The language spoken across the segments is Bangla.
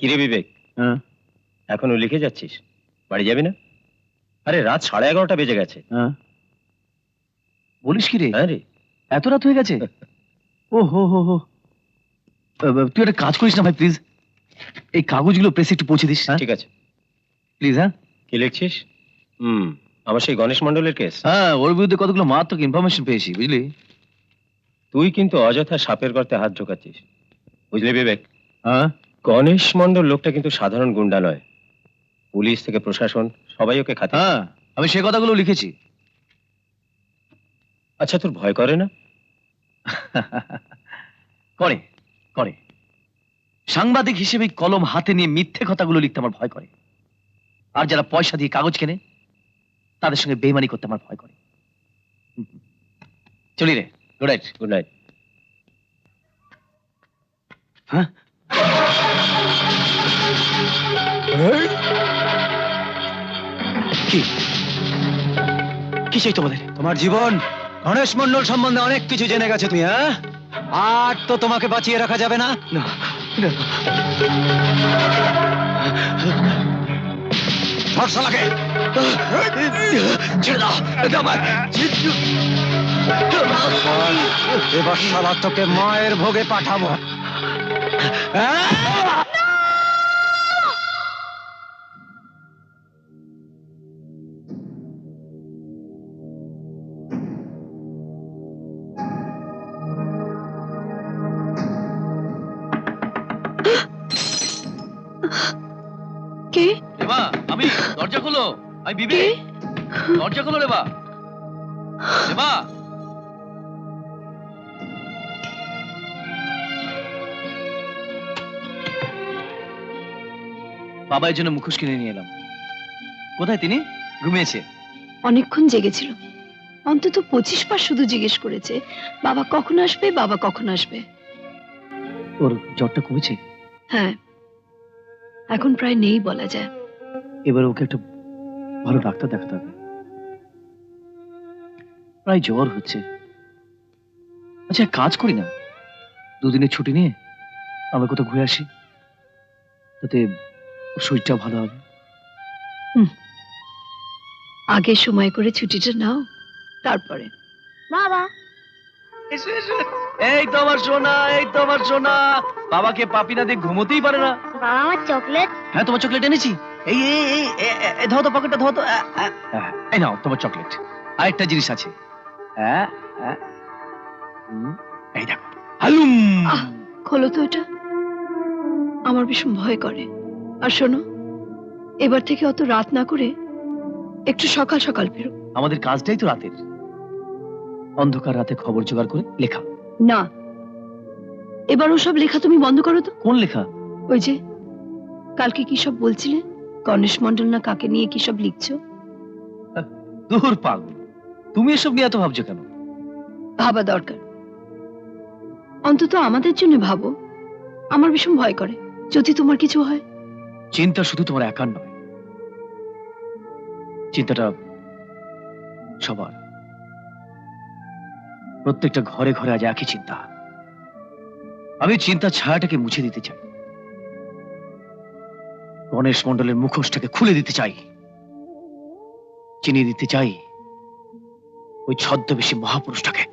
কিরে বিবেক, হ্যাঁ এখনো লিখে যাচ্ছিস? বাড়ি যাবি না? আরে রাত 11:30 বেজে গেছে। হ্যাঁ, বলিস কি রে? হ্যাঁ রে। এত রাত হয়ে গেছে? ও হো হো হো। তুই একটা কাজ করিস না ভাই, প্লিজ এই কাগজগুলো প্রেসে একটু পৌঁছে দিস। হ্যাঁ ঠিক আছে। প্লিজ। হ্যাঁ কি লিখছিস? আমার সেই গণেশ মন্ডলের কেস। হ্যাঁ, ওর বিরুদ্ধে কতগুলো মারাত্মক ইনফরমেশন পেয়েছি, বুঝলি? তুই কিন্তু অযথা সাপের গর্তে হাত ঢোকাচ্ছিস, বুঝলি বিবেক? হ্যাঁ, গণেশ মন্ডল লোকটা কিন্তু সাধারণ গুন্ডা নয়। পুলিশ থেকে প্রশাসন সবাই ওকে খাতে। হ্যাঁ আমি সে কথাগুলো লিখেছি। আচ্ছা, তোর ভয় করে না? করে করে। সাংবাদিক হিসেবে কলম হাতে নিয়ে মিথ্যে কথাগুলো লিখতে আমার ভয় করে। আর যারা পয়সা দিয়ে কাগজ কেনে তাদের সঙ্গে বেইমানি করতে আমার ভয় করে। চলি রে, গুড নাইট। Good night. হ্যাঁ, কি কি চাই তোমাদের? তোমার জীবন গণেশ মন্ডল সম্বন্ধে অনেক কিছু জেনে গেছে তুমি। হ্যাঁ, আর তো তোমাকে বাঁচিয়ে রাখা যাবে না। না না, ধর শালাকে। ছেড়ে দাও, এটা আমার। এবার শালা তোকে মায়ের ভোগে পাঠাবো। হ্যাঁ? কে? রেবা, আমি। দরজা খোলো, আমি বিবেক। দরজা খোলো রেবা। রেবা, বাবা এর জন্য মুখোশ কিনে নিয়ে এলাম। কোথায় তিনি? ঘুমিয়েছে। অনেকক্ষণ জেগেছিল, অন্তত 25 বার শুধু জিজ্ঞেস করেছে বাবা কখন আসবে, বাবা কখন আসবে। ওর জ্বরটা কমেছে? হ্যাঁ, এখন প্রায় নেই বলা যায়। এবার ওকে একটা ভালো ডাক্তার দেখাতে হবে। প্রায় জ্বর হচ্ছে। আচ্ছা এক কাজ করি না, দুদিনের ছুটি নিয়ে আমরা কোথাও ঘুরে আসি, তাতে ওর শরীরটা ভালো হবে। আগে সময় করে ছুটিটা নাও, তারপরে। বাবা, এসো এসো। এই তো আমার সোনা, এই তো আমার সোনা। বাবাকে পাপি না দিয়ে ঘুমোতেই পারে না। বাবা আমার চকলেট। হ্যাঁ তোমার চকলেট এনেছি। এই এই এই এই ধরো তো, পকেটটা ধরো তো। এই নাও তোমার চকলেট। আরেকটা জিনিস আছে। এই দেখো, হালুম। আহ, খোলো তো এটা, আমার ভীষণ ভয় করে। আর শোনো, এবার থেকে অত রাত না করে একটু সকাল সকাল বেরো। আমাদের কাজটাই তো রাতের। অন্ধকার রাতে খবর জোগাড় করে লেখা। না, এবার ওসব লেখা তুমি বন্ধ করো তো। কোন লেখা? ওই যে কালকে কি সব বলছিলে, গণেশ মন্ডল না কাকে নিয়ে কি সব লিখছো। দূর পাগল, তুমি এসব নিয়ে এত ভাবছো কেন? ভাবা দরকার, অন্তত আমাদের জন্য ভাবো। আমার ভীষণ ভয় করে যদি তোমার কিছু হয়। চিন্তা শুধু তোমার একার নয়, চিন্তাটা সবার। প্রত্যেকটা ঘরে ঘরে আজ একই চিন্তা। আমি চিন্তা ছায়াটাকে মুছে দিতে চাই, গণেশ মন্ডলের মুখোশটাকে খুলে দিতে চাই, চিনিয়ে দিতে চাই ওই ছদ্মবেশী মহাপুরুষটাকে।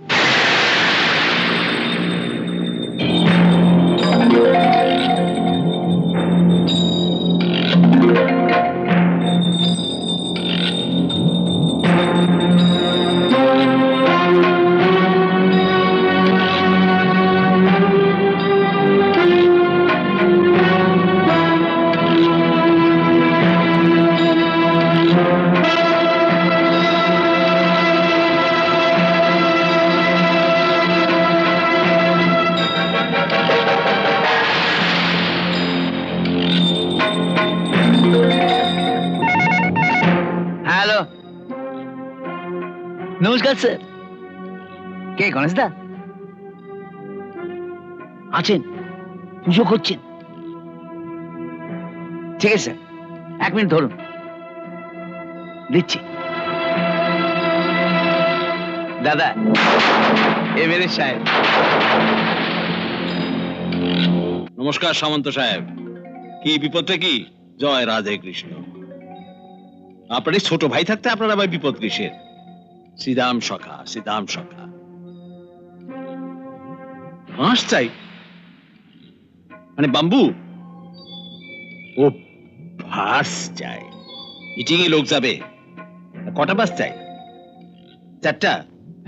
হ্যালো, নমস্কার স্যার। কে গণেশ দা? আছেন, পুজো করছেন? ঠিক আছে স্যার, 1 মিনিট ধরুন, দিচ্ছি। দাদা, এমএলএ সাহেব। নমস্কার সামন্ত সাহেব। কি বিপদটা কি? জয় রাধে কৃষ্ণ। আপনার এই ছোট ভাই থাকতে আপনার আবার বিপদ কিসের? শ্রীরাম সখা, শ্রীরাম সখা। হাঁস চাই মানে বাম্বু? ও ভাস চাই। মিটিং এ লোক যাবে। কটা বাস চাই? 4টা?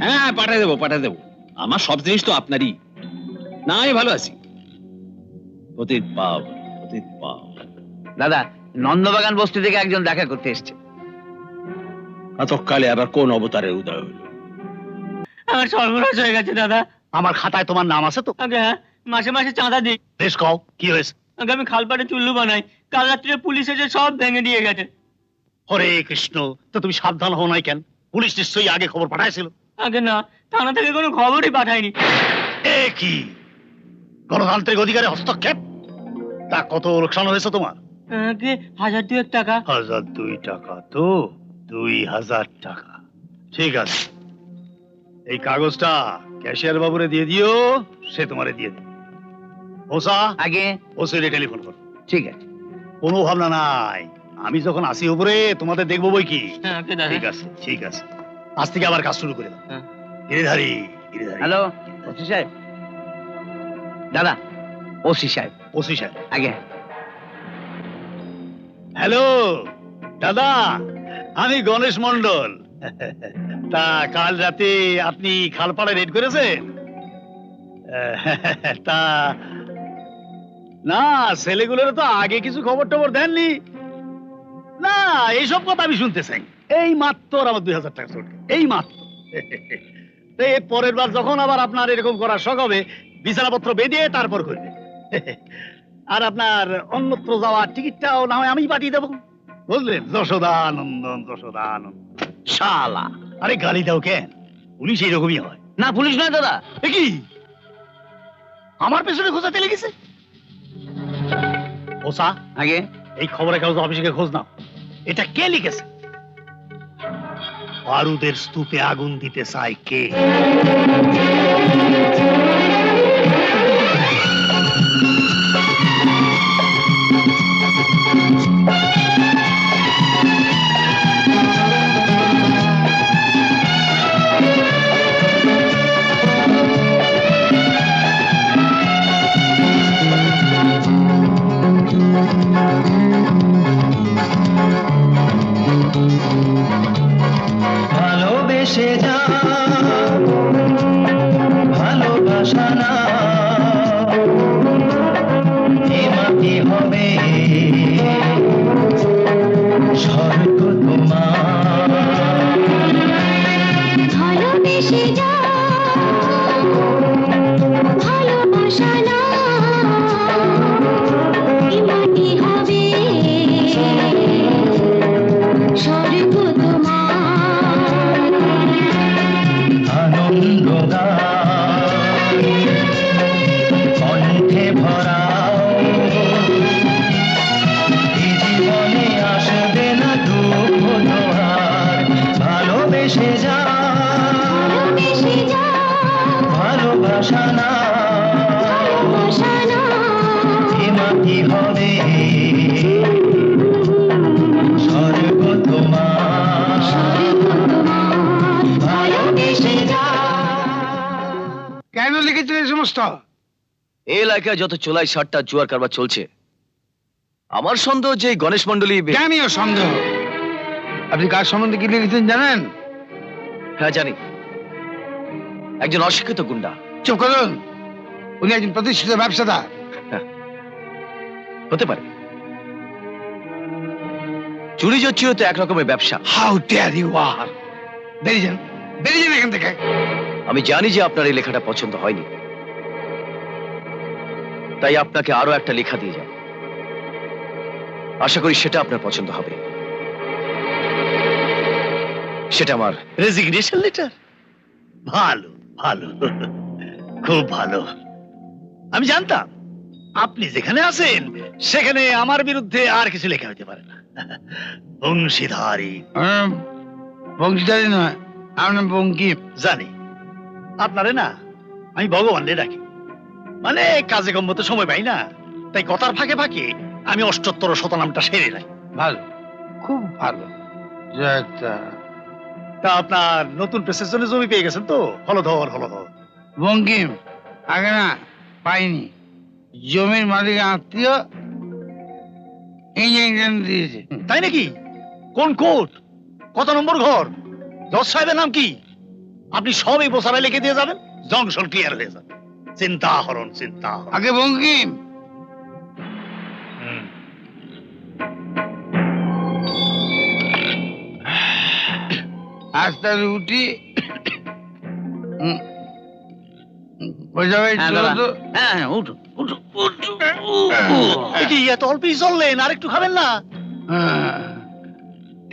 হ্যাঁ, পাঠিয়ে দেবো, পাঠিয়ে দেবো। আমার সব জিনিস তো আপনারই। না, আমি ভালো আছি। অতীত পাব, অতীত পাব। দাদা, নন্দবাগান বস্তি থেকে একজন দেখা করতে এসছে। এতকালে আবার কোন অবতারের উদয় হলো? আমার সর্বনাশ হয়ে গেছে দাদা। আমার খাতায় তোমার নাম আছে তো? আগে হ্যাঁ, মাসে মাসে চাঁদা দিই। বেশ, কও কি হয়েছে? আগে আমি খালপাড়ে চুল্লু বানাই, কাল রাত্রে পুলিশ এসে সব ভেঙে দিয়ে গেছে। হরে কৃষ্ণ, তো তুমি সাবধান হও নাই কেন? পুলিশ নিশ্চয়ই আগে খবর পাঠাইছিল। আগে না, থানা থেকে কোনো খবরই পাঠায়নি। এ কি গণতান্ত্রিক অধিকারে হস্তক্ষেপ? তা কত লোকসান হয়েছে তোমার? আগে 1002 টাকা। 1002 টাকা তো 2000 টাকা। ঠিক আছে, এই কাগজটা ক্যাশিয়ার বাবুরে দিয়ে দিও, সে তোমারে দিয়ে দেবে। ওসা আগে ওসিরে টেলিফোন করো। ঠিক আছে। কোনো ভাবনা নাই, আমি যখন আসি উপরে তোমাদের দেখবো বই কি। হ্যাঁ, আগে দাদা। ঠিক আছে, ঠিক আছে, আজ থেকে আবার কাজ শুরু করে দাও। হ্যাঁ। গিরিধারী, গিরিধারী। হ্যালো ওসি সাহেব। দাদা, ওসি সাহেব। ওসি সাহেব। আগে হ্যালো দাদা, আমি গণেশ মন্ডল। তা কাল রাতে আপনি খালপাড়ে রেড করেছেন? তা না, ছেলেগুলোর তো আগে কিছু খবর টবর দেননি। না, এইসব কথা আমি শুনতে চাই। এই মাত্র আমার 2000 টাকা চলবে, এই মাত্র। এই পরের বার যখন আবার আপনার এরকম করার শখ হবে, বিছানাপত্র বেঁধে তারপর করবে। আর আপনার অন্যত্র যাওয়ার টিকিটটাও না হয় আমি পাঠিয়ে দেবো, বুঝলেন? যশোদানন্দন, যশোদানন্দন। শালা, আরে গালি দাও কেন? পুলিশ এইরকমই হয়। না, পুলিশ নয় দাদা। এ কি আমার পেছনে খোঁজাতে লেগেছে? ওসা, আগে এই খবরের কাগজ অফিসে খোঁজ নাও। এটা কে লিখেছে? বারুদের স্তূপে আগুন দিতে চায় কে? ভালোবেসে যা, ভালোবাসা না, এ মাটি হবে স্বর্গ তোমার। ভালোবেসে যা, ভালোবাসা না, এই মাটি হবে স্বর্গ তোমার। আনন্দ গান কণ্ঠে ভরাও, এই জীবনে আসবে না দুঃখ তোমার। ভালোবেসে যা, ভালোবেসে যা, ভালোবাসা না, ভালোবাসা না, এ মাটি হবে স্বর্গ তোমার। স্বর্গ তোমার। ভালোবেসে যা। কেন লিখেছেন এই সমস্ত? এই এলাকায় যত চোলাই সাতটা জুয়ার কারবার চলছে, আমার সন্দেহ যে এই গণেশ মন্ডলী। জানিও সন্দেহ। আপনি কার সম্বন্ধে কি লিখেছেন জানেন? হ্যাঁ জানি, একজন অশিক্ষিত গুন্ডা। চুপ করুন, উনি একজন প্রতিষ্ঠিত ব্যবসাদার। হতে পারে, চুরি জচ্ছিও তো একরকমের ব্যবসা। How dare you are! বেরিয়ে যান, বেরিয়ে যান এখান থেকে। আমি জানি যে আপনার এই লেখাটা পছন্দ হয়নি, তাই আপনাকে আরো একটা লেখা দিয়ে যাব। আশা করি সেটা আপনার পছন্দ হবে। সেটা আমার রেজিগনেশন লেটার? ভালো, ভালো, খুব ভালো। আমি জানতাম আপনি যেখানে আছেন সেখানে আমার বিরুদ্ধে আর কিছু লেখা হতে পারে না। বংশীধারী। বংশীধারী নয়, আমার নাম বঙ্কিম। জানি, আপনারে না আমি ভগবান রে ডাকি। মানে কাজে কম্ম তো সময় পাই না, তাই কথার ফাঁকে ফাঁকে আমি 78 শতনামটা সেরে নাই। ভালো, খুব ভালো। তা আপনার নতুন প্রেসের জন্য জমি পেয়ে গেছেন তো? হলধর হলধর। বঙ্কিম, আগে না পাইনি, জমির মালিক আত্মীয় ইঞ্জিনিয়ার দিয়েছে। তাই নাকি? কোন কোর্ট, কত নম্বর ঘর, জজ সাহেবের নাম কি? আপনি সব এই বসারে লিখে দিয়ে যাবেন, জংশন ক্লিয়ার হয়ে যাবে। চিন্তা হরণ, চিন্তা হরণ। আগে বঙ্কিম, হুম। আস্তে উঠি। পয়সা ভাই হ্যাঁ, চলো বাবা। তো। হ্যাঁ উঠো উঠো উঠো এ কি এত অল্পই চললেন? আর একটু খাবেন না?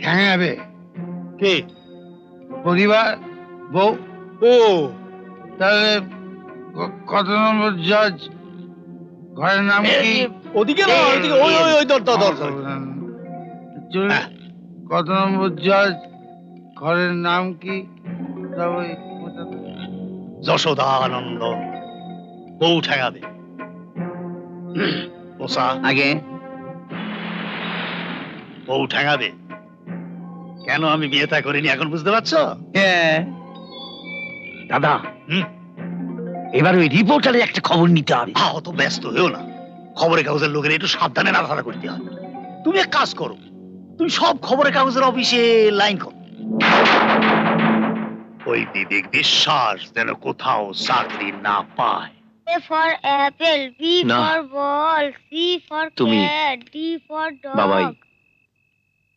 ঠ্যাঙাবে কে? পরিবার, বউ। ও তাহলে কত নম্বর জজ, ঘরের নাম কি? ওদিকে না, ওইদিকে, ওই ওই ওই দর দর দর। চলুন। হ্যাঁ। কত নম্বর জজ, ঘরের নাম কি? তা ওই যশোদানন্দ। বউ ঠেঙাবে। বসা আগে বউ ঠেঙাবে। কেন আমি বিয়েটা করিনি এখন বুঝতে পারছো? দাদা, হুম? এবার ওই রিপোর্টারের একটা খবর নিতে হবে। অত ব্যস্ত হয়েও না, খবরের কাগজের লোকের একটু সাবধানে নাড়াচাড়া করতে হয়। তুমি এক কাজ করো, তুমি সব খবরের কাগজের অফিসে লাইন করো। ওই বিবেক বিশ্বাস যেন কোথাও চাকরি না পায়। A for apple, B না। for ball, C for তুমি cat, D for dog. বাবাই,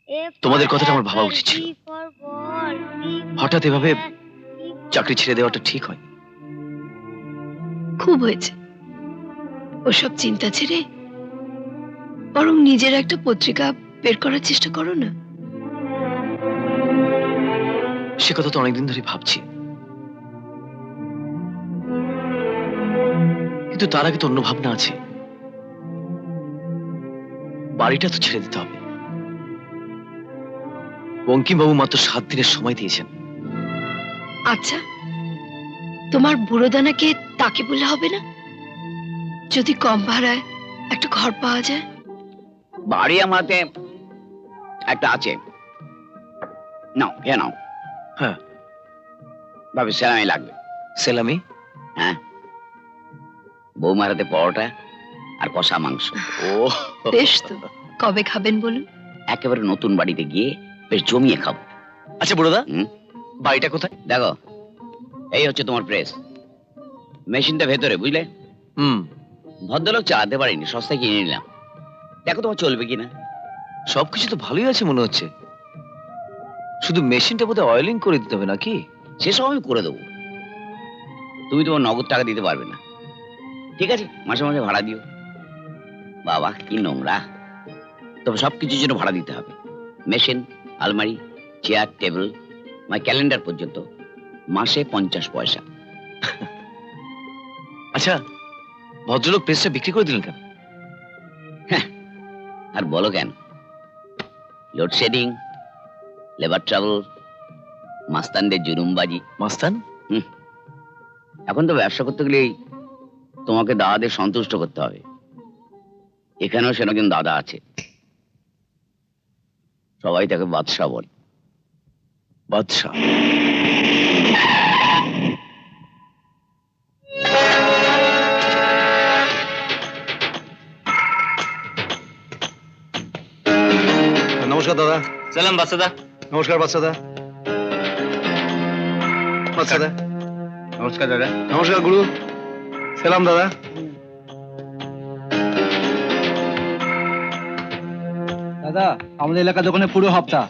A for তোমাদের কথাটা আমার ভাবা apple, উচিত ছিল। B for ball, C for হঠাৎ এভাবে cat, D for চাকরি ছেড়ে দেওয়াটা ঠিক হয়। খুব হয়েছে ওসব চিন্তা ছেড়ে বরং নিজের একটা পত্রিকা বের করার চেষ্টা করো না। সে কথা তো অনেকদিন ধরে ভাবছি, কিন্তু তার আগে তো অন্য ভাবনা আছে। বাড়িটা তো ছেড়ে দিতে হবে। বঙ্কিমবাবু মাত্র 7 দিনের সময় দিয়েছেন। আচ্ছা, তোমার বুড়োদানাকে তাকে বললে হবে না? যদি কম ভাড়ায় একটা ঘর পাওয়া যায়। বাড়ি আমাতে একটা আছে, নাও এ নাও। হ্যাঁ, ভাবে সেলামি লাগবে। সেলামি? হ্যাঁ, বৌমার হাতে পরোটা আর কষা মাংস। ও বেশ তো, কবে খাবেন বলুন? একেবারে নতুন বাড়িতে গিয়ে বেশ জমিয়ে খাবো। আচ্ছা বুড়োদা, হুম? বাড়িটা কোথায়? দেখো, এই হচ্ছে তোমার প্রেস, মেশিনটা ভেতরে, বুঝলে? হুম, ভদ্রলোক চালাতে পারিনি, সস্তায় কিনে নিলাম। দেখো তোমার চলবে কিনা। সবকিছু তো ভালোই আছে মনে হচ্ছে, শুধু মেশিনটা বোধহয় অয়েলিং করে দিতে হবে নাকি? সেসব আমি করে দেবো, তুমি তোমার নগদ টাকা দিতে পারবে না। ঠিক আছে, মাসে মাসে ভাড়া দিও। বাবা কি নোংরা, তবে সবকিছুর জন্য ভাড়া দিতে হবে। মেশিন, আলমারি, চেয়ার, টেবিল, মাই ক্যালেন্ডার পর্যন্ত মাসে 50 পয়সা। আচ্ছা, ভদ্রলোক প্রেসটা বিক্রি করে দিলেন কেন? আর বলো কেন, লোডশেডিং, লেবার ট্রাবল, মাস্তানদের জুলুমবাজি। মাস্তান? এখন তো ব্যবসা করতে গেলেই তোমাকে দাদাদের সন্তুষ্ট করতে হবে। এখানেও সেরকম দাদা আছে, সবাই তাকে বাদশাহ বলে। বাদশা? নমস্কার দাদা। সালাম বাদশাদা। নমস্কার বাচ্চাদা। বাচ্চাদা নমস্কার দাদা। নমস্কার গুরু। সালাম দাদা। দাদা, আমাদের এলাকার দোকানে পুরো হপ্তা,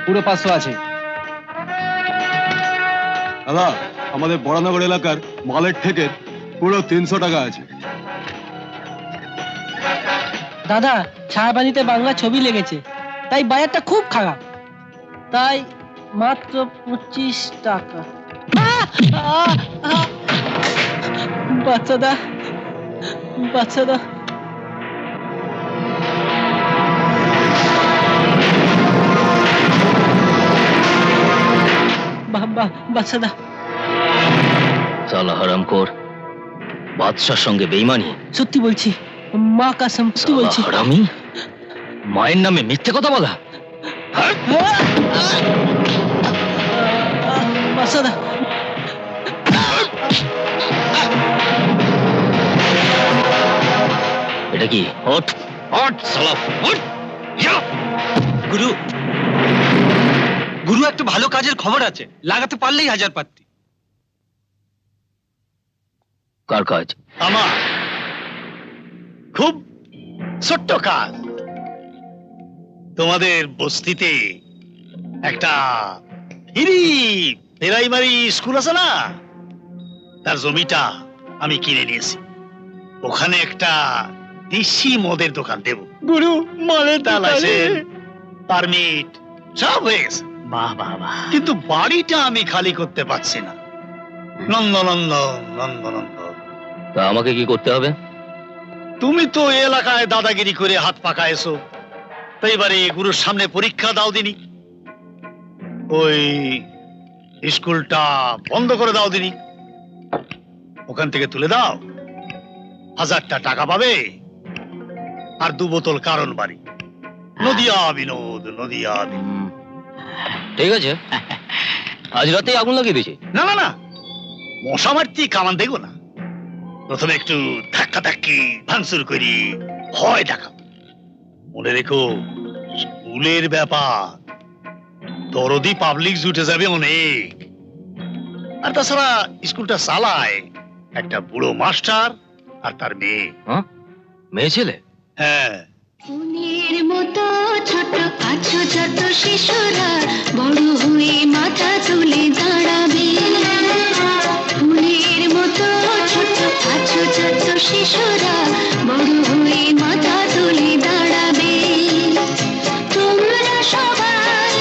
পুরো 500 আছে। দাদা, আমাদের বড়নগর এলাকার মালের থেকে পুরো 300 টাকা আছে। দাদা, ছায়াবানিতে বাংলা ছবি লেগেছে, তাই বাজারটা খুব খারাপ, তাই মাত্র 25 টাকা। বাচ্চাদা, বাচ্চাদা। বাচ্চাদা। সালা হারামখোর, বাদশার সঙ্গে বেইমানি। সত্যি বলছি, মা কাসম সত্যি বলছি। আমি মায়ের নামে মিথ্যে কথা বলা? বাসাদা এটা কি? ওঠ ওঠ সালা ওঠ! ইয়া! গুরু গুরু একটা ভালো কাজের খবর আছে, লাগাতে পারলেই হাজার পাত্তি। কার কাজ? আমার খুব ছোট্ট কাজ। তোমাদের বস্তিতে একটা প্রাইমারি স্কুল আছে না, তার জমিটা আমি কিনে নিয়েছি। ওখানে একটা দেশি মদের দোকান দেব। গুরু মানে পারমিট সব হয়ে গেছে, বাহ বাহ বাহ! কিন্তু বাড়িটা আমি খালি করতে পারছি না। নন্দনন্দন নন্দনন্দন, তা আমাকে কি করতে হবে? তুমি তো এই এলাকায় দাদাগিরি করে হাত পাকায়েছো, তো এবারে গুরুর সামনে পরীক্ষা দাও দিনি। ওই স্কুলটা বন্ধ করে দাও দিনি, ওখান থেকে তুলে দাও, 1000টা টাকা পাবে আর 2 বোতল কারণ বাড়ি। নদিয়া বিনোদ, নদিয়া বিনোদ। ঠিক আছে, আজ রাতে আগুন লাগিয়ে দিয়েছি। না না না, মশা মারতি কামান দেখো না, প্রথমে একটু ধাক্কা ধাক্কি ভাঙচুর করি, ভয় দেখাও। মনে রেখো, স্কুলের ব্যাপার, দরদি পাবলিক জুটে যাবে অনেক। আর তাছাড়া স্কুলটা চালায় একটা বুড়ো মাস্টার আর তার মেয়ে। মেয়ে ছেলে? হ্যাঁ, ফুলের মতো ছোট আছো যত শিশুরা, বড় হয়ে মাথা তুলে দাঁড়াবে। ফুলের মতো ছোট আছো যত শিশুরা, বড় হয়ে মাথা তুলে দাঁড়াবে। তোমরা সবাই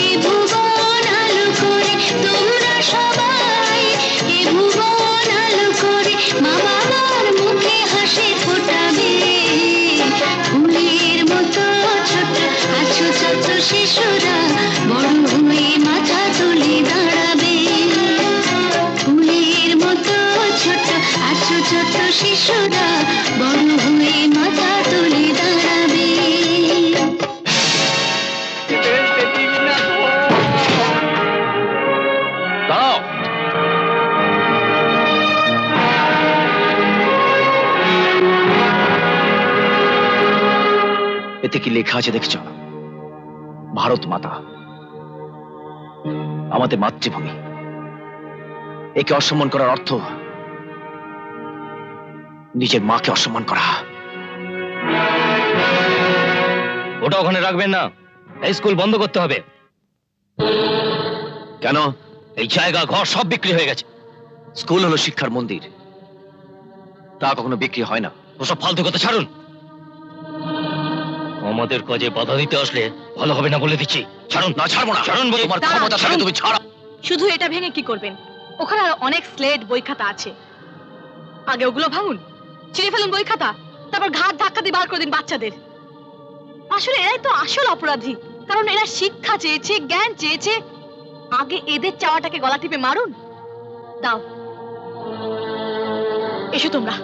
এ ভুবন আলো করে, তোমরা সবাই এ ভুবন আলো করে, মা বাবার মুখে হাসি ফোটাবে। ফুলের মতো ছোট আছো ছোট শিশুরা, বড় হয়ে মাথা তুলে দাঁড়াবে। ফুলের মতো ছোট আছো ছোট শিশুরা, বড় হয়ে মাথা তুলে দাঁড়াবে। দাঁড়াও! এতে কি লেখা আছে দেখছ? ভারত মাতা, আমাদের মাতৃভূমি। একে অসম্মান করার অর্থ নিজের মাকে অসম্মান করা। ওটা ওখানে রাখবেন না, এই স্কুল বন্ধ করতে হবে। কেন? এই জায়গা ঘর সব বিক্রি হয়ে গেছে। স্কুল হলো শিক্ষার মন্দির, তা কখনো বিক্রি হয় না। ওসব ফালতু কথা ছাড়ুন। আমাদের কাজে বাধা দিতে আসলে ভালো হবে না বলে দিচ্ছি। ছাড়ুন। না, ছাড়বো না। ছাড়ুন, তোমার ক্ষমতা থাকে তুমি ছাড়ো। শুধু এটা ভেঙে কি করবেন? ওখানে আরো অনেক স্লেট বই খাতা আছে, আগে ওগুলো ভাঙুন, ছিঁড়ে ফেলুন বই খাতা, তারপর ঘাট ধাক্কা দিয়ে বার করে দিন বাচ্চাদের। আসলে এরাই তো আসল অপরাধী, কারণ এরা শিক্ষা চেয়েছে, জ্ঞান চেয়েছে। আগে এদের চাওয়াটাকে গলা টিপে মারুন। দাও, এসো তোমরা।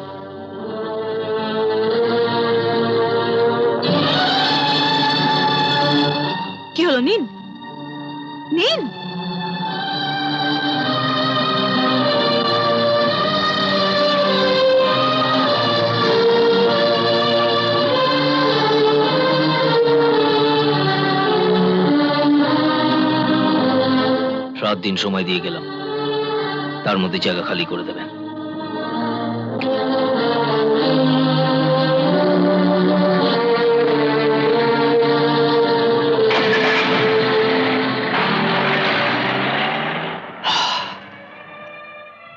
কি হলো? নিন নিন। রাত দিন সময় দিয়ে গেলাম, তার মধ্যে জায়গা খালি করে দেবেন।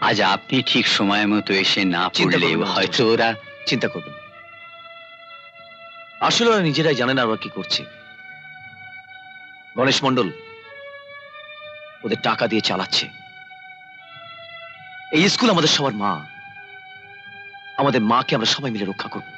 আজ আপনি ঠিক সময় মতো এসে না পড়লে হয়তো ওরা... চিন্তা করবেন, আসলে ওরা নিজেরাই জানে না ওরা কি করছে। গণেশ মণ্ডল ওদের টাকা দিয়ে চালাচ্ছে। এই স্কুল আমাদের সবার মা, আমাদের মাকে আমরা সবাই মিলে রক্ষা করব।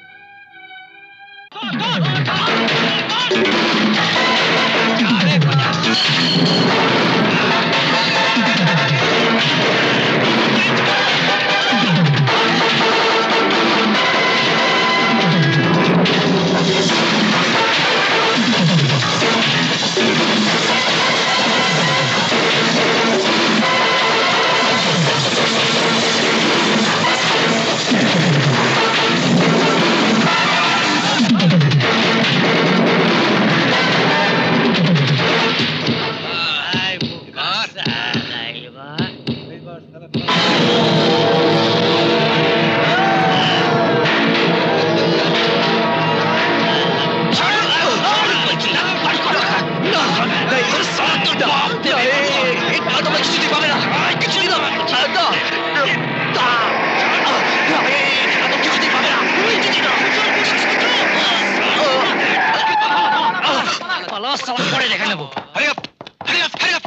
সাবাস সাবাস করে দেখে নেবো। Hurry up! Hurry up! Hurry up!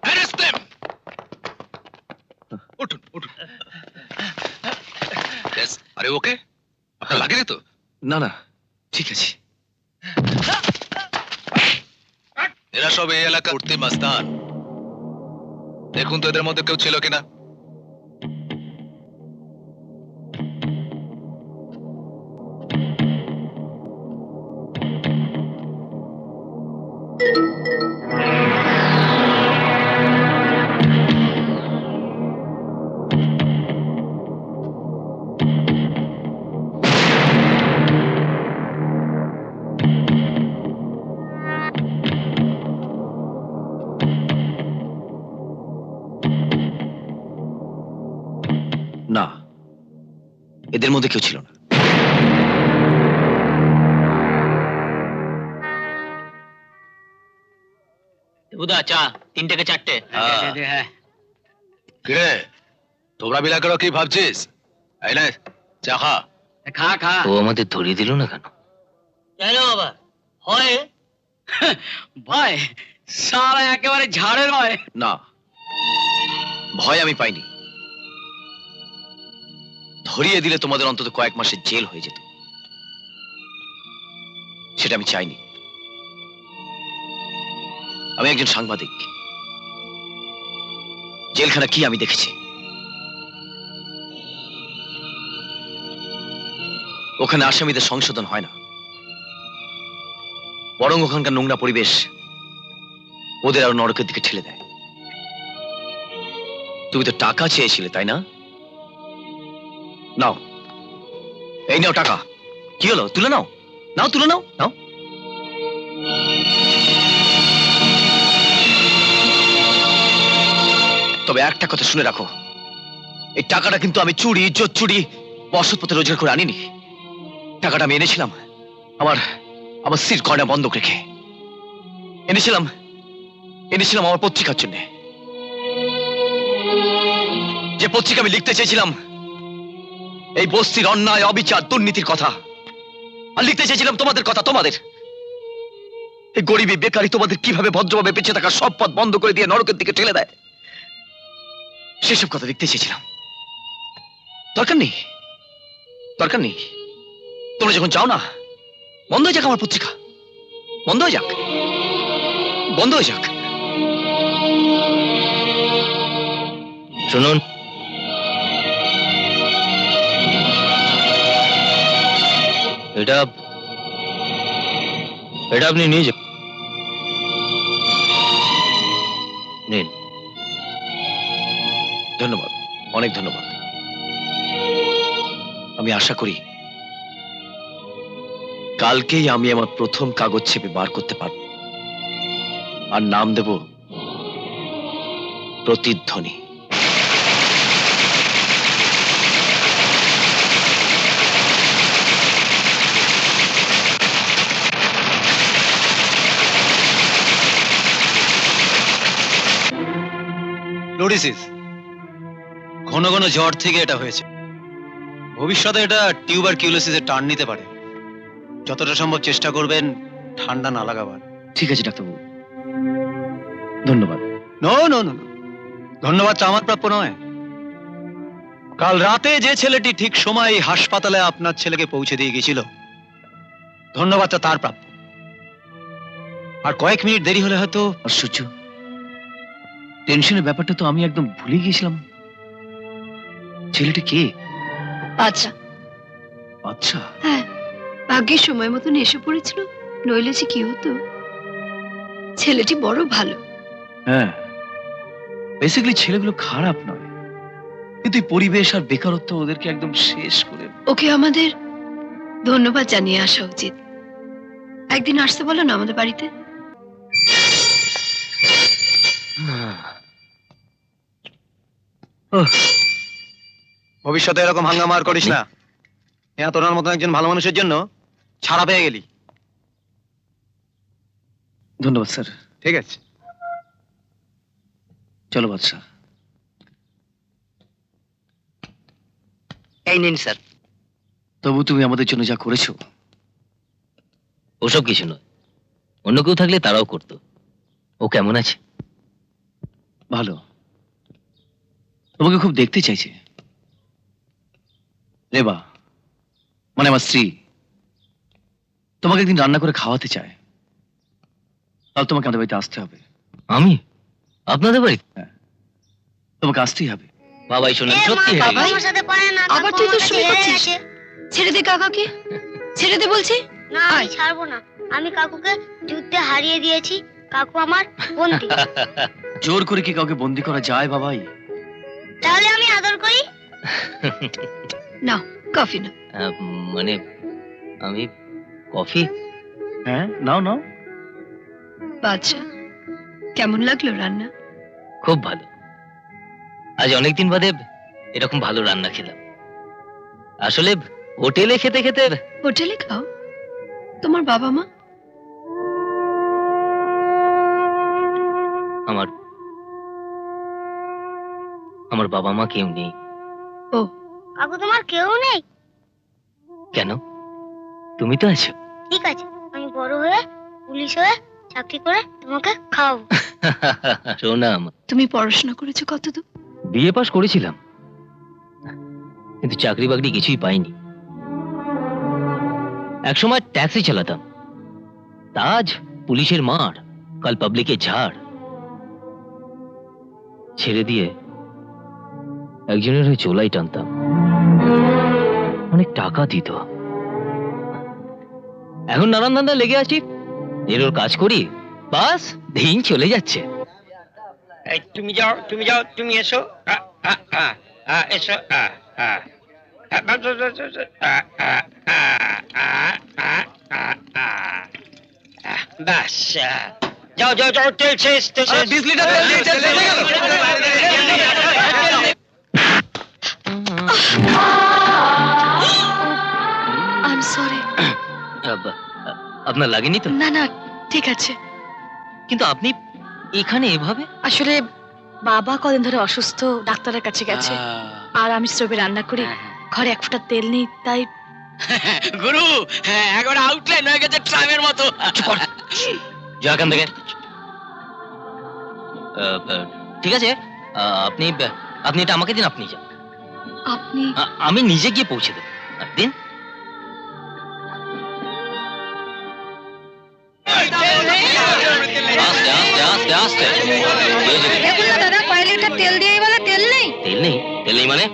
Arrest them! উঠুন উঠুন। Yes, আরে ওকে? আপনার লাগেনি তো? না না, ঠিক আছে। এরা সব এই এলাকা উঠতে মাস্তান। দেখুন তো এদের মধ্যে কেউ ছিল কিনা। না, এদের মধ্যে কেউ ছিল না। বুদা চা 3 থেকে 4টে। কিরে তোমরা মিলা করো কি ভাবছিস? এই নে চা খা। খা খা। ও আমাদের ধরিয়ে দিল না কেন? কেন বাবা হয় ভয় সারা একেবারে ঝাড়ের ভয়। না, ভয় আমি পাইনি। ধরিয়ে দিলে তোমাদের অন্তত কয়েক মাসের জেল হয়ে যেত, সেটা আমি চাইনি। আমি একজন সাংবাদিক, জেলখানা কি আমি দেখেছি। ওখানে আসামিদের সংশোধন হয় না, বরং ওখানকার নোংরা পরিবেশ ওদের আরো নরকের দিকে ঠেলে দেয়। তুমি তো টাকা চেয়েছিলে, তাই না? নাও, এই নাও টাকা। কি হলো, তুলে নাও। নাও, তুলে নাও। নাও। তবে একটা কথা শুনে রাখো, এই টাকাটা কিন্তু আমি চুরি, ইজ্জত চুরি, বসতপথে রোজগার করে আনিনি। টাকাটা আমি এনেছিলাম আমার স্ত্রীর গয়না বন্ধক রেখে। এনেছিলাম আমার পত্রিকার জন্য, যে পত্রিকা আমি লিখতে চেয়েছিলাম এই বস্তির অন্যায়, অবিচার, দুর্নীতির কথা। আর লিখতে চেয়েছিলাম তোমাদের কথা, তোমাদের এই গরিবী, বেকারি তোমাদের কিভাবে ভদ্রভাবে বেঁচে থাকার সব পথ বন্ধ করে দিয়ে নরকের দিকে ঠেলে দেয়, সেসব কথা লিখতে চেয়েছিলাম। দরকার নেই, দরকার নেই। তোমরা যখন চাও না, বন্ধ হয়ে যাক আমার পত্রিকা, বন্ধ হয়ে যাক, বন্ধ হয়ে যাক। শুনুন, এটা আপনি নিয়ে যান। নিন। ধন্যবাদ, অনেক ধন্যবাদ। আমি আশা করি কালকেই আমি আমার প্রথম কাগজ ছেপে বার করতে পারব, আর নাম দেব প্রতিধ্বনি। ফ্লোরিসিস, ঘন ঘন জ্বর থেকে এটা হয়েছে। ভবিষ্যতে এটা টিউবারকিউলোসিসের টার্ন নিতে পারে। যতটা সম্ভব চেষ্টা করবেন ঠান্ডা না লাগাবার। ঠিক আছে ডাক্তারবাবু, ধন্যবাদ। নো নো নো, ধন্যবাদটা আমার প্রাপ্য নয়। কাল রাতে যে ছেলেটি ঠিক সময় এই হাসপাতালে আপনার ছেলেকে পৌঁছে দিয়ে গেছিল, ধন্যবাদটা তার প্রাপ্য। আর কয়েক মিনিট দেরি হলে হয়তো। আশ্চর্য, টেনশনের ব্যাপারটা তো আমি একদম ভুলে গিয়েছিলাম। ছেলেটি কে? আচ্ছা, আচ্ছা, হ্যাঁ, ভাগ্যের সময় মতন এসে পড়েছিল, নইলে যে কি হতো। ছেলেটি বড় ভালো। হ্যাঁ, বেসিক্যালি ছেলেগুলো খারাপ নয়, কিন্তু এই পরিবেশ আর বেকারত্ব ওদেরকে একদম শেষ করে। ওকে আমাদের ধন্যবাদ জানিয়ে আসা উচিত। একদিন আসতে বলো না আমাদের বাড়িতে। ভবিষ্যতে এরকম হাঙ্গামা আর করিস না। হ্যাঁ, তোর মতন একজন ভালো মানুষের জন্য ছাড়া পেয়ে গেলি। ধন্যবাদ স্যার। ঠিক আছে, চলো বাদশা। এই নিন স্যার। তবু তুমি আমাদের জন্য যা করেছো, ওসব কিছু নয়, অন্য কেউ থাকলে তারাও করতো। ও কেমন আছে? ভালো। তোমাকে খুব দেখতে চাইছে। রেবা, মানে আমার স্ত্রী, তোমাকে একদিন রান্না করে খাওয়াতে চায়। তাহলে তোমাকে আমাদের বাড়িতে আসতে হবে। আমি আপনাদের বাড়ি? হ্যাঁ, তোমাকে আসতেই হবে। বাবাই শোনেন, সত্যি হেরে গেছি। আমার সাথে পারে না, আবার কাকু তুই আমার তো কাছে শুরু হেরে করছিস। গেছে। ছেড়ে দে কাকাকে, ছেড়ে দে বলছি। না আমি ছাড়বো না, আমি কাকুকে যুদ্ধে হারিয়ে দিয়েছি, কাকু আমার বন্দী। জোর করে কি কাউকে বন্দি করা যায় বাবাই? তাহলে আমি আদর করি। নাও কফি না। মানে আমি কফি? হ্যাঁ, নাও নাও। বাদশা, কেমন লাগলো রান্না? খুব ভালো। আজ অনেকদিন বাদে এরকম ভালো রান্না খেলাম। আসলে হোটেলে খেতে খেতে হোটেলে খাও? তোমার বাবা মা? আমার আমার বাবা মা কেউ নেই। ও, কাকু তোমার কেউ নেই? কেন? তুমি তো আছো। ঠিক আছে, আমি বড় হয়ে পুলিশ হয়ে চাকরি করে তোমাকে খাওয়াবো। শোনা আমার, তুমি পড়াশোনা করেছো কতদূর? বিএ পাস করেছিলাম, কিন্তু চাকরি বাকরি কিছুই পাইনি। একসময় ট্যাক্সি চালাতাম, আজ পুলিশের মার, কাল পাবলিকের ঝাড়। ছেড়ে দিয়ে একজনের হয়ে চোলাই টানতাম, অনেক টাকা দিত। এখন নানান ধান্দা লেগে আছি, এর ওর কাজ করি, বাস দিন চলে যাচ্ছে। তুমি যাও, তুমি যাও, তুমি এসো। এসো। ব্যাস, যাও যাও যাও, তেল শেষ, তেল শেষ। 20 লিটার তেল দিয়ে চলে গেল। I am sorry. আপনার লাগেনি তো? না না, ঠিক আছে। কিন্তু আপনি এখানে এভাবে? আসলে বাবা কদিন ধরে অসুস্থ, ডাক্তারের কাছে গেছে। আর আমি স্টোভে রান্না করি, ঘরে এক ফোঁটা তেল নেই, তাই। গুরু, একবার আউটলাইন হয়ে গেছে ট্রামের মতো। যা এখান থেকে। ঠিক আছে, আপনি আপনি এটা আমাকে দিন, আপনি যান। আপনি? আমি নিজে গিয়ে পৌঁছে দেব। দিন। আস্তে আস্তে আস্তে আস্তে। দেখুন না দাদা, 5 লিটার তেল দিয়ে বলে তেল নেই। তেল নেই? তেল নেই মানে?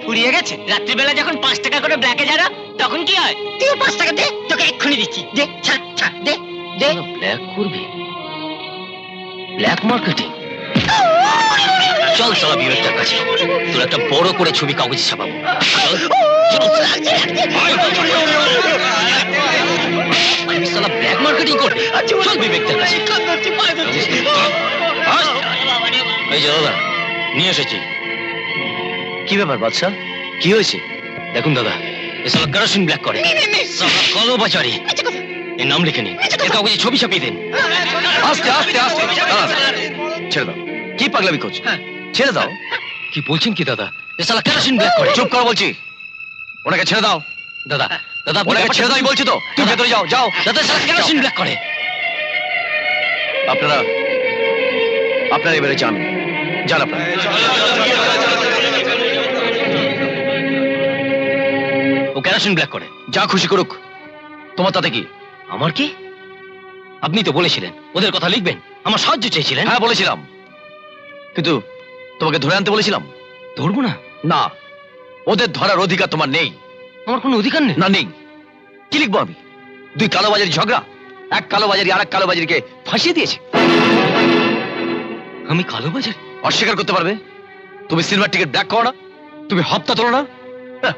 ফুরিয়ে গেছে। রাত্রিবেলা যখন 5 টাকা করে ব্ল্যাকে যারা, তখন কি হয়? তুই 5 টাকা দে, তোকে এক্ষুনি দিচ্ছি। দে, ছাড় ছাড়, দে দে। ব্ল্যাক করবি? Black marketing? চল সালা বিবেকটার কাছে, তোর একটা বড় করে ছবি কাগজে ছাপাবো। চল, চল। আমি সালা ব্ল্যাক মার্কেটিং করবে? চল বিবেকটার কাছে। এই যে দাদা, নিয়ে এসেছি। কি ব্যাপার বাদশা, কি হয়েছে? দেখুন দাদা, এ সালা কেরোসিন ব্ল্যাক করে, সালা কালো বাজারি। এর নাম লিখে নিন, এর কাগজে ছবি ছাপিয়ে দিন। আস্তে আস্তে আস্তে। দাঁড়া, ছেড়ে দাও। কি পাগলামি করছো? ছেড়ে দাও। কি বলছেন কি দাদা? এ সালা কেরোসিন ব্ল্যাক করে। চুপ করো বলছি। ওনাকে ছেড়ে দাও। দাদা, দাদা আপনি ওনাকে ব্যাপারটা ছেড়ে দাও আমি বলছি তো। তুমি ভেতরে যাও, যাও। দাদা সালা কেরোসিন ব্ল্যাক করে। আপনারা আপনারা এবারে যান, যান আপনারা। ও কেরোসিন ব্ল্যাক করে। যা খুশি করুক, তোমার তাতে কি? আমার কি? আপনি তো বলেছিলেন ওদের কথা লিখবেন, আমার সাহায্য চেয়েছিলেন। হ্যাঁ বলেছিলাম, কিন্তু তোমাকে ধরে আনতে বলেছিলাম। ধরবো না? না, ওদের ধরার অধিকার তোমার নেই। আমার কোনো অধিকার নেই? না, নেই। কি লিখবো আমি? 2 কালোবাজারি ঝগড়া, এক কালোবাজারি আর এক কালোবাজারিকে ফাঁসিয়ে দিয়েছে। আমি কালোবাজার? অস্বীকার করতে পারবে? তুমি সিলভার টিকেট ব্ল্যাক করো না, তুমি হপ্তা তোলো না। হ্যাঁ,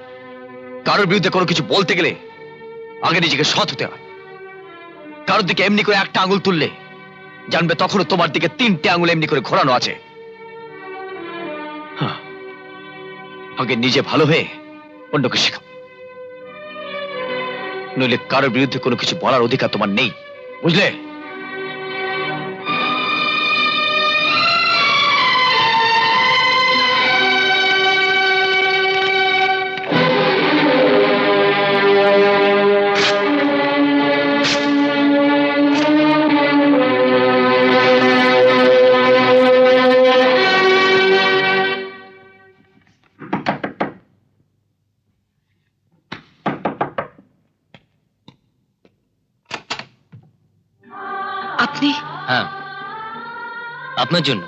কারোর বিরুদ্ধে কোনো কিছু বলতে গেলে আগে নিজেকে সৎ হতে হয়। কারোর দিকে এমনি করে একটা আঙুল তুললে জানবে তখনও তোমার দিকে 3টে আঙুল এমনি করে ঘোরানো আছে। হ্যাঁ, আগে নিজে ভালো হয়ে অন্যকে শেখাও, নইলে কারোর বিরুদ্ধে কোনো কিছু বলার অধিকার তোমার নেই, বুঝলে? আপনি হ্যাঁ, আপনার জন্য।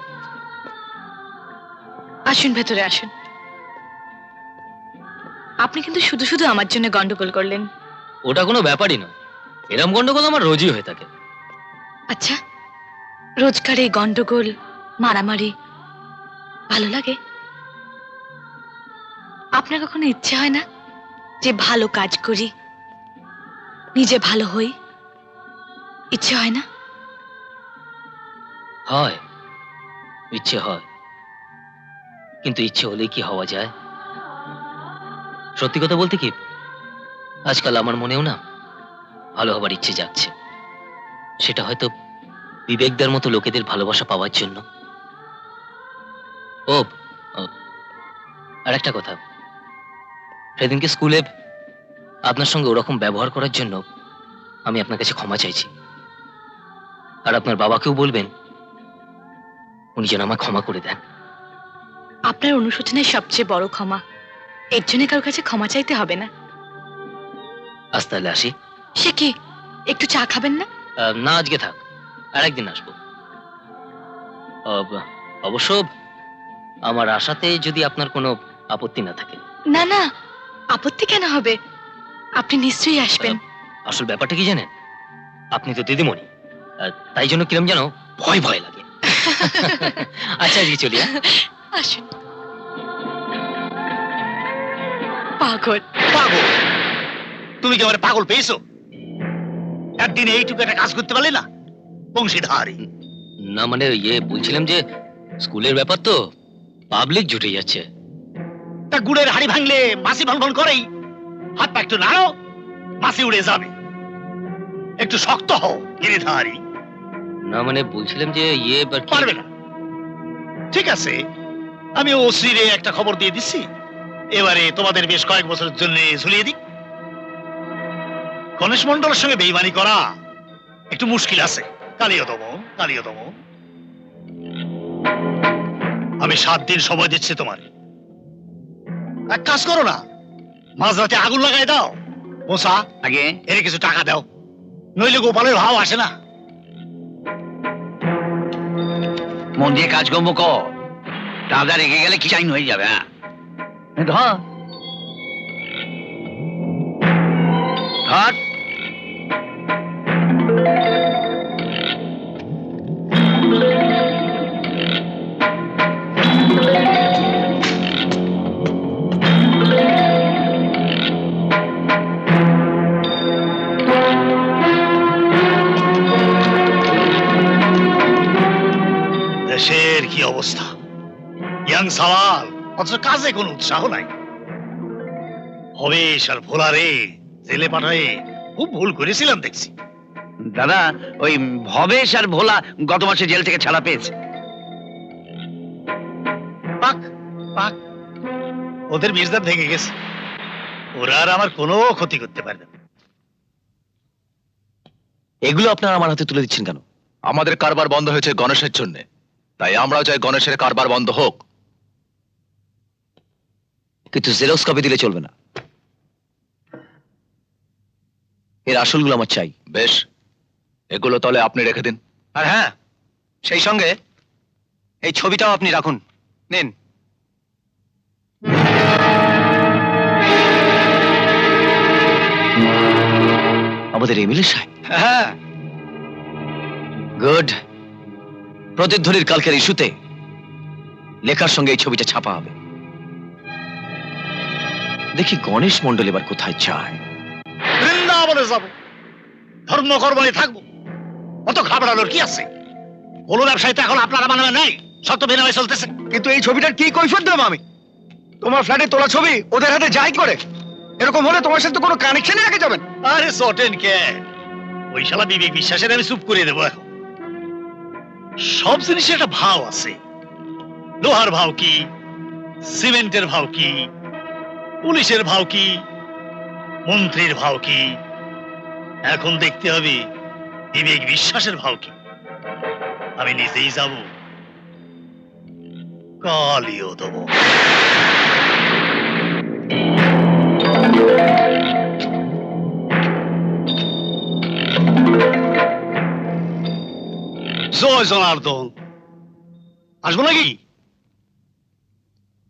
আসুন, ভেতরে আসুন। আপনি কিন্তু শুধু শুধু আমার জন্য গন্ডগোল করলেন। ওটা কোনো ব্যাপারই নয়, এরম গন্ডগোল আমার রোজই হয়ে থাকে। আচ্ছা, রোজকার এই গন্ডগোল, মারামারি ভালো লাগে? আপনার কখনো ইচ্ছে হয় না যে ভালো কাজ করি, নিজে ভালো হই? ইচ্ছে হয় না? হয়, ইচ্ছে হয়, কিন্তু ইচ্ছে হলেই কি হওয়া যায়? সত্যি কথা বলতে কি, আজকাল আমার মনেও না ভালো হবার ইচ্ছে জাগছে। সেটা হয়তো বিবেকদার মতো লোকেদের ভালোবাসা পাওয়ার জন্য। ও, আর একটা কথা, সেদিনকে স্কুলে আপনার সঙ্গে ওরকম ব্যবহার করার জন্য আমি আপনার কাছে ক্ষমা চাইছি। আর আপনার বাবাকেও বলবেন উনি যেন আমায় ক্ষমা করে দেন। আপনার অনুশোচনায় সবচেয়ে বড় ক্ষমা, এর জন্য কারোর কাছে ক্ষমা চাইতে হবে না। আজ তাহলে আসি। সে কি, একটু চা খাবেন না? না, আজকে থাক, আর একদিন আসবো। অবশ্য আমার আশাতে যদি আপনার কোনো আপত্তি না থাকে। না না, আপত্তি কেন হবে? আপনি নিশ্চয়ই আসবেন। আসল ব্যাপারটা কি জানেন, আপনি তো দিদিমণি, তাই জন্য কিরম যেন ভয় ভয় লাগে। আচ্ছা, আজকে চলি। আসুন। পাগল। পাগল? তুমি কি আমার পাগল পেয়েছো? একদিন এইটুকু একটা কাজ করতে পারলে না? বংশীধারী। না মানে বলছিলাম যে স্কুলের ব্যাপার তো, পাবলিক জুটে যাচ্ছে। তা গুড়ের হাড়ি ভাঙলে মাসি ভন করেই, হাত পা একটু নাড়ো, মাসি উড়ে যাবে। একটু শক্ত হও গিরিধারী। না মানে বলছিলাম যে পারবে না? ঠিক আছে, আমি ওসিরে একটা খবর দিয়ে দিচ্ছি, এবারে তোমাদের বেশ কয়েক বছরের জন্য ঝুলিয়ে দিক। গণেশ মন্ডলের সঙ্গে বেইমানি করা একটু মুশকিল আছে। কালিয়তম, কালিয়তম। আমি 7 দিন সময় দিচ্ছি তোমার। এক কাজ করো না, মাঝরাতে আগুন লাগাই দাও। মোসা, আগে এর কিছু টাকা দাও, নইলে গোপালের ভাও আসে না। মন দিয়ে কাজকর্ম কর, দাদা রেগে গেলে কি চাইন হয়ে যাবে। হ্যাঁ, ধর ধর। দেশের কি অবস্থা, ইয়াং সাওয়াল, অথচ কাজে কোনো উৎসাহ নাই। হবেশ আর ভোলারে জেলে পাঠায়ে খুব ভুল করেছিলাম দেখছি। দাদা, ওই ভবেশ আর ভোলা গত মাসে জেল থেকে ছাড়া পেয়েছে। পাক পাক, ওদের মির্জা ভেঙে গেছে, ওরা আর আমার কোনো ক্ষতি করতে পারবে না। এগুলো আপনারা আমার হাতে তুলে দিচ্ছেন কেন? আমাদের কারবার বন্ধ হয়েছে গণেশের জন্য, তাই আমরাও চাই গণেশের কারবার বন্ধ হোক। কিন্তু জেরক্স কপি দিলে চলবে না, এর আসলগুলো আমার চাই। বেশ, এগুলো তাহলে আপনি রেখে দিন। আর হ্যাঁ, সেই সঙ্গে এই ছবিটাও আপনি রাখুন। নিন। আমাদের এমএলএ সাহেব। হ্যাঁ, গুড। প্রতিধ্বনির কালকের ইস্যুতে লেখার সঙ্গে এই ছবিটা ছাপা হবে। দেখি গণেশ মন্ডল এবার কোথায় যায়। বৃন্দাবনে যাব, ধর্ম কর্মে থাকবো, অত ঘাবড়ানোর কি আছে? কোনো ব্যবসায়ী তো এখন আপনারা বানাবে নাই, সব তো বিনামে চলতেছে। কিন্তু এই ছবিটার কি কৈফিয়ত দেব আমি? তোমার ফ্ল্যাটে তোলা ছবি ওদের হাতে যাই করে, এরকম হলে তোমার সাথে কোনো কানেকশনই রেখে যাবেন। আরে সটেন কে, ওই শালা বিবেক বিশ্বাসের আমি চুপ করে দেবো এখন। সব জিনিসের একটা ভাও আছে। লোহার ভাও কি, সিমেন্টের ভাও কি, পুলিশের ভাও কি, মন্ত্রীর ভাও কি, এখন দেখতে হবে বিবেক বিশ্বাসের ভাও কি। আমি নিজেই যাব, কালিও দেবো। কই জনার্দন, আসবো নাকি?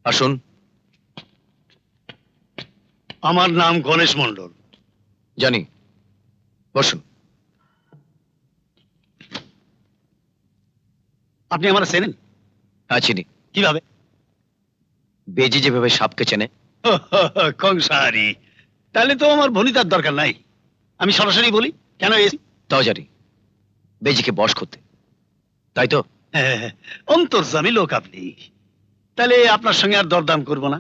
আসুন। আমার নাম গণেশ মণ্ডল। জানি, বসুন। আপনি আমার চেনেন? হ্যাঁ, চিনি। কিভাবে? বেজি যেভাবে সাপকে চেনে। কংসারি, তাহলে তো আমার ভনিতার দরকার নাই। আমি সরাসরি বলি কেন এসেছি। তাও জানি, বেজিকে বশ করতে, তাই তো? অন্তর্যামী লোক আপনি, তাহলে আপনার সঙ্গে আর দরদাম করব না।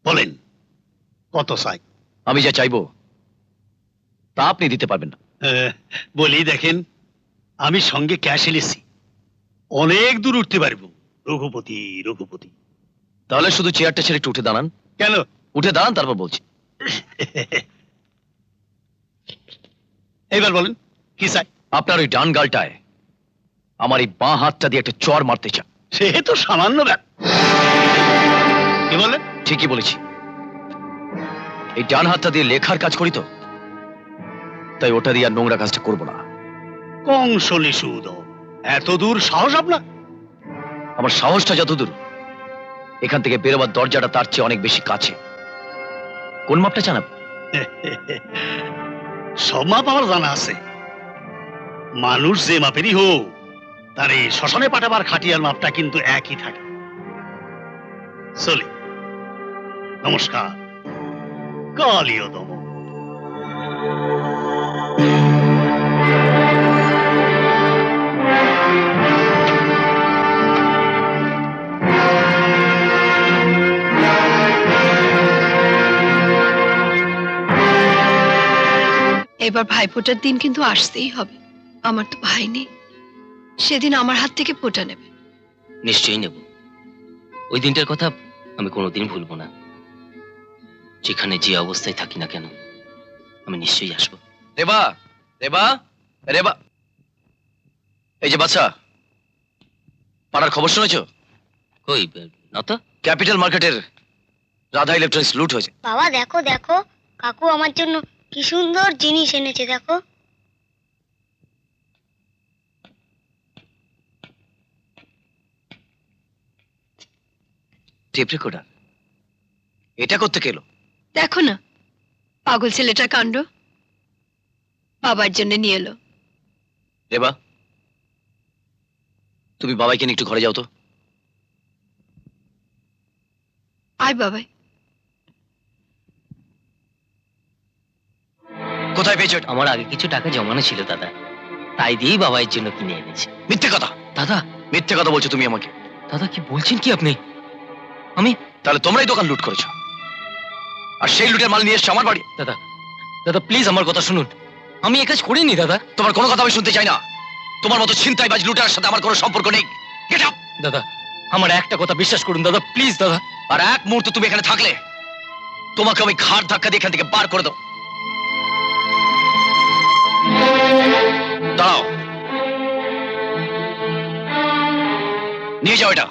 বলেন কত চাই? আমি যা চাইবো তা আপনি দিতে পারবেন না। বলি দেখেন, আমি সঙ্গে ক্যাশ এনেছি, অনেক দূর উঠতে পারবো। রঘুপতি রঘুপতি। তাহলে শুধু চেয়ারটা ছেড়ে একটু উঠে দাঁড়ান। কেন? উঠে দাঁড়ান, তারপর বলছি। এইবার বলেন কি চাই? আপনার ওই ডান গালটায় আমার এই বাঁ হাতটা দিয়ে একটা চড় মারতে চান। সে তো সামান্য ব্যাপার। কি বলেন? ঠিকই বলেছি, এই ডান হাতটা দিয়ে লেখার কাজ করি তো, তাই ওটা দিয়ে আর নোংরা কাজটা করবো না। কংসলি সুদ, এত দূর সাহস আপনার? আমার সাহসটা যত দূর, এখান থেকে বেরোবার দরজাটা তার চেয়ে অনেক বেশি কাছে। কোন মাপটা জানাব? সব মাপ আমার জানা আছে। মানুষ যে মাপেরই হোক, তার এই শ্মশানে পাঠাবার খাটিয়ার মাপটা কিন্তু একই থাকে। চলি, নমস্কার। কালীয় দম। এবার ভাইফোঁটার দিন কিন্তু আসতেই হবে। আমার তো ভাই নেই, সেদিন আমার হাত থেকে ফোঁটা নেবে। নিশ্চয়ই নেব। ওই দিনটার কথা আমি কোনোদিন ভুলবো না। যেখানে যে অবস্থায় থাকি না কেন, আমি নিশ্চয়ই আসবো। রেবা, রেবা, রেবা। এই যে বাচ্চা, পাড়ার খবর শুনেছো? কই না তো। ক্যাপিটাল মার্কেটের রাধা ইলেকট্রনিক্স লুট হয়েছে। বাবা দেখো দেখো, কাকু আমার জন্য কি সুন্দর জিনিস এনেছে দেখো। টেপ রেকর্ডার, এটা করতে গেল? দেখো না, পাগল ছেলেটার কাণ্ড। বাবার জন্য নিয়ে এলো। রেবা, তুমি বাবাইকে নিয়ে একটু ঘরে যাও তো। আয় বাবাই। কোথায় পেয়েছো? আমার আগে কিছু টাকা জমানো ছিল দাদা, তাই দিয়েই বাবার জন্য কিনে এনেছি। মিথ্যে কথা দাদা। মিথ্যে কথা বলছো তুমি আমাকে। দাদা কি বলছেন কি আপনি? আমি? তাহলে তোমরাই দোকান লুট করেছো, আর সেই লুটের মাল নিয়ে এসছো আমার বাড়ি। দাদা, দাদা প্লিজ আমার কথা শুনুন, আমি এ কাজ করিনি দাদা। তোমার কোনো কথা আমি শুনতে চাই না। তোমার মতো ছিনতাইবাজ লুটার সাথে আমার কোনো সম্পর্ক নেই। Get out. দাদা আমার একটা কথা বিশ্বাস করুন দাদা, প্লিজ দাদা। আর এক মুহূর্ত তুমি এখানে থাকলে তোমাকে আমি ঘাড় ধাক্কা দিয়ে এখান থেকে বার করে দেবো। দাঁড়াও, নিয়ে যাও এটা।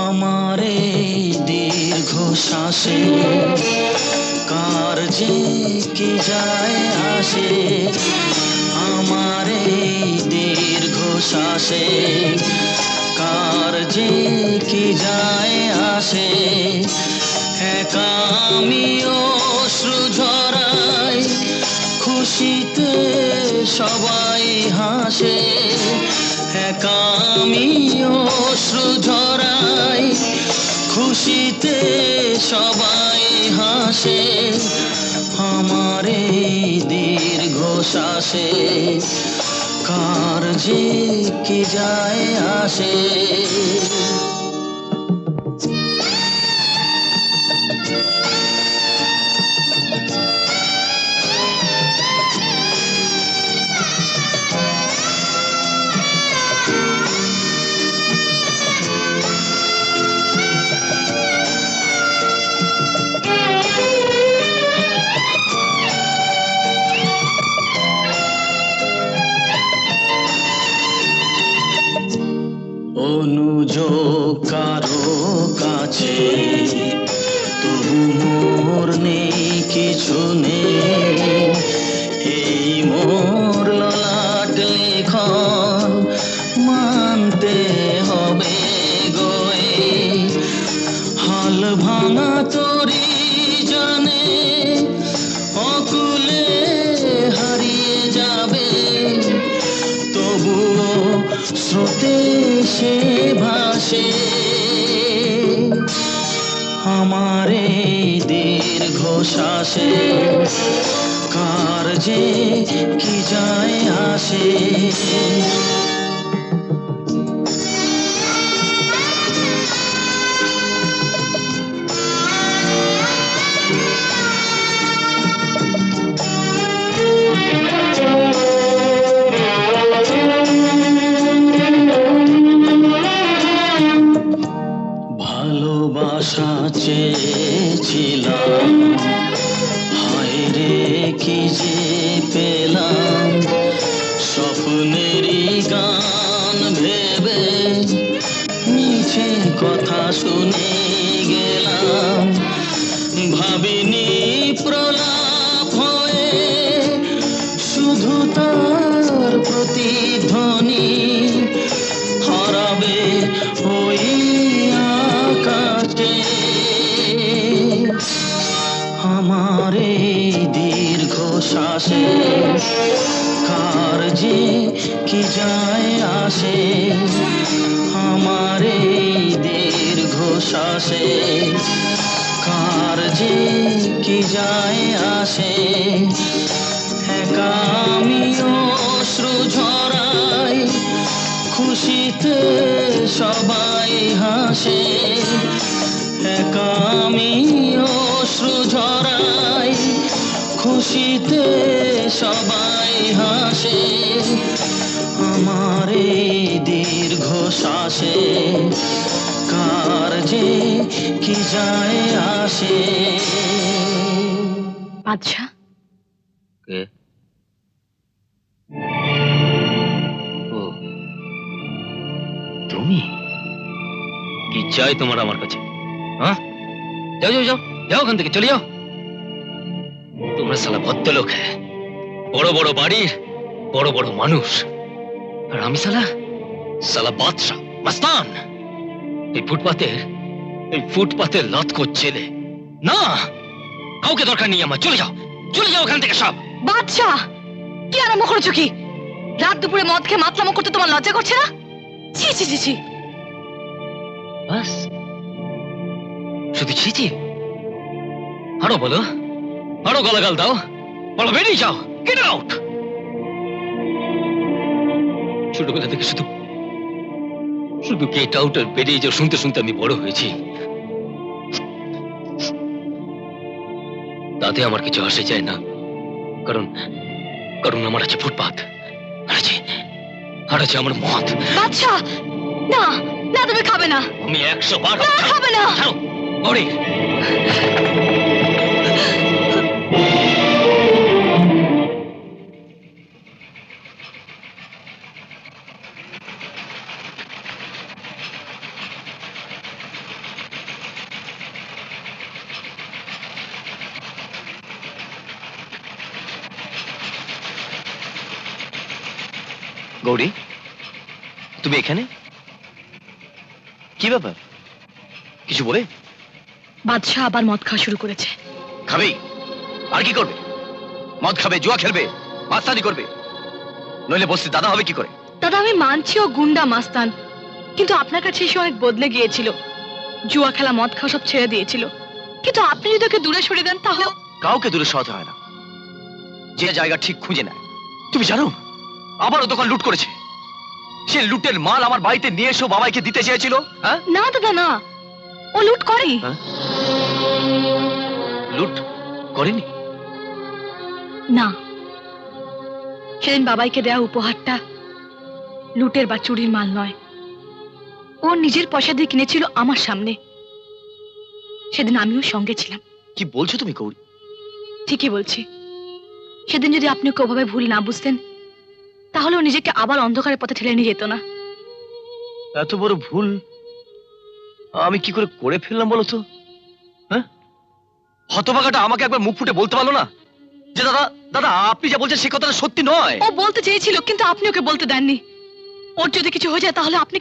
আমার এই দীর্ঘ শ্বাসে কার যে কি যায় আসে, আমার এই দীর্ঘ শ্বাসে কার যে কি যায় আসে। একা আমি অশ্রু ঝরাই, খুশিতে সবাই হাসে। একা আমি অশ্রু ঝরাই, খুশিতে সবাই হাসে। আমার এই দীর্ঘ শ্বাসে কার যে কি যায় আসে। স্রোতে সে ভাসে আমার এই দীর্ঘ শ্বাসে কার যে কি যায় আসে ভালোবাসা চেয়েছিলাম হায় রে কি যে পেলাম স্বপ্নেরই গান ভেবে মিছে কথা শুনে গেলাম ভাবিনি প্রলাপ হয়ে শুধু তার প্রতিধ্বনি হারাবে ওই আকাশে আমার এই দীর্ঘ শ্বাসে কার যে কি যায় আসে আমার এই দীর্ঘ শ্বাসে কার যে কি যায় আসে একা আমি অশ্রু ঝরাই খুশিতে সবাই হাসে একা আমি অশ্রু ঝরাই খুশিতে সবাই হাসে আমার এই দীর্ঘ শ্বাসে কার যে কি যায় আসে আচ্ছা কে? ও তুমি কি চাই তোমার আমার কাছে? হ্যাঁ, যাও যাও যাও যাও ওখান থেকে চলে যাও। তোমরা সালা ভদ্রলোক হ্যাঁ, বড় বড় বাড়ির বড় বড় মানুষ, আর আমি সালা সালা বাদশাহ মাস্তান এই ফুটপাতের লতকো ছেলে। না, কাউকে দরকার নেই আমার, চলে যাও ওখান থেকে সব। বাদশা, কি আরম্ভ করেছো কি? রাত দুপুরে মদ খেয়ে মাতলামো করতে তোমার লজ্জা করছে না? ছি ছি ছি ছি। বাস, শুধু ছিচি? আরো বলো, আরো গালাগাল দাও, বলো বেরিয়ে যাও, গেট আউট। ছোটবেলা থেকে শুধু গেট আউট আর বেরিয়ে যাও শুনতে শুনতে আমি বড় হয়েছি। তাতে আমার কিছু আসে যায় না, কারণ আমার আছে ফুটপাত, আর আছে আমার মদ। বাদশা, না না, তুমি খাবে না। আমি 100 বার খাবে না। গৌরী, গৌরী, তুমি এখানে? কি ব্যাপার, কিছু বলে? বাদশা আবার মদ খাওয়া শুরু করেছে। খাবে আর কি করবে? মদ খাবে, জুয়া খেলবে, মাস্তানি করবে, নইলে বস্তি দাদা হবে কি করে? দাদা, আমি মানছি ও গুন্ডা মাস্তান, কিন্তু আপনার কাছে এসে অনেক বদলে গিয়েছিল। জুয়া খেলা, মদ খাওয়া সব ছেড়ে দিয়েছিল। কিন্তু আপনি যদি ওকে দূরে সরিয়ে দেন তাহলে? কাউকে দূরে সরাতে হয় না, যে জায়গা ঠিক খুঁজে নেয়। তুমি জানো আবারও দোকান লুট করেছে। সে লুটের মাল আমার বাড়িতে নিয়ে এসে বাবাইকে দিতে চেয়েছিল। হ্যাঁ? না দাদা না, ও লুট করেনি। লুট করেনি? না, সেদিন বাবাইকে দেয়া উপহারটা লুটের বা চুরির মাল নয়। ও নিজের পয়সা দিয়ে কিনেছিল আমার সামনে। সেদিন আমিও সঙ্গে ছিলাম। কি বলছো তুমি গৌরী? ঠিকই বলছি। সেদিন যদি আপনি ওকে ওভাবে ভুল না বুঝতেন, তাহলে ও নিজেকে আবার অন্ধকারের পথে ঠেলে নিয়ে যেত না। এত বড় ভুল আমি কি করে ফেললাম বলো তো? হ্যাঁ, হতভাগাটা আমাকে একবার মুখ ফুটে বলতে পারলো না যে দাদা আপনি যা বলছেন সে কথাটা সত্যি নয়? ও বলতে চেয়েছিল, কিন্তু আপনি ওকে বলতে দেননি। ওর যদি কিছু হয়ে যায় তাহলে আপনি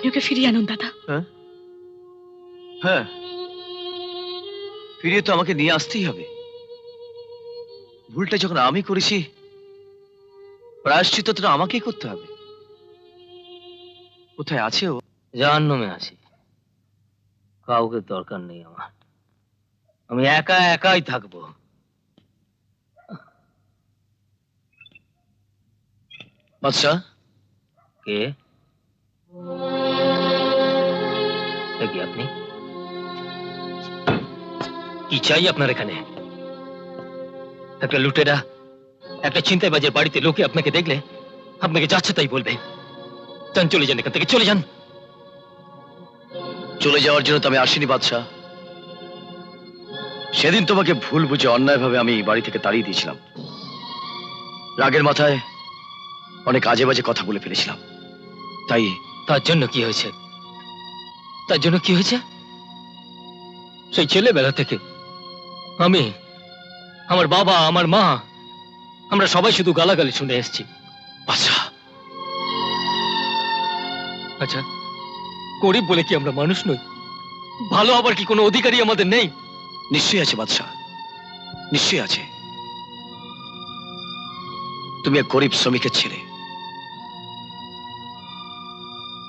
ওকে ফিরিয়ে আনুন দাদা। হ্যাঁ, ফিরিয়ে তো আমাকে নিয়ে আসতেই হবে। ভুলটা যখন আমি করেছি প্রায়শ্চিত্তটা আমাকেই করতে হবে। কোথায় আছে ও? জাহান্নামে আছি, কাউকে দরকার নেই আমার, আমি একা একাই থাকবো। বাদশাহ, কে? এ কি আপনি? কি চাই আপনার এখানে? একটা লুটেরা, একটা ছিনতাইবাজের বাড়িতে লোকে আপনাকে দেখলে আপনাকে যাচ্ছে তাই বলবে। যান, চলে যান এখান থেকে, চলে যান। চলে যাওয়ার জন্য তো আমি আসিনি বাদশাহ। সেদিন তোমাকে ভুল বুঝে অন্যায়ভাবে আমি বাড়ি থেকে তাড়িয়ে দিয়েছিলাম। রাগের মাথায় অনেক আজে বাজে কথা বলে ফেলেছিলাম, তাই। তার জন্য কি হয়েছে? তার জন্য কি হয়েছে? সেই ছেলেবেলা থেকে আমি, আমার বাবা, আমার মা, আমরা সবাই শুধু গালাগালি শুনে এসেছি। বাদশাহ, আচ্ছা, গরিব বলে কি আমরা মানুষ নই? ভালো হবার কি কোনো অধিকারই আমাদের নেই? নিশ্চয়ই আছে বাদশাহ, নিশ্চয়ই আছে। তুমি এক গরিব শ্রমিকের ছেলে,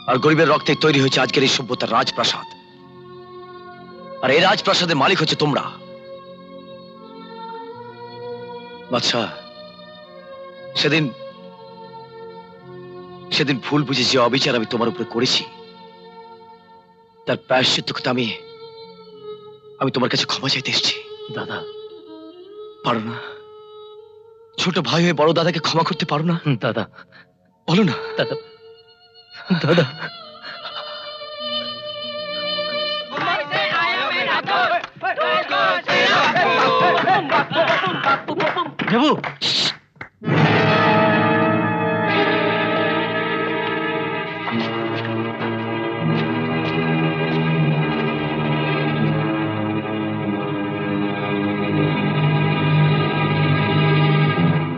আর গরিবের রক্তে তৈরি হয়েছে আজকের এই সভ্যতার রাজপ্রাসাদ। আর এই রাজপ্রাসাদের মালিক হচ্ছে তোমরা। বাদশাহ, সেদিন সেদিন ভুল বুঝে যে অবিচার আমি তোমার উপরে করেছি, তার প্রায়শ্চিত্তকে আমি তোমার কাছে ক্ষমা চাইতে এসেছি। দাদা, পারো না? ছোট ভাই হয়ে বড় দাদাকে ক্ষমা করতে পারো না? দাদা, বলো না। দাদা, দাদা। দেবু,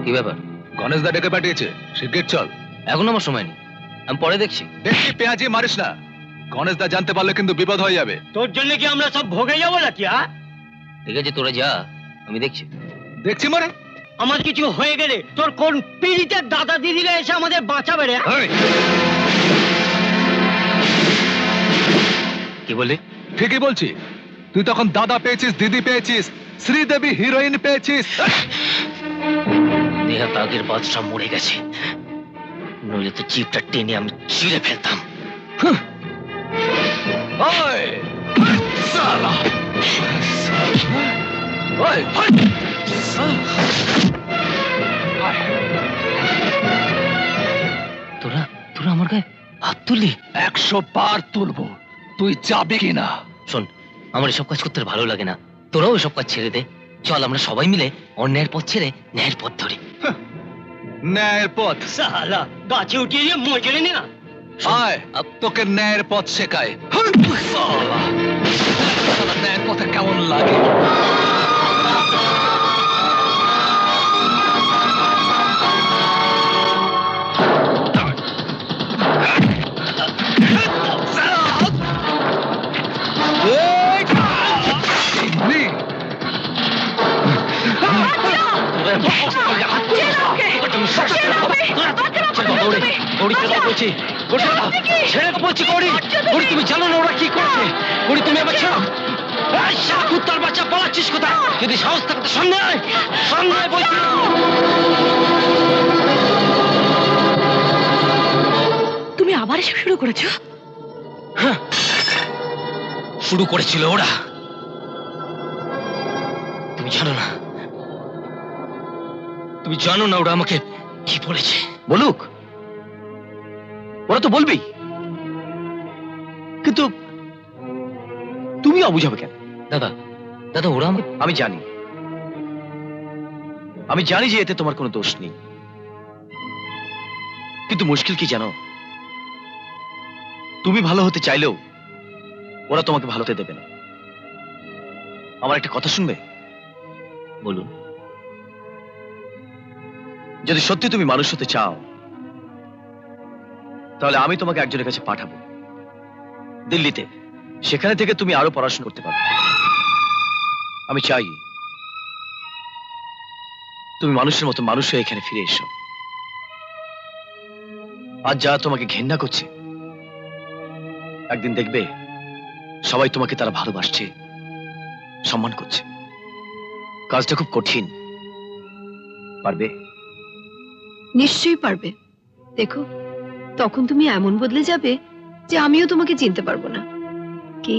কি ব্যাপার? গণেশ দা ডেকে পাঠিয়েছে, শিগগির চল। এখন আমার সময় নেই, আমি পরে দেখছি। বেশি পেঁয়াজি মারিস না, গণেশ দা জানতে পারলে কিন্তু বিপদ হয়ে যাবে। তোর জন্য কি আমরা সব ভোগে যাবো নাকি? ঠিক আছে, তোরা যা, আমি দেখছি। দেখছি মানে? আমার কিছু হয়ে গেলে তোর কোন পিড়িতে দাদা দিদিরা এসে আমাদের বাঁচাবে রে? কি বললি? ঠিকই বলছি, তুই তখন দাদা পেয়েছিস, দিদি পেয়েছিস, শ্রীদেবী হিরোইন পেয়েছিস। দেহা তাগের বাদশা মরে গেছে, নইলে তো জিপটা টেনে আমি ছিঁড়ে ফেলতাম। ওই সালা, ওই তোরা তোরা আমার গায়ে হাত তুললি? 100 বার তুলবো, তুই যাবি কিনা? শোন, আমার এসব কাজ করতে আর ভালো লাগে না, তোরাও এসব কাজ ছেড়ে দে। চল আমরা সবাই মিলে অন্যায়ের পথ ছেড়ে ন্যায়ের পথ ধরি। ন্যায়ের পথ? সালা গাছে উঠিয়ে নিয়ে মজরে না। আয়, তোকে ন্যায়ের পথ শেখায়। সালা, ন্যায়ের পথে কেমন লাগে? তুমি জানো না ওরা কি করছে? তুমি আমার কুত্তার বাচ্চা, পালাচ্ছিস কোথায়? যদি সাহস থাকতো সামনে আয়, সামনে আয় বলছি। তুমি আবার এসব শুরু করেছো? শুরু করেছিল ওরা। তুমি জানো না, তুমি জানো না ওরা আমাকে কি বলেছে? বলুক, ওরা তো বলবেই, কিন্তু তুমি অবুঝাবে কেন? দাদা, দাদা, ওরা আমাকে... আমি জানি যে এতে তোমার কোনো দোষ নেই, কিন্তু মুশকিল কি জানো? তুমি ভালো হতে চাইলেও ওরা তোমাকে ভালো হতে দেবে না। আমার একটা কথা শুনবে? বলুন। যদি সত্যি তুমি মানুষ হতে চাও, তাহলে আমি তোমাকে একজনের কাছে পাঠাবো, দিল্লিতে। সেখানে থেকে তুমি আরো পড়াশোনা করতে পারবে। আমি চাই তুমি মানুষের মতো মানুষ হয়ে এখানে ফিরে এসো। আজ যা তোমাকে ঘেন্না করছে, একদিন দেখবে সবাই তোমাকে তারা ভালোবাসছে, সম্মান করছে। কাজটা খুব কঠিন, পারবে? নিশ্চয়ই পারবে। দেখো, তখন তুমি এমন বদলে যাবে যে আমিও তোমাকে চিনতে পারবো না। কি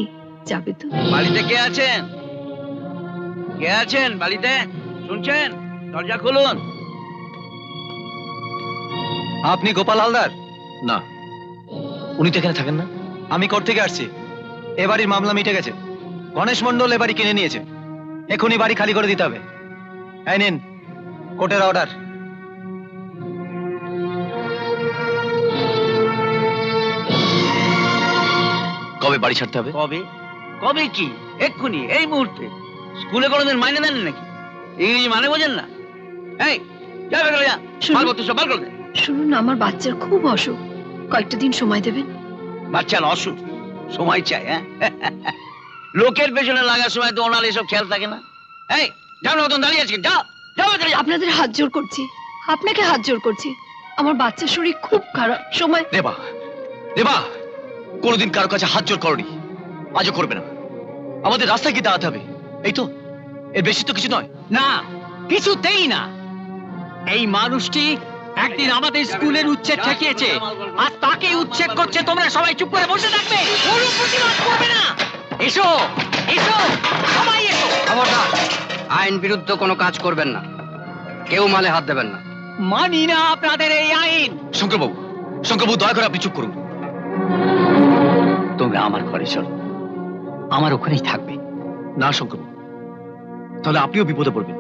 যাবে তো? বাড়িতে কে আছেন? কে আছেন বাড়িতে? শুনছেন? দরজা খুলুন। আপনি গোপাল হালদার? না, উনি তো এখানে থাকেন না। আমি কোর্ট থেকে আসছি। এ বাড়ির মামলা মিটে গেছে। গণেশ মণ্ডল এ বাড়ি কিনে নিয়েছে। এখনই বাড়ি খালি করে দিতে হবে। এই নিন কোর্টের অর্ডার। কবে বাড়ি ছাড়তে হবে? কবে? কবে কি? এক্ষুনি, এই মুহূর্তে। স্কুলে কোনোদিন মাইনে দেন নাকি? ইংরেজি মানে বোঝেন না? এই যা বের করে যা, মালপত্র সব বার করে দে। শুনুন, আমার বাচ্চার খুব অসুখ, কয়েকটা দিন সময় দেবেন? বাচ্চার অসুখ সময় চাই? হ্যাঁ, লোকের পেছনে লাগার সময় তো ওনার এসব খেয়াল থাকে না। এই যাও, নতুন দাঁড়িয়ে আছেন, যাও যাও ভেতরে যাও। আপনাদের হাত জোর করছি, আপনাকে হাত জোর করছি। আমার বাচ্চার শরীর খুব খারাপ, সময়। রেবা, রেবা, কোনোদিন কারো কাছে হাত জোর করনি, আজও করবে না। আমাদের রাস্তায় কি দাঁড়াতে হবে, এই তো। এর বেশি তো কিছু নয়। না, কিছুতেই না। এই মানুষটি একদিন আমাদের স্কুলের উচ্ছেদ ঠেকিয়েছে, আর তাকে উচ্ছেদ করছে। তোমরা সবাই চুপ করে বসে থাকবে, কোনো প্রতিবাদ করবে না। এসো এসো, সবাই এসো। খবরদার, আইন বিরুদ্ধ কোনো কাজ করবেন না। কেউ মালে হাত দেবেন না। মানি না আপনাদের এই আইন। শঙ্করবাবু, শঙ্করবাবু, দয়া করে আপনি চুপ করুন। তোমরা আমার ঘরে চলো, আমার ওখানেই থাকবে। না শঙ্করবাবু, তাহলে আপনিও বিপদে পড়বেন।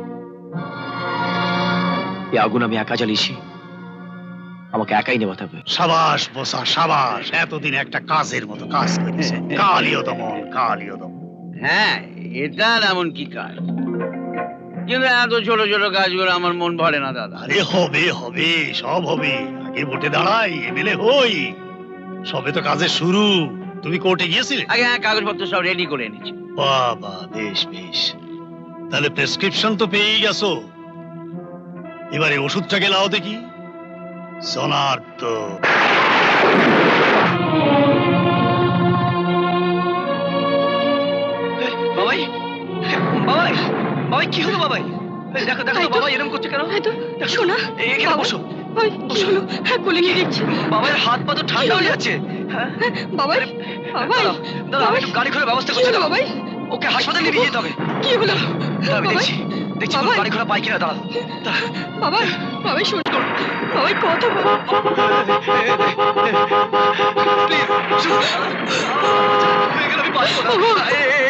এই আগুন আমি একা জ্বালিয়েছি, আমাকে একাই নেভাতে হবে। সাবাস বসা, সাবাস। এতদিন একটা কাজের মতো কাজ করেছে। কালিও দমন, কালিও দমন। হ্যাঁ, এটা এমন কি কাজ? কিন্তু এত ছোট ছোট কাজগুলো আমার মন ভরে না দাদা। আরে হবে হবে, সব হবে। আগে ভোটে দাঁড়াই, এমএলএ হই, সবে তো কাজের শুরু। তুমি কোর্টে গিয়েছিলে? আগে হ্যাঁ, কাগজপত্র সব রেডি করে এনেছি। বাবা, বেশ বেশ। তাহলে প্রেসক্রিপশন তো পেয়েই গেছো। এবারে ওষুধটা লাও দেখি। সোনার তো বাবাই, বাবাই, বাবাই, কি হলো বাবাই? দেখো দেখো বাবা এরকম করছে কেন? শোনা, এখানে বসো। শোনো, হ্যাঁ, কোলে নিয়ে দিচ্ছি। বাবার হাত পা তো ঠান্ডা হয়ে যাচ্ছে। বাবাই, বাবাই, দাদা, আমি একটু গাড়ি ঘোড়ার ব্যবস্থা করছি। বাবাই, ওকে হাসপাতালে নিয়ে যেতে হবে। কি হলো? আমি দেখছি দেখছি কোনো গাড়ি ঘোড়া পাই কিনা। দাঁড়াও। বাবাই, বাবাই শোন, বাবাই কথা বল।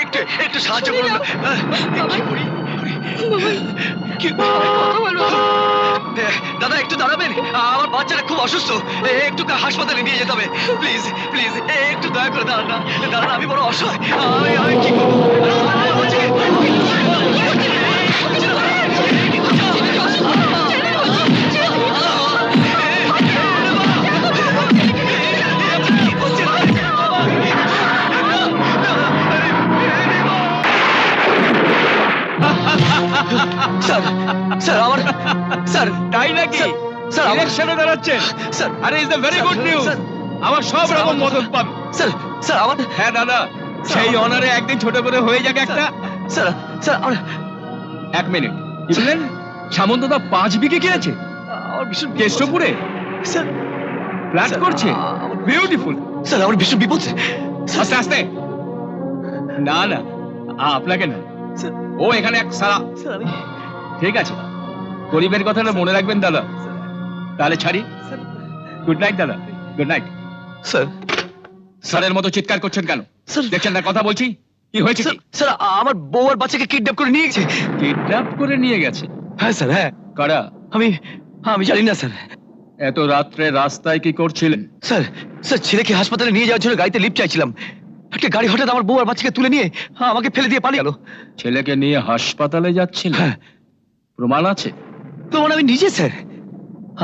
একটু একটু সাহায্য করুন। দাদা একটু দাঁড়াবেন, আমার বাচ্চাটা খুব অসুস্থ, একটু হাসপাতালে নিয়ে যেতে হবে। প্লিজ প্লিজ, একটু দয়া করে দাঁড়ান না, দাঁড়ান, আমি বড় অসহায়। আমি কি করবো? স্যার, স্যার, আমার স্যার, তাই নাকি? স্যার, ইলেকশনে দাঁড়াচ্ছেন? স্যার, আরে is the very good news. আমার সব রকম মদত পাবে। স্যার, স্যার, আমার হ্যাঁ দাদা, সেই অনারে একদিন ছোট করে হয়ে যাক একটা। স্যার, স্যার, আমার 1 মিনিট, কি বললেন? সামন্তদা 5 বিঘে কিনেছে আমার ভীষণ কেষ্টপুরে, স্যার, ফ্ল্যাট করছে। বিউটিফুল। স্যার, আমার ভীষণ বিপদ। আস্তে আস্তে। না না, আপনাকে না, ও এখানে এক সারা। স্যার, আমি ঠিক আছে, গরিবের কথাটা মনে রাখবেন দাদা। তাহলে ছাড়ি। গুড নাইট দাদা, গুড নাইট। স্যার, স্যারের মতো চিৎকার করছেন কেন? স্যার, দেখছেন না কথা বলছি? কি হয়েছে? স্যার, আমার বউ আর বাচ্চাকে কিডন্যাপ করে নিয়ে গেছে। কিডন্যাপ করে নিয়ে গেছে? হ্যাঁ স্যার, হ্যাঁ। কারা? আমি জানি না স্যার। এত রাত্রে রাস্তায় কি করছিলেন? স্যার, স্যার, ছেলেকে হাসপাতালে নিয়ে যাওয়ার জন্য গাড়িতে লিফট চাইছিলাম। একটা গাড়ি হঠাৎ আমার বউ আর বাচ্চাকে তুলে নিয়ে আমাকে ফেলে দিয়ে পালিয়ে গেল। ছেলেকে নিয়ে হাসপাতালে যাচ্ছিলেন? হ্যাঁ। প্রমাণ আছে? প্রমাণ আমি নিজে স্যার।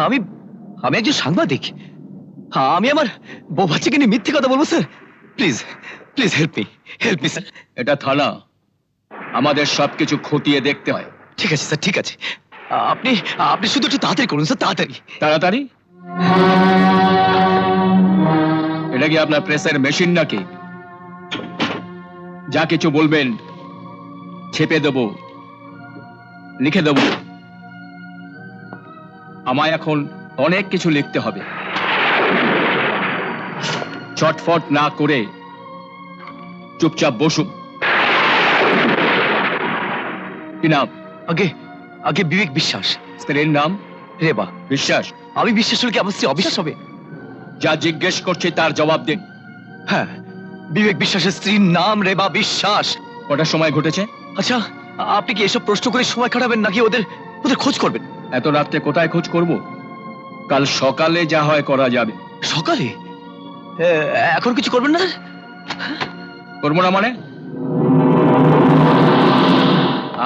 আমি আমি একজন সাংবাদিক। আমি আমার বউ বাচ্চাকে নিয়ে মিথ্যে কথা বলবো sir? Please please help me sir. এটা থানা, আমাদের সবকিছু খতিয়ে দেখতে হয়। ঠিক আছে স্যার, ঠিক আছে। আপনি আপনি শুধু একটু তাড়াতাড়ি করুন স্যার, তাড়াতাড়ি। তাড়াতাড়ি? এটা কি আপনার প্রেসের মেশিন নাকি? যা কিছু বলবেন ছেপে দেব, লিখে দেব। আমায় এখন অনেক কিছু লিখতে হবে। চটফট না করে চুপচাপ বসুন। কি নাম? আগে আগে বিবেক বিশ্বাস। স্ত্রীর নাম? রেবা। বিশ্বাস? আমি বিশ্বাস হলে কি আমার স্ত্রী অবিশ্বাস হবে? যা জিজ্ঞেস করছে তার জবাব দিন। হ্যাঁ, বিবেক বিশ্বাসের স্ত্রীর নাম রেবা বিশ্বাস। কটার সময় ঘটেছে? আচ্ছা, আপনি কি এসব প্রশ্ন করে সময় কাটাবেন নাকি ওদের ওদের খোঁজ করবেন? এত রাত্রে কোথায় খোঁজ করব? কাল সকালে যা হয় করা যাবে। সকালে? এখন কিছু করবেন না? করবো না মানে?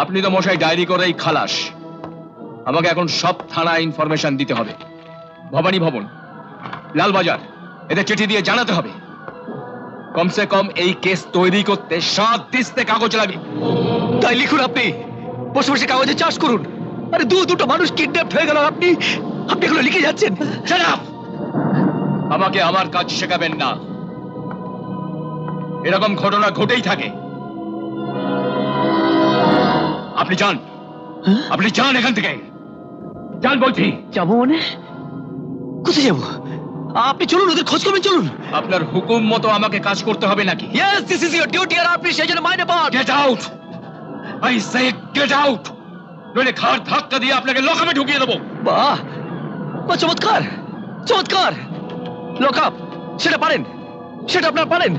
আপনি তো মশাই ডায়েরি করেই খালাস। আমাকে এখন সব থানায় ইনফরমেশন দিতে হবে। ভবানী ভবন, লালবাজার, এদের চিঠি দিয়ে জানাতে হবে। কমসে কম এই কেস তৈরি করতে 7 দিস্তে কাগজ লাগে। তাই লিখুন আপনি, বসে বসে কাগজে চাষ করুন। আরে দুটো মানুষ কিডন্যাপ হয়ে গেল, আপনি এগুলো লিখে যাচ্ছেন। Shut up! আমাকে আমার কাজ শেখাবেন না। এরকম ঘটনা ঘটেই থাকে। আপনি যান, আপনি যান এখান থেকে। যান বলছি। যাবো মানে? কোথায় যাবো? আপনি চলুন, ওদের খোঁজ করবেন, চলুন। আপনার হুকুম মতো আমাকে কাজ করতে হবে নাকি? Yes, this is your duty আর আপনি সেই জন্য মাইনে পান। Get out! I say get out! নইলে ঘাড় ধাক্কা দিয়ে আপনাকে লকআপে ঢুকিয়ে দেবো। বাহ, চমৎকার চমৎকার। লকআপ, সেটা পারেন, সেটা আপনারা পারেন।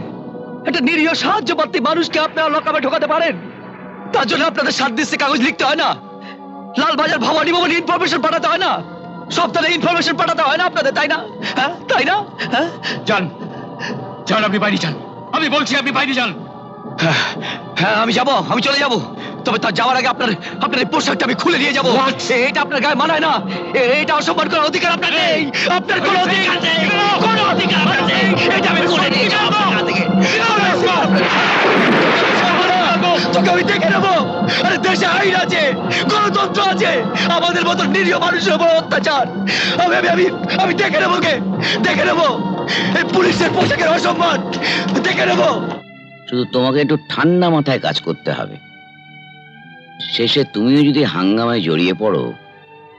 একটা নিরীহ সাহায্য প্রার্থী মানুষকে আপনারা লকআপে ঢোকাতে পারেন। তার জন্য আপনাদের 7 দিস্তে কাগজ লিখতে হয় না। লালবাজার ভবানী ভবন ইনফরমেশন পাঠাতে হয় না। সপ্তাহে ইনফরমেশন পাঠাতে হয় না আপনাদের, তাই না? হ্যাঁ, তাই না? হ্যাঁ, যান যান, আপনি বাইরে যান। আমি বলছি আপনি বাইরে যান। হ্যাঁ, আমি যাব, আমি চলে যাব। তবে তার যাওয়ার আগে আপনার এই পোশাকটা আমি খুলে নিয়ে যাবো। এটা আপনার গায়ে মানায় না। এটা অসম্মান করার অধিকার আপনার নেই। আপনার কোনো অধিকার নেই, কোনো অধিকার আপনার নেই। এটা আমি খুলে নিয়ে যাবো আপনার থেকে। তোকে আমি দেখে নেবো। আরে দেশে আইন আছে, গণতন্ত্র আছে, আমাদের মতো নিরীহ মানুষের উপর অত্যাচার আমি দেখে নেবো, দেখে নেবো। এই পুলিশের পোশাকের অসম্মান দেখে নেবো। শুধু তোমাকে একটু ঠান্ডা মাথায় কাজ করতে হবে। শেষে তুমিও যদি হাঙ্গামায় জড়িয়ে পড়ো।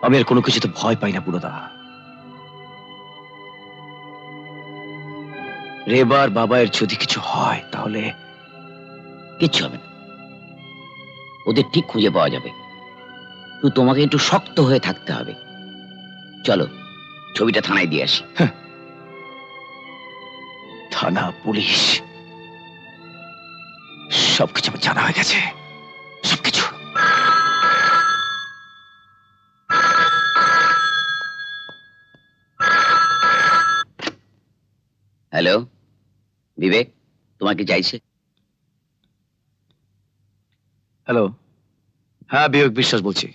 আমি আর কোনো কিছুতে ভয় পাই না বুড়োদা। রেবার বাবায়ের যদি কিছু হয় তাহলে কিচ্ছু হবে না, ওদের ঠিক খুঁজে পাওয়া যাবে। শুধু তোমাকে একটু শক্ত হয়ে থাকতে হবে। চলো ছবিটা থানায় দিয়ে আসি। থানা, পুলিশ, সবকিছু আমার জানা হয়ে গেছে, সবকিছু। হ্যালো বিবেক, তোমাকে চাইছে। হ্যালো, হ্যাঁ বিবেক বিশ্বাস বলছি।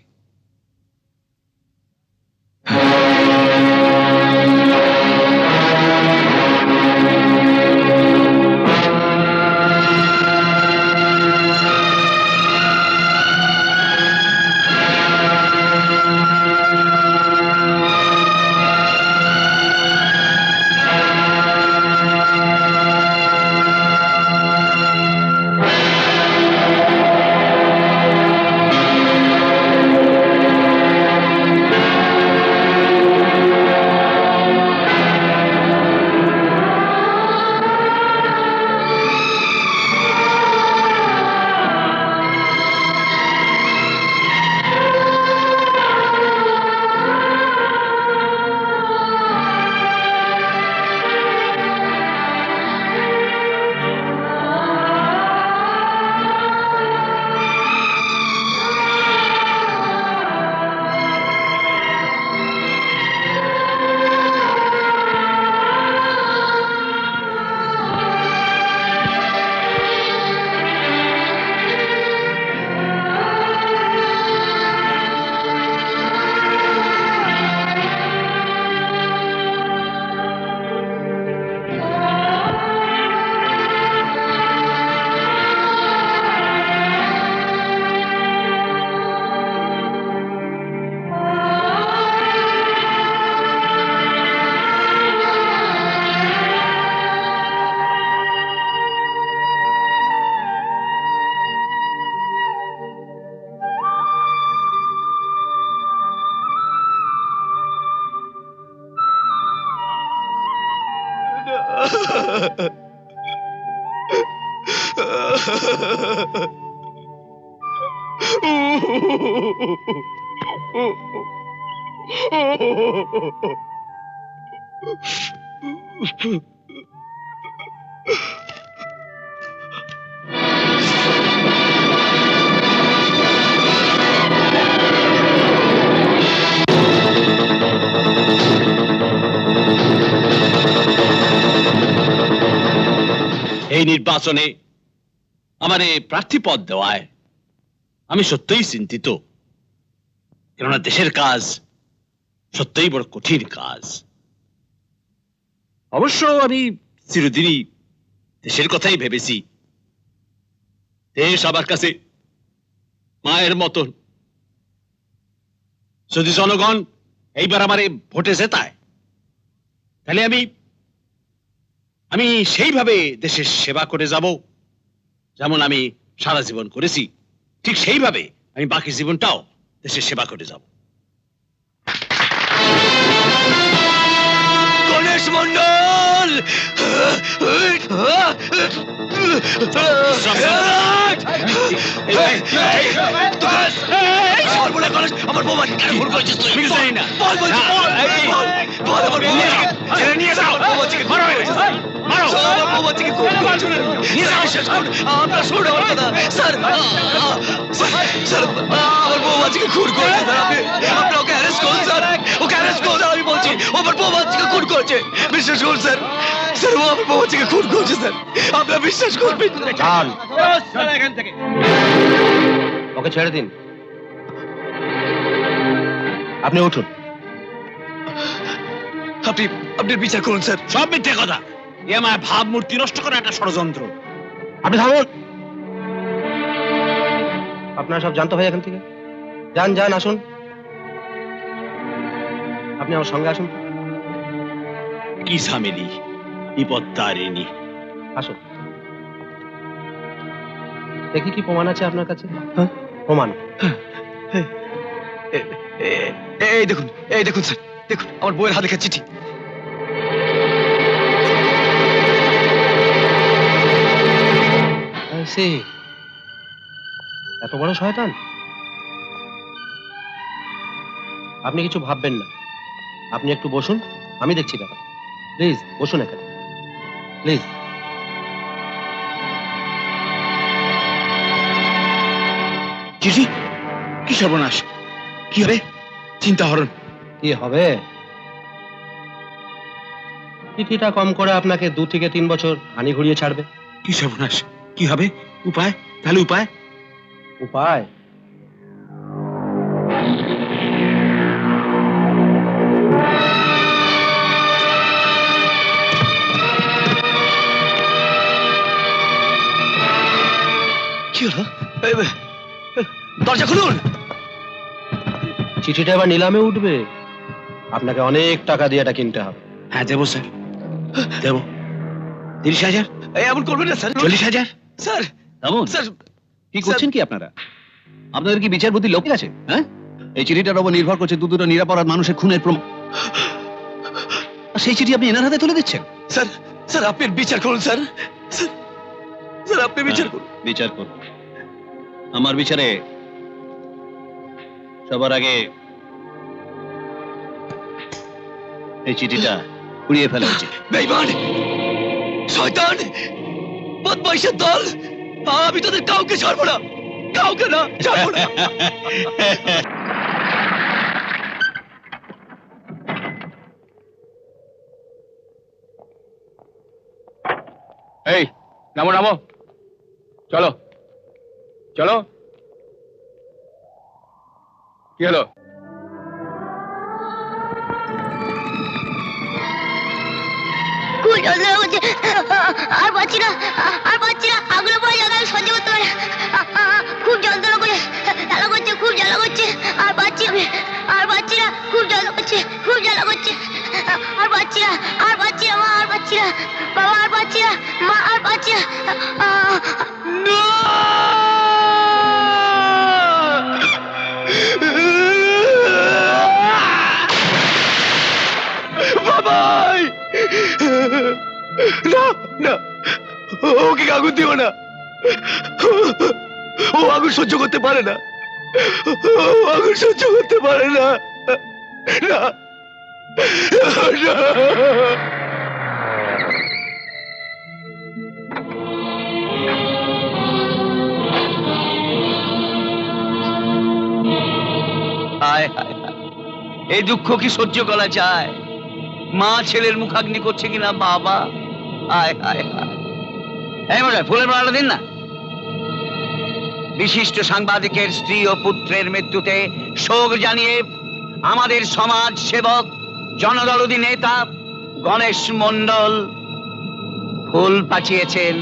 এই নির্বাচনে আমারে প্রার্থী পদ দেওয়ায় আমি সত্যিই চিন্তিত, কেননা দেশের কাজ সত্যিই বড় কঠিন কাজ। অবশ্য আমি চিরদিনই দেশের কথাই ভেবেছি। দেশ আমার কাছে মায়ের মতন। যদি জনগণ এইবার আমারে ভোটে জেতায়, তাহলে আমি সেইভাবে দেশের সেবা করে যাব, যেমন আমি সারা জীবন করেছি, ঠিক সেইভাবে আমি বাকি জীবনটাও দেশের সেবা করে যাব। গণেশ মন্ডল, আমার বৌমাকে কেন ভুল করেছিস তুই? বল, বল, বল, বল, আমার বৌমাকে নিয়ে যাও। বৌমাকে মারো, মারো, আমার বৌমাকে খুন করেছিস। আপনার শুনুন আমার কথা স্যার। স্যার, আমার বৌমাকে খুন করেছে স্যার। আপনি ওকে অ্যারেস্ট করুন স্যার, ওকে অ্যারেস্ট করুন স্যার। আমি বলছি ও আমার বৌমাকে খুন করেছে। বিশ্বাস করুন স্যার, স্যার ও আমার বৌমাকে খুন করেছে স্যার। আপনারা বিশ্বাস করবেন এখান থেকে ওকে ছেড়ে দিন। আপনি উঠুন। আপনি বিচার করুন স্যার। সব মিথ্যে কথা। এ আমার ভাবমূর্তি নষ্ট করা একটা ষড়যন্ত্র। আপনি থামুন। আপনারা সব জানতে হয় এখান থেকে। যান যান, আসুন। আপনি আমার সঙ্গে আসুন। কি ঝামেলি, বিপদ তারিণী। আসুন, দেখি কি প্রমাণ আছে আপনার কাছে। হ্যাঁ, প্রমাণ। এই দেখুন, এই দেখুন স্যার, দেখুন আমার বইয়ের হাতে লেখা চিঠি। এত বড় শয়তান! আপনি কিছু ভাববেন না, আপনি একটু বসুন, আমি দেখছি ব্যাপার। প্লিজ বসুন এখানে, প্লিজ। চিঠি? কি সর্বনাশ! কি হবে? চিন্তা হরণ। কি হবে? চিঠিটা কম করে আপনাকে 2 থেকে 3 বছর হানি ঘুরিয়ে ছাড়বে। কি সর্বনাশ! কি হবে? উপায়? তাহলে উপায়? উপায়? কি হলো? দরজা খুলুন। চিঠিটা এবার নিলামে উঠবে, আপনাকে অনেক টাকা দিয়ে এটা কিনতে হবে। হ্যাঁ দেবো স্যার, দেবো। 30,000? এমন করবেন না স্যার। 40,000? স্যার, থামুন। স্যার, কি করছেন কি আপনারা? আপনাদের কি বিচার বুদ্ধি লোক আছে? হ্যাঁ, এই চিঠিটার উপর নির্ভর করছে দুটো নিরাপরাধ মানুষের খুনের প্রমাণ। আর সেই চিঠি আপনি এনার হাতে তুলে দিচ্ছেন? স্যার, স্যার আপনি বিচার করুন স্যার। স্যার আপনি বিচার করুন। বিচার করুন। আমার বিচারে সবার আগে এই চিঠিটা পুড়িয়ে ফেলা উচিত। বেঈমান, শয়তান, বদমাইশের দল, আমি তোদের কাউকে ছাড়বো না, কাউকে না, ছাড়বো না। এই নামো নামো, চলো চলো। কি হলো? খুব যন্ত্রণা করছে, আর পাচ্ছি না, আর পাচ্ছি না, আগুনে পড়ে যাবে, আমি সহ্য করতে পারি না। খুব যন্ত্রণা করে, জ্বালা করছে, খুব জ্বালা করছে, আর পাচ্ছি আমি, আর পাচ্ছি না, খুব জ্বালা করছে, খুব জ্বালা করছে, আর পাচ্ছি না, আর পাচ্ছি না, মা আর পাচ্ছি না, বাবা আর পাচ্ছি না, মা আর পাচ্ছি না। বাবাই, না না, ওকে আগুন দিও না। ও আগুন সহ্য করতে পারে না, ও আগুন সহ্য করতে পারে না। না না। হায় হায় হায়, এই দুঃখ কি সহ্য করা যায়? মা ছেলের মুখাগ্নি করছে কিনা বাবা। হায় হায় হায়। এই মশাই, ফুলের মালাটা দিন না। বিশিষ্ট সাংবাদিকের স্ত্রী ও পুত্রের মৃত্যুতে শোক জানিয়ে আমাদের সমাজ সেবক জনদরদী নেতা গণেশ মণ্ডল ফুল পাঠিয়েছেন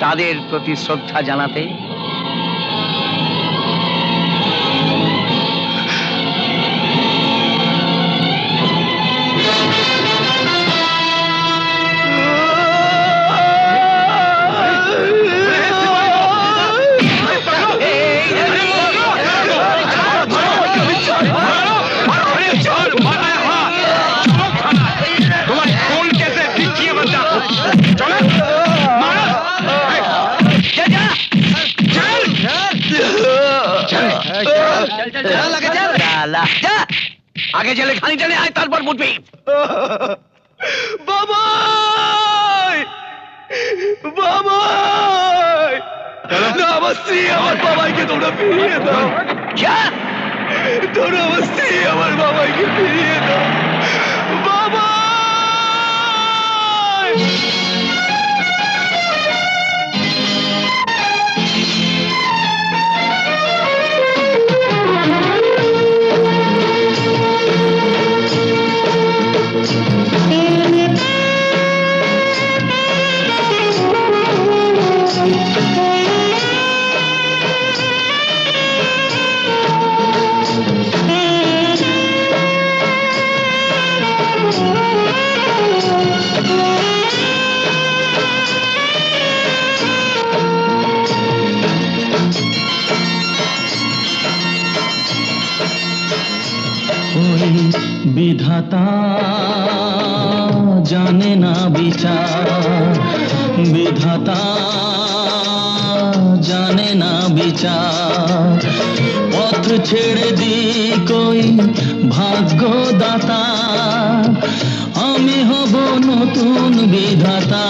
তাদের প্রতি শ্রদ্ধা জানাতে। আগে জেলে খানি টানে আয়, তারপর বুঝবি। বাবাই বাবাই, না, আমার স্ত্রী আমার বাবাইকে তোমরা ফিরিয়ে দাও। তোমরা আমার স্ত্রী আমার বাবাইকে ফিরিয়ে দাও। বাবাই ওই বিধাতা জানে না বিচার, বিধাতা জানে না বিচার। পথ ছেড়ে দি কই ভাগ্যদাতা, আমি হব নতুন বিধাতা।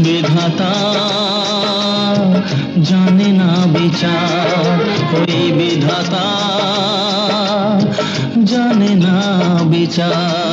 বিধাতা জানে না বিচার, ওই বিধাতা জানে না বিচার।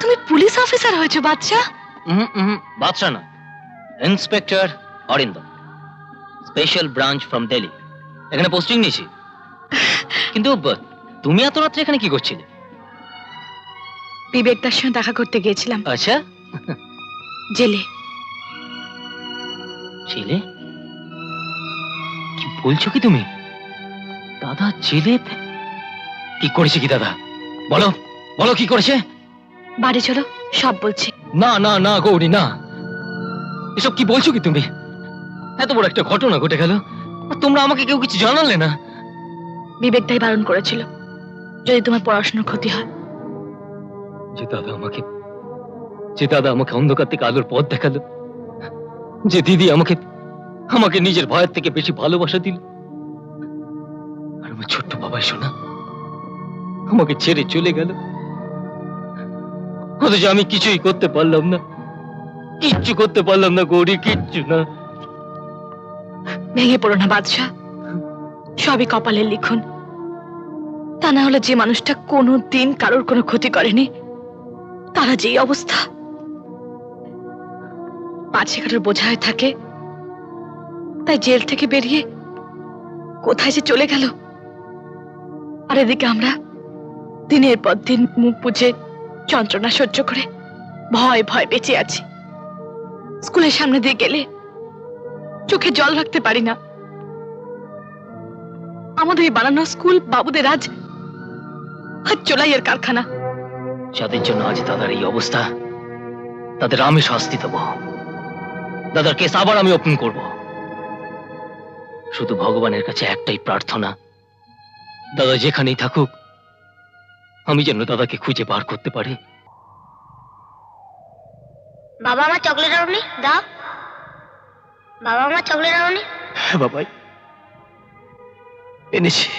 তুমি পুলিশ অফিসার হয়েছো বাচ্চা? বাদশা না, inspector Arindam, special branch from Delhi. এখানে পোস্টিং নিয়েছি। কিন্তু তুমি এত রাত্রে এখানে কি করছিলে? বিবেকদার সঙ্গে দেখা করতে গিয়েছিলাম। আচ্ছা, জেলে। জেলে? কি বলছো কি তুমি? দাদা জেলে? কি করেছে কি দাদা? বলো বলো, কি করেছে? বাড়ি চলো, সব বলছি। না না না গৌরী, না। এসব কি বলছো কি তুমি? এত বড় একটা ঘটনা ঘটে গেল, আর তোমরা আমাকে কেউ কিছু জানালে না। বিবেকটাই বারণ করেছিল যদি তোমার পড়াশোনার ক্ষতি হয়। যে দাদা আমাকে অন্ধকার থেকে আলোর পথ দেখালো, যে দিদি আমাকে আমাকে নিজের ভয়ের থেকে বেশি ভালোবাসা দিল, আর আমার ছোট্ট বাবাই শোনা আমাকে ছেড়ে চলে গেল, অথচ আমি কিছুই করতে পারলাম না, কিচ্ছু করতে পারলাম না গৌরী, কিচ্ছু না। ভেঙে পড়ো না বাদশা, সবই কপালের লিখন। তা না হলে যে মানুষটা কোনো দিন কারোর কোনো ক্ষতি করেনি, তারা যেই অবস্থা 5 সেকেন্ডের বোঝা হয়ে থাকে, তাই জেল থেকে বেরিয়ে কোথায় যে চলে গেল। আর এদিকে আমরা দিনের পর দিন মুখ বুজে যন্ত্রণা সহ্য করে ভয় ভয় বেঁচে আছি। স্কুলের সামনে দিয়ে গেলে চোখে জল রাখতে পারি না। আমাদের এই বানানো স্কুল বাবুদের আজ চোলাইয়ের কারখানা। যাদের জন্য আজ দাদার এই অবস্থা, তাদের আমি শাস্তি দেব। দাদার কেস আবার আমি ওপেন করব। শুধু ভগবানের কাছে একটাই প্রার্থনা, দাদা যেখানেই থাকুক আমি যেন দাদাকে খুঁজে বার করতে পারি। বাবা আমার চকলেট আনোনি? দাও বাবা, আমার চকলেট আনোনি? হ্যাঁ বাবাই, এনেছি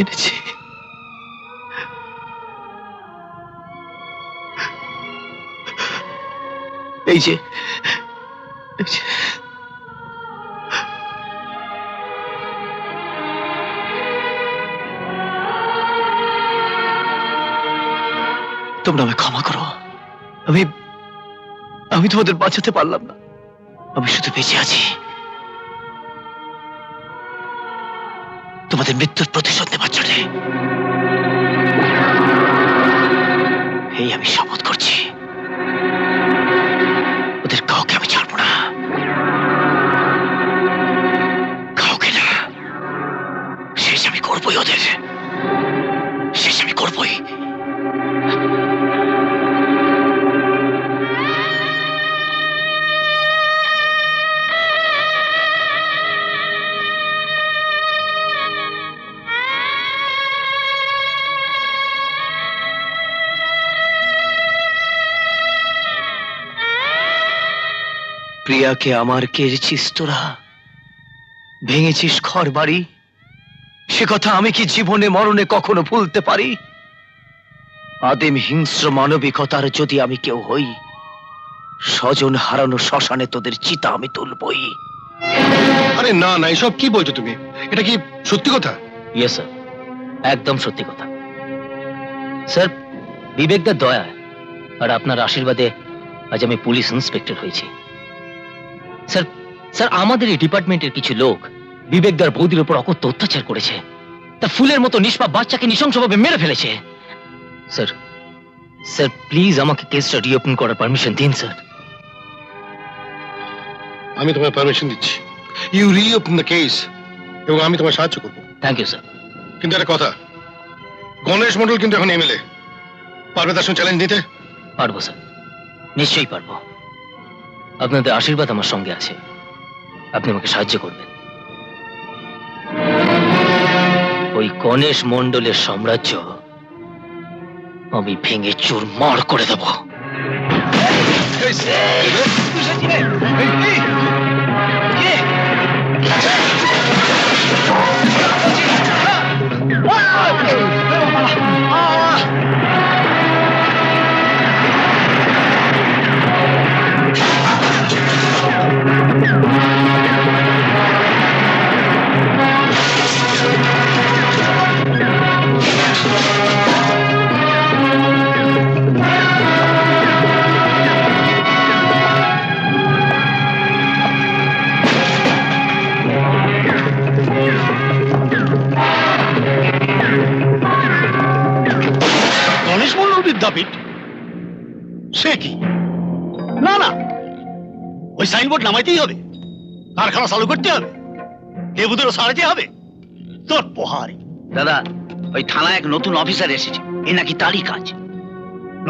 এনেছি। এই যে তোমরা আমায় ক্ষমা করো। আমি আমি তোমাদের বাঁচাতে পারলাম না। আমি শুধু বেঁচে আছি তোমাদের মৃত্যুর প্রতিশোধ নেবার জন্য। এই আমি শপথ করছি, ওদের কাউকে আমি ছাড়বো না, কাউকে না। শেষ আমি করবোই, ওদের শেষ আমি করবোই। প্রিয়াকে আমার কেড়েছিস তোরা, ভেঙেছিস ঘর বাড়ি, সে কথা আমি কি জীবনে মরণে কখনো ভুলতে পারি? আদিম হিংস্র মানবিকতার যদি আমি কেউ হই, স্বজন হারানো শ্মশানে তোদের চিতা আমি তুলবই। আরে না না, এসব কি বলছো তুমি? এটা কি সত্যি কথা? ইয়েস স্যার, একদম সত্যি কথা। স্যার, বিবেকদার দয়া আর আপনার আশীর্বাদে আজ আমি পুলিশ ইন্সপেক্টর হয়েছি। স্যার স্যার আমাদের এই ডিপার্টমেন্টের কিছু লোক বিবেকদার বৌদির উপর অকথ্য অত্যাচার করেছে, তা ফুলের মতো নিষ্পাপ বাচ্চাকে নৃশংসভাবে মেরে ফেলেছে। স্যার স্যার প্লিজ আমাকে কেসটা রিওপেন করার পারমিশন দিন স্যার। আমি তোমায় পারমিশন দিচ্ছি, ইউ রিওপেন দ্য কেস, এবং আমি তোমায় সাহায্য করবো। Thank you sir. কিন্তু একটা কথা, গণেশ মন্ডল কিন্তু এখন এমএলএ, পারবে তার সঙ্গে চ্যালেঞ্জ নিতে? পারবো স্যার, নিশ্চয়ই পারবো। আপনাদের আশীর্বাদ আমার সঙ্গে আছে, আপনি আমাকে সাহায্য করবেন। ওই গণেশ মন্ডলের সাম্রাজ্য আমি ভেঙে চুরমার করে দেব। গণেশ মন্ডল বিদ্যাপীঠ? সে কি? না না, ওই সাইনবোর্ড নামাইতেই হবে, কারখানা চালু করতে হবে, কেবুদেরও সারাতে হবে। তোর পোহারি দাদা, ওই থানায় এক নতুন অফিসার এসেছে, এ নাকি তারই কাজ।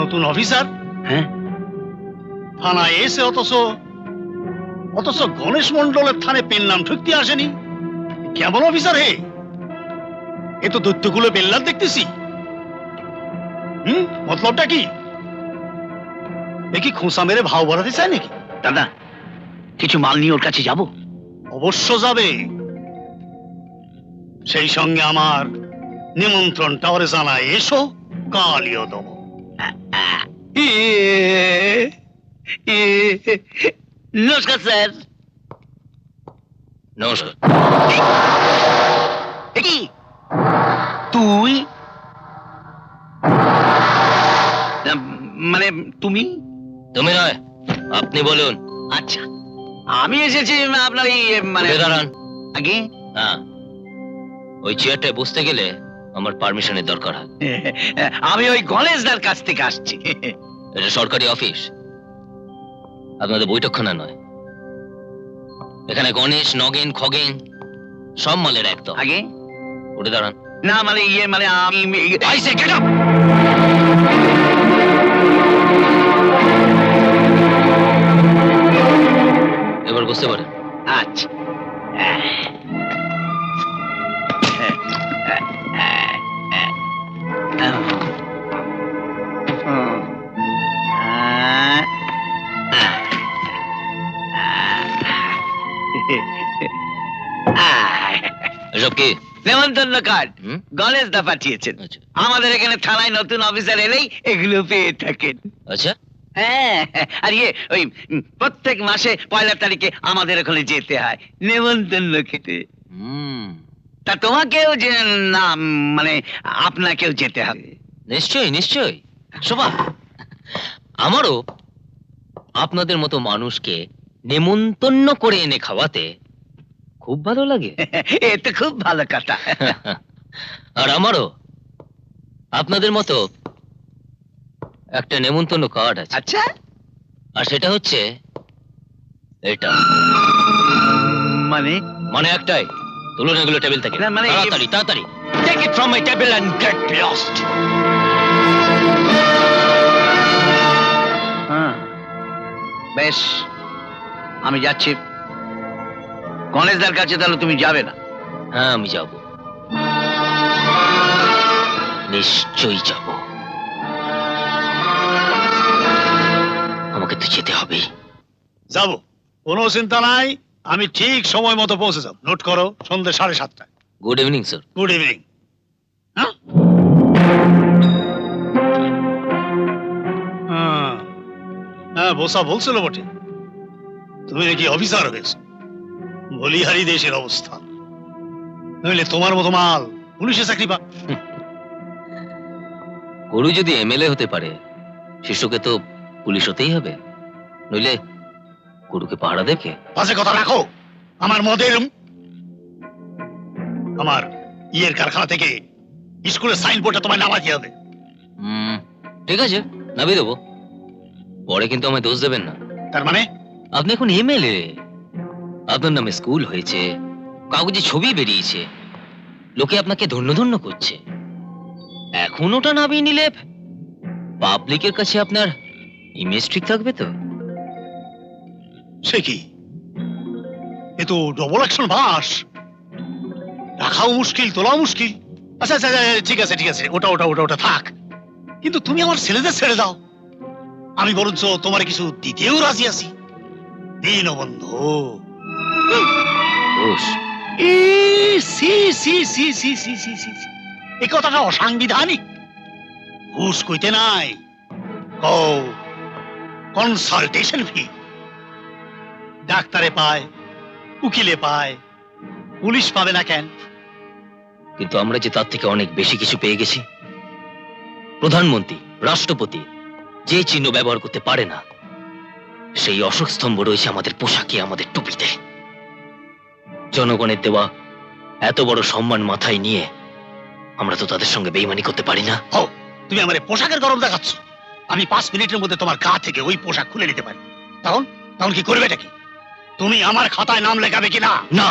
নতুন অফিসার? হ্যাঁ, থানায় এসে অথচ অথচ গণেশ মন্ডলের থানে পেন নাম ঠুকতে আসেনি। কেমন অফিসার হে? এ তো দৈত্যগুলো বেল্লার দেখতেছি। মতলবটা কি? এ কি খোঁসা মেরে ভাও বাড়াতে চায় নাকি? দাদা কিছু মাল নিয়ে ওর কাছে যাব। অবশ্য যাবে, সেই সঙ্গে আমার নিমন্ত্রণটা ওরে জানায় এসো, কালিও দেব। নমস্কার স্যার। নমস্কার। এ কি তুই? মানে তুমি? তুমি নয়, আপনি বলুন। আচ্ছা, আমি এসেছি আপনার এই মানে উঠে দাঁড়ান। আগে হ্যাঁ, ওই চেয়ারটায় বসতে গেলে আমার পারমিশনের দরকার হয়। আমি ওই গণেশদার কাছ থেকে আসছি। এটা সরকারি অফিস, আপনাদের বৈঠকখানা নয়। এখানে গণেশ, নগেন, খগেন সব মালের একদম। আগে উঠে দাঁড়ান। না মানে ইয়ে মানে আমি I say get up! এবার বুঝতে পারেন। আচ্ছা, এসব কি? নেমন্তন্ন কার্ড হুম? গণেশ দা পাঠিয়েছেন। আচ্ছা। আমাদের এখানে থানায় নতুন অফিসার এলেই এগুলো পেয়ে থাকেন। আচ্ছা, হ্যাঁ, আর ইয়ে ওই প্রত্যেক মাসে 1 তারিখে আমাদের ওখানে যেতে হয় নেমন্তন্ন খেতে। তা তোমাকেও যে না মানে আপনাকেও যেতে হবে। নিশ্চয়ই নিশ্চয়ই। শোভা, আমারও আপনাদের মতো মানুষকে নেমন্তন্ন করে এনে খাওয়াতে খুব ভালো লাগে। এ তো খুব ভালো কথা। আর আমারও আপনাদের মতো একটা নেমন্তন্ন কার্ড আছে। আচ্ছা, আর সেটা হচ্ছে এটা। মানে মানে একটাই, তুলুন এগুলো টেবিল থেকে। না, মানে তাড়াতাড়ি তাড়াতাড়ি। Take it from my table and get lost. হ্যাঁ, বেশ, আমি যাচ্ছি। গণেশদার কাছে তাহলে তুমি যাবে না? হ্যাঁ, আমি যাব, নিশ্চয়ই যাব। আমাকে তো যেতে হবেই। যাবো, কোনো চিন্তা নাই, আমি ঠিক সময় মতো পৌঁছে যাব। নোট করো, সন্ধ্যে 7:30টায়। Good evening sir. Good evening. হ্যাঁ, বসা বলছিল বটে তুমি নাকি অফিসার হয়েছ। বলিহারি দেশের অবস্থা, নইলে তোমার মতো মাল পুলিশে চাকরি পা। গুরু যদি এমএলএ হতে পারে, শিষ্যকে তো পুলিশ হতেই হবে, নইলে গুরুকে পাহারা দেখে। পাশে কথা রাখো। আমার মদের আমার ইয়ের কারখানা থেকে স্কুলের সাইনবোর্ডটা তোমায় নামাতে হবে। ঠিক আছে, নামিয়ে দেবো। পরে কিন্তু আমায় দোষ দেবেন না। তার মানে আপনি এখন এমএলএ, আপনার নামে স্কুল হয়েছে, কাগজে ছবি বেরিয়েছে, লোকে আপনাকে ধন্য ধন্য করছে। এখন ওটা নামিয়ে নিলে পাবলিকের কাছে আপনার ইমেজ ঠিক থাকবে তো? সে কি, এ তো ডবল অ্যাকশন বাস, রাখাও মুশকিল, তোলাও মুশকিল। আচ্ছা আচ্ছা আচ্ছা, ঠিক আছে ঠিক আছে, ওটা ওটা ওটা ওটা থাক। কিন্তু তুমি আমার ছেলেদের ছেড়ে দাও, আমি বরঞ্চ তোমার কিছু দিতেও রাজি আছি। দীনবন্ধু। এই কথাটা অসাংবিধানিক। ঘুষ কইতে নাই, কনসালটেশন ফি। ডাক্তারে পায়, উকিলে পায়, পুলিশ পাবে না কেন? কিন্তু আমরা যে তার থেকে অনেক বেশি কিছু পেয়ে গেছি। প্রধানমন্ত্রী, রাষ্ট্রপতি যে চিহ্ন ব্যবহার করতে পারে না, সেই অশোক স্তম্ভ রয়েছে আমাদের পোশাকে, আমাদের টুপিতে। জনগণের দেওয়া এত বড় সম্মান মাথায় নিয়ে আমরা তো তাদের সঙ্গে বেইমানি করতে পারি না। তুমি আমার পোশাকের গরম দেখাচ্ছ। আমি 5 মিনিটের মধ্যে তোমার গা থেকে ওই পোশাক খুলে নিতে পারি। তখন তখন কি করবে? কি তুমি আমার খাতায় নাম লেখাবে কিনা? না,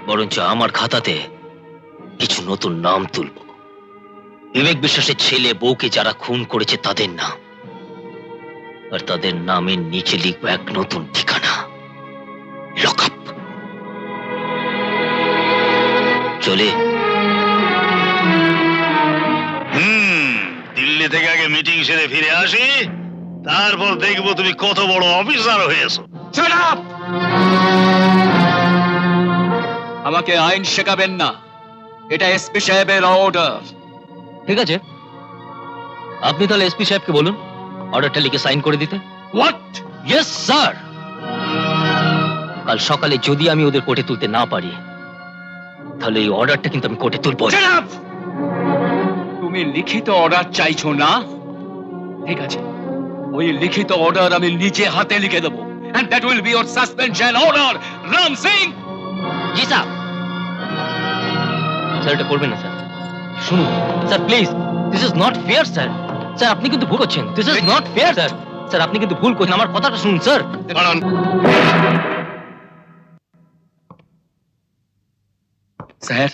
বরঞ্চ আমার খাতাতে কিছু নতুন নাম তুলব। বিবেক বিশ্বাসের ছেলে বউকে যারা খুন করেছে তাদের নাম, আর তাদের নামের নিচে লিখব এক নতুন ঠিকানা, লকআপ। চলে। দিল্লি থেকে আগে মিটিং সেরে ফিরে আসি, তারপর দেখবো তুমি কত বড় অফিসার হয়েছো। আমাকে আইন শেখাবেন না, এটা এসপি সাহেবের অর্ডার। ঠিক আছে, আপনি তাহলে এসপি সাহেবকে বলুন অর্ডারটা লিখে সাইন করে দিতে। হোয়াট? Yes sir. কাল সকালে যদি আমি ওদের কোর্টে তুলতে না পারি, তাহলে এই অর্ডারটা কিন্তু আমি কোর্টে তুলবো। তুমি লিখিত অর্ডার চাইছো না? ঠিক আছে, ওই লিখিত অর্ডার আমি নিজে হাতে লিখে দেবো, and that will be your suspension order, Ram Singh. G sir. Sir এটা করবেন না স্যার, শুনুন sir please, this is not fair sir. Sir আপনি কিন্তু ভুল করছেন, this is not fair sir. Sir আপনি কিন্তু ভুল করছেন, আমার কথাটা শুনুন স্যার। স্যার,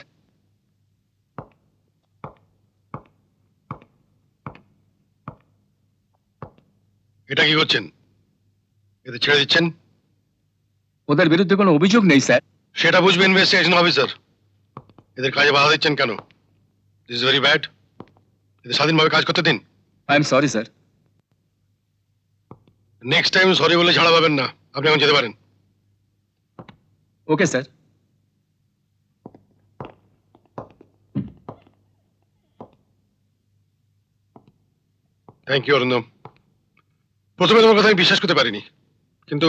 এটা কি করছেন? এতে ছেড়ে দিচ্ছেন? ওদের বিরুদ্ধে কোনো অভিযোগ নেই স্যার। সেটা বুঝবে ইনভেস্টিগেশন অফিসার। এদের কাজে বাধা দিচ্ছেন কেন? This is very bad. এদের স্বাধীনভাবে কাজ করতে দিন। I am sorry sir. Next time sorry বলে ছাড়া পাবেন না। আপনি এখন যেতে পারেন। Okay sir. Thank you Arindam. প্রথমে তোমার কথা আমি বিশ্বাস করতে পারিনি, কিন্তু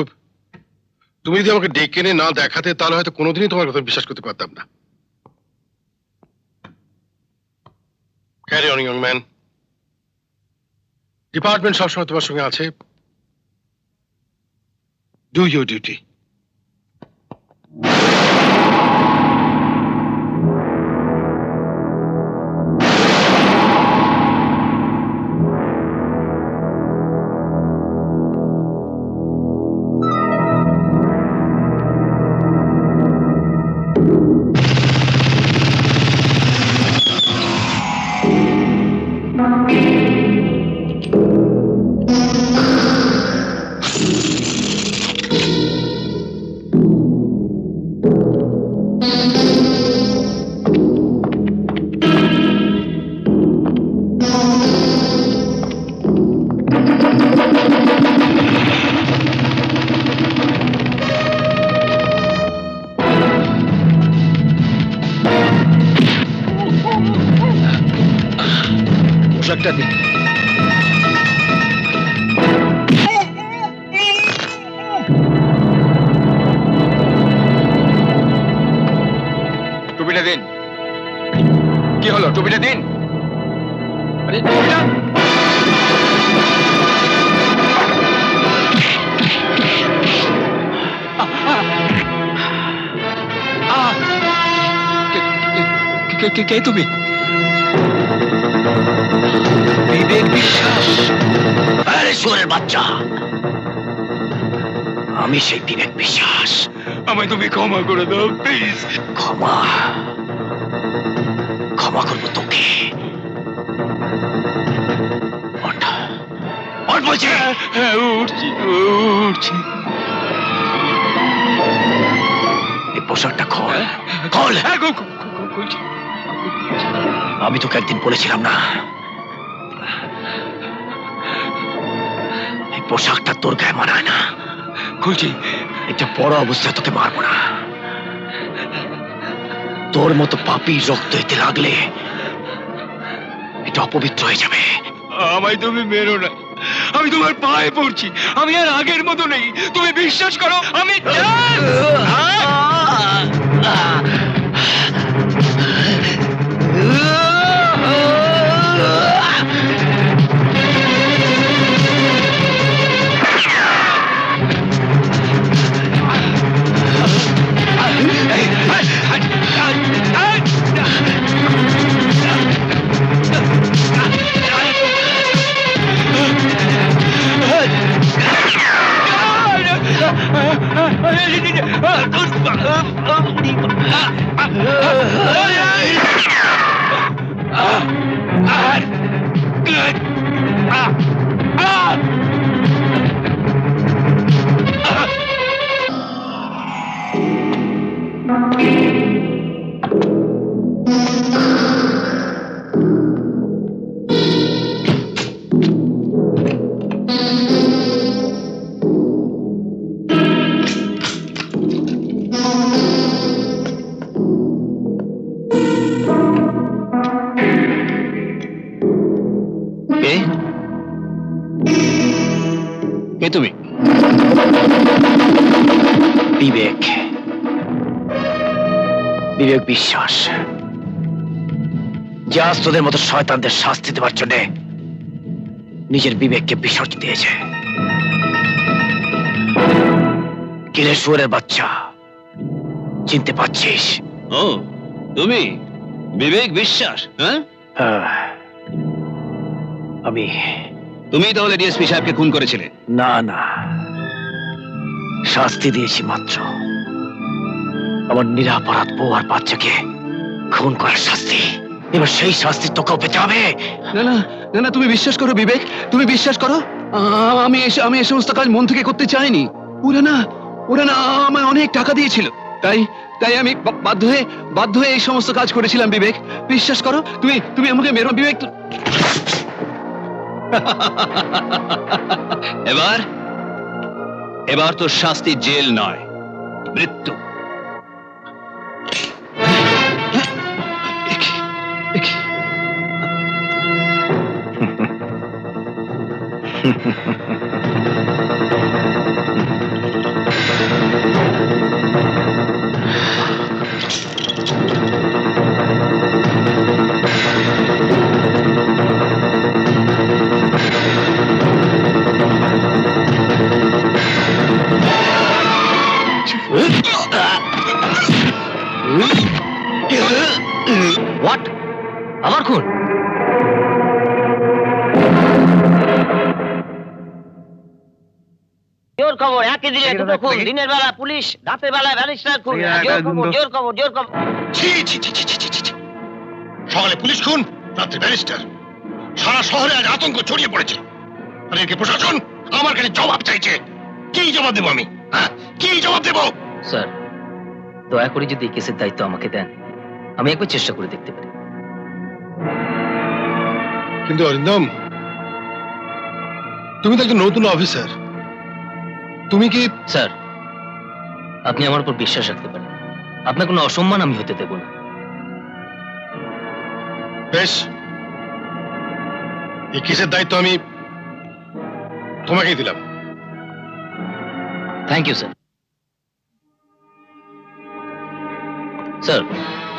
তুমি যদি আমাকে ডেকে এনে না দেখাতে, তাহলে হয়তো কোনোদিনই তোমার কথা বিশ্বাস করতে পারতাম না। Carry on young man. Department সবসময় তোমার সঙ্গে আছে। Do your duty. পোশাকটা দিন। টুপিটা দিন। কি হলো? টুপিটা দিন। আরে টুপিটা। কে তুমি? বিবেক বিশ্বাস। আরে শুয়োরের বাচ্চা, আমি সেই বিবেক বিশ্বাস। আমায় তুমি ক্ষমা করে দাও প্লিজ। ক্ষমা? ক্ষমা করবো তোকে? ওঠ বলছি। হ্যাঁ উঠছি উঠছি। এই পোশাকটা খোল, খোল। আমি তোকে একদিন বলেছিলাম না, এই পোশাকটা তোর গায়ে মানায় না। খুলছি। এটা বড় অবস্থায় তোকে মারবো না। তোর মতো পাপী রক্ত এতে লাগলে এটা অপবিত্র হয়ে যাবে। আমায় তুমি মেরো না, আমি তোমার পায়ে পড়ছি। আমি আর আগের মতো নেই, তুমি বিশ্বাস করো। আমি কে তুমি? বিবেক, বিবেক বিশ্বাস, যে আজ তোদের মতো শয়তানদের শাস্তি দেওয়ার জন্য নিজের বিবেককে বিসর্জন দিয়েছে। কিরে শুয়োরের বাচ্চা, চিনতে পারছিস? ও তুমি বিবেক বিশ্বাস? হ্যাঁ, আমি। তুমি তাহলে ডিএসপি সাহেবকে খুন করেছিলে? না না, শাস্তি দিয়েছি মাত্র। আমার নিরাপরাধ বউ আর বাচ্চাকে খুন করার শাস্তি। এবার সেই শাস্তি তোকেও পেতে হবে। না না না না, তুমি বিশ্বাস করো বিবেক, তুমি বিশ্বাস করো। আমি এই সমস্ত কাজ মন থেকে করতে চাইনি। ওরা না আমায় অনেক টাকা দিয়েছিল, তাই আমি বাধ্য হয়ে এই সমস্ত কাজ করেছিলাম বিবেক। বিশ্বাস করো, তুমি আমাকে মেরো বিবেক। এবার তোর শাস্তি জেল নয়, মৃত্যু। হোয়াট? আমার খুন? জোর খবর, একই দিনে দুটো খুন। দিনের বেলা পুলিশ, রাতের বেলা ব্যারিস্টার খুন। জোর খবর। ছি ছি ছি ছি ছি ছি ছি। সকালে পুলিশ খুন, রাত্রে ব্যারিস্টার। সারা শহরে আজ আতঙ্ক ছড়িয়ে পড়েছে। আর একে প্রশাসন আমার কাছে জবাব চাইছে। কি জবাব দেবো আমি? হ্যাঁ, কি জবাব দেবো? স্যার, দয়া করে যদি এই কেসের দায়িত্ব আমাকে দেন, আমি একবার চেষ্টা করে দেখতে পারি। কিন্তু অরিন্দম, তুমি তো একজন নতুন অফিসার। তুমি কি? স্যার, আপনি আমার উপর বিশ্বাস রাখতে পারেন। আপনার কোনো অসম্মান আমি হতে দেব না। বেশ, এই কেসের দায়িত্ব আমি তোমাকেই দিলাম। Thank you sir. Sir,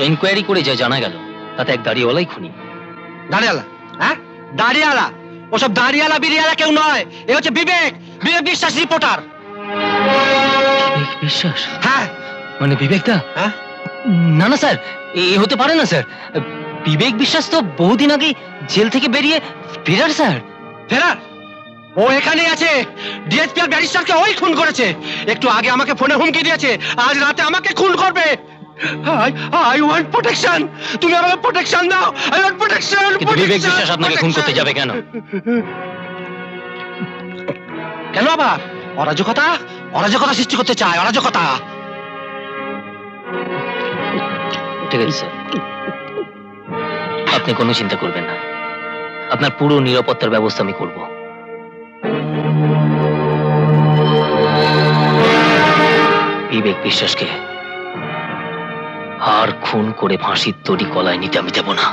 enquiry করে যা জানা গেল তাতে এক দাড়িওয়ালাই খুনি। দাঁড়িয়ালা? হ্যাঁ, দাঁড়িয়ালা? ওসব দাঁড়িয়ালা বিরিয়ালা কেউ নয়, এ হচ্ছে বিবেক বিশ্বাস, রিপোর্টার। বিবেক বিশ্বাস? হ্যাঁ। মানে বিবেক দা? হ্যাঁ। না না স্যার, এ হতে পারে না স্যার। বিবেক বিশ্বাস তো বহুদিন আগে জেল থেকে বেরিয়ে ফেরার স্যার। ফেরার? ও এখানেই আছে। ডিএসপি আর ব্যারিস্টারকে ওই খুন করেছে। একটু আগে আমাকে ফোনে হুমকি দিয়েছে, আজ রাতে আমাকে খুন করবে। I want protection. তুমি আমাকে প্রোটেকশন দাও। I want protection. কিন্তু বিবেক বিশ্বাস আপনাকে খুন করতে যাবে কেন? কেন আবার? অরাজকতা সৃষ্টি করতে চায়, অরাজকতা। ঠিক আছে স্যার, আপনি কোনো চিন্তা করবেন না। আপনার পুরো নিরাপত্তার ব্যবস্থা আমি করব। বিবেক বিশ্বাসকে আর খুন করে ফাঁসির তরি কলায় নিতে আমি দেব না।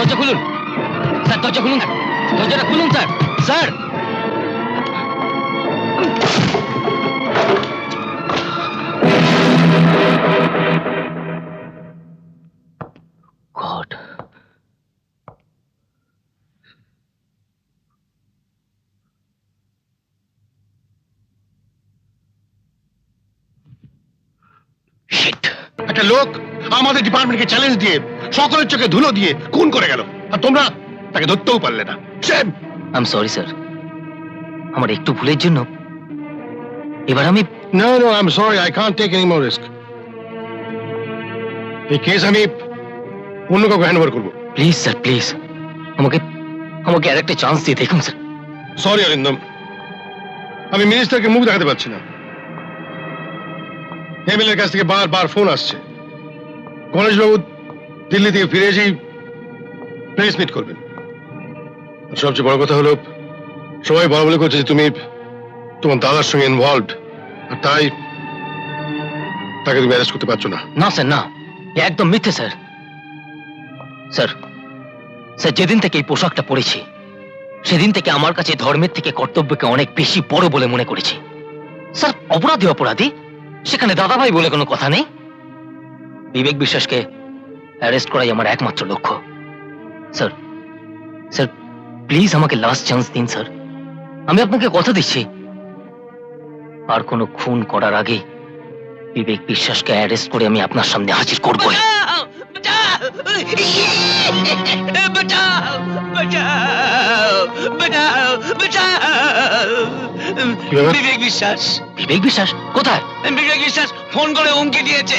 দরজা খুলুন স্যার, দরজা খুলুন, দরজাটা খুলুন স্যার। স্যার গড, একটা লোক আমাদের ডিপার্টমেন্টকে চ্যালেঞ্জ দিয়ে সকলের চোখে ধুলো দিয়ে খুন করে গেল, আর তোমরা তাকে ধরতেও পারলে না। Shame! I am sorry sir, আমার একটু ভুলের জন্য এবার আমি No, I'm sorry, I can't take any more risk. এই কেস আমি অন্য কাউকে হ্যান্ড ওভার করবো। প্লিজ স্যার, প্লিজ আমাকে আমাকে আর একটা চান্স দিয়ে দেখুন স্যার। সরি অরিন্দম, আমি মিনিস্টারকে মুখ দেখাতে পারছি না। এমএলএর কাছ থেকে বারবার ফোন আসছে, গণেশবাবু দিল্লি থেকে ফিরে এসেই প্রেস মিট করবেন। আর সবচেয়ে বড় কথা হলো, সবাই বলা বলে করছে যে তুমি তোমার দাদার সঙ্গে ইনভলভড, আর তাই তাকে তুমি অ্যারেস্ট করতে পারছো না। না স্যার, না, এ একদম মিথ্যে স্যার। স্যার স্যার যেদিন থেকে এই পোশাকটা পরেছি সেদিন থেকে আমার কাছে ধর্মের থেকে কর্তব্যকে অনেক বেশি বড় বলে মনে করেছি। স্যার অপরাধী অপরাধী, সেখানে দাদাভাই বলে কোনো কথা নেই। বিবেক বিশ্বাসকে অ্যারেস্ট করাই আমার একমাত্র লক্ষ্য। স্যার স্যার প্লিজ আমাকে লাস্ট চান্স দিন স্যার, আমি আপনাকে কথা দিচ্ছি আর কোনো খুন করার আগে বিবেক বিশ্বাসকে অ্যারেস্ট করে আমি আপনার সামনে হাজির করবই। বিবেক বিশ্বাস, বিবেক বিশ্বাস কোথায়? বিবেক বিশ্বাস ফোন করে হুমকি দিয়েছে,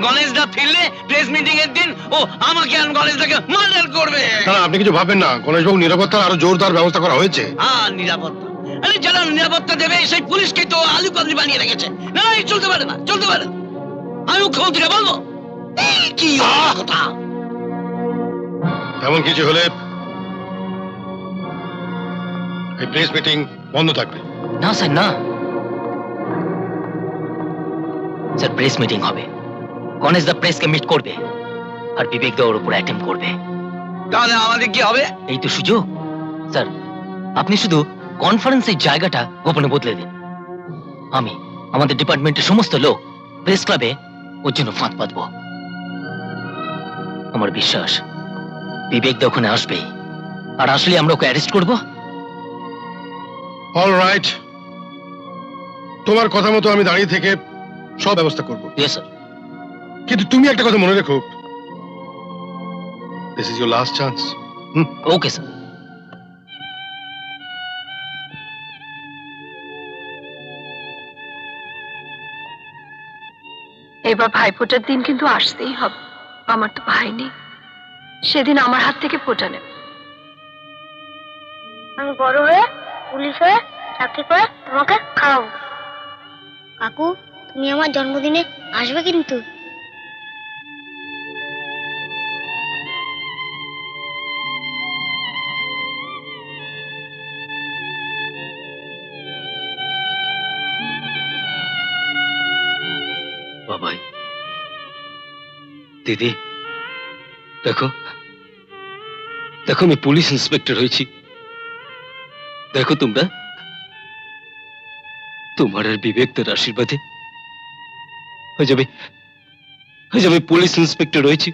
গণেশদা ফিরলে প্রেস মিটিং এর দিন ও আমাকে আর গণেশদাকে মার্ডার করবে। না, আপনি কিছু ভাববেন না, গণেশবাবু নিরাপত্তার আরো জোরদার ব্যবস্থা করা হয়েছে। হ্যাঁ নিরাপত্তা, আরে যারা নিরাপত্তা দেবে সেই পুলিশকে তো আলু কাবলি বানিয়ে রেখেছে। না এই চলতে পারে না, চলতে পারে না। আমি মুখ্যমন্ত্রীকে বলবো। কি কথা? এমন কিছু হলে এই প্রেস মিটিং বন্ধ থাকবে। না স্যার, না স্যার, প্রেস মিটিং হবে, গণেশ দা প্রেসকে মিট করবে আর বিবেক দা ওর উপর অ্যাটেম্প করবে। তাহলে আমাদের কি হবে? এই তো সুযোগ স্যার, আপনি শুধু কনফারেন্সের জায়গাটা গোপনে বদলে দিন। আমি আমাদের ডিপার্টমেন্টের সমস্ত লোক প্রেস ক্লাবে ওর জন্য ফাঁদ পাতবো। আমার বিশ্বাস বিবেক দা ওখানে আসবেই, আর আসলে আমরা ওকে অ্যারেস্ট করবো। অলরাইট, তোমার কথা মতো আমি দাঁড়িয়ে থেকে সব ব্যবস্থা করব। Yes sir. কিন্তু তুমি একটা কথা মনে রেখো, this is your last chance. Okay sir. এবার ভাইফোঁটার দিন কিন্তু আসতেই হবে। আমার তো ভাই নেই, সেদিন আমার হাত থেকে ফোঁটা নেবে। আমি বড় হয়ে পুলিশ হয়ে চাকরি করে তোমাকে খাওয়াবো। কাকু তুমি আমার জন্মদিনে আসবে কিন্তু। বাবাই, দিদি দেখো, দেখো আমি পুলিশ ইন্সপেক্টর হয়েছি। দেখো তোমরা, তোমার আর বিবেকদের আশীর্বাদে আজ আমি পুলিশ ইন্সপেক্টর হয়েছি।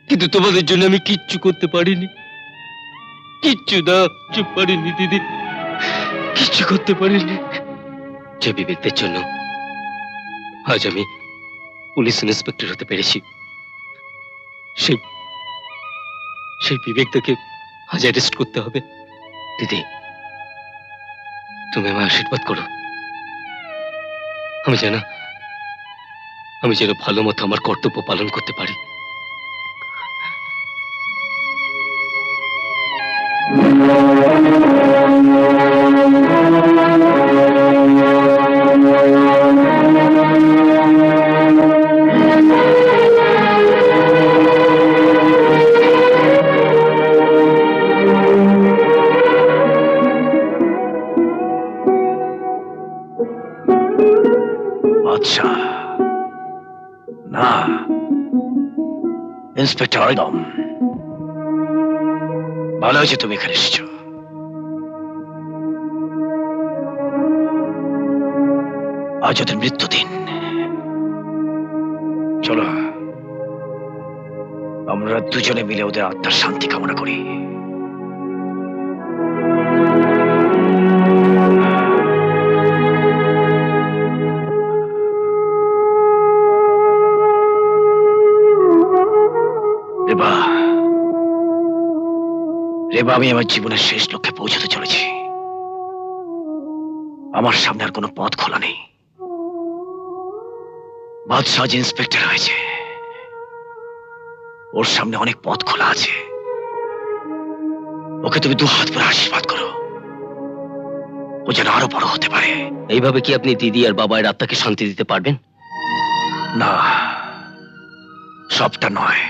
কিন্তু তোমাদের জন্য আমি কিচ্ছু করতে পারিনি, কিচ্ছু না পারিনি দিদি, কিচ্ছু করতে পারিনি। যে বিবেকদের জন্য আজ আমি পুলিশ ইন্সপেক্টর হতে পেরেছি, সেই বিবেকটাকে আজ অ্যারেস্ট করতে হবে। দিদি তুমি আমায় আশীর্বাদ করো, আমি যেন ভালো মতো আমার কর্তব্য পালন করতে পারি। আচ্ছা, না ইন্সপেক্টর আইদম, ভালো হয়েছে তুমি এখানে এসেছো। আজ ওদের মৃত্যুদিন। চলো আমরা দুজনে মিলে ওদের আত্মার শান্তি কামনা করি। রেবা, রেবা, আমি আমার জীবনের শেষ লক্ষ্যে পৌঁছতে চলেছি। আমার সামনে আর কোনো পথ খোলা নেই। বাদশাহ আজ ইন্সপেক্টর হয়েছে, ওর সামনে অনেক পথ খোলা আছে। ওকে তুমি 2 হাত ভরে আশীর্বাদ করো, ও যেন আরো বড় হতে পারে। এইভাবে কি আপনি দিদি আর বাবার আত্মাকে শান্তি দিতে পারবেন? না, সবটা নয়,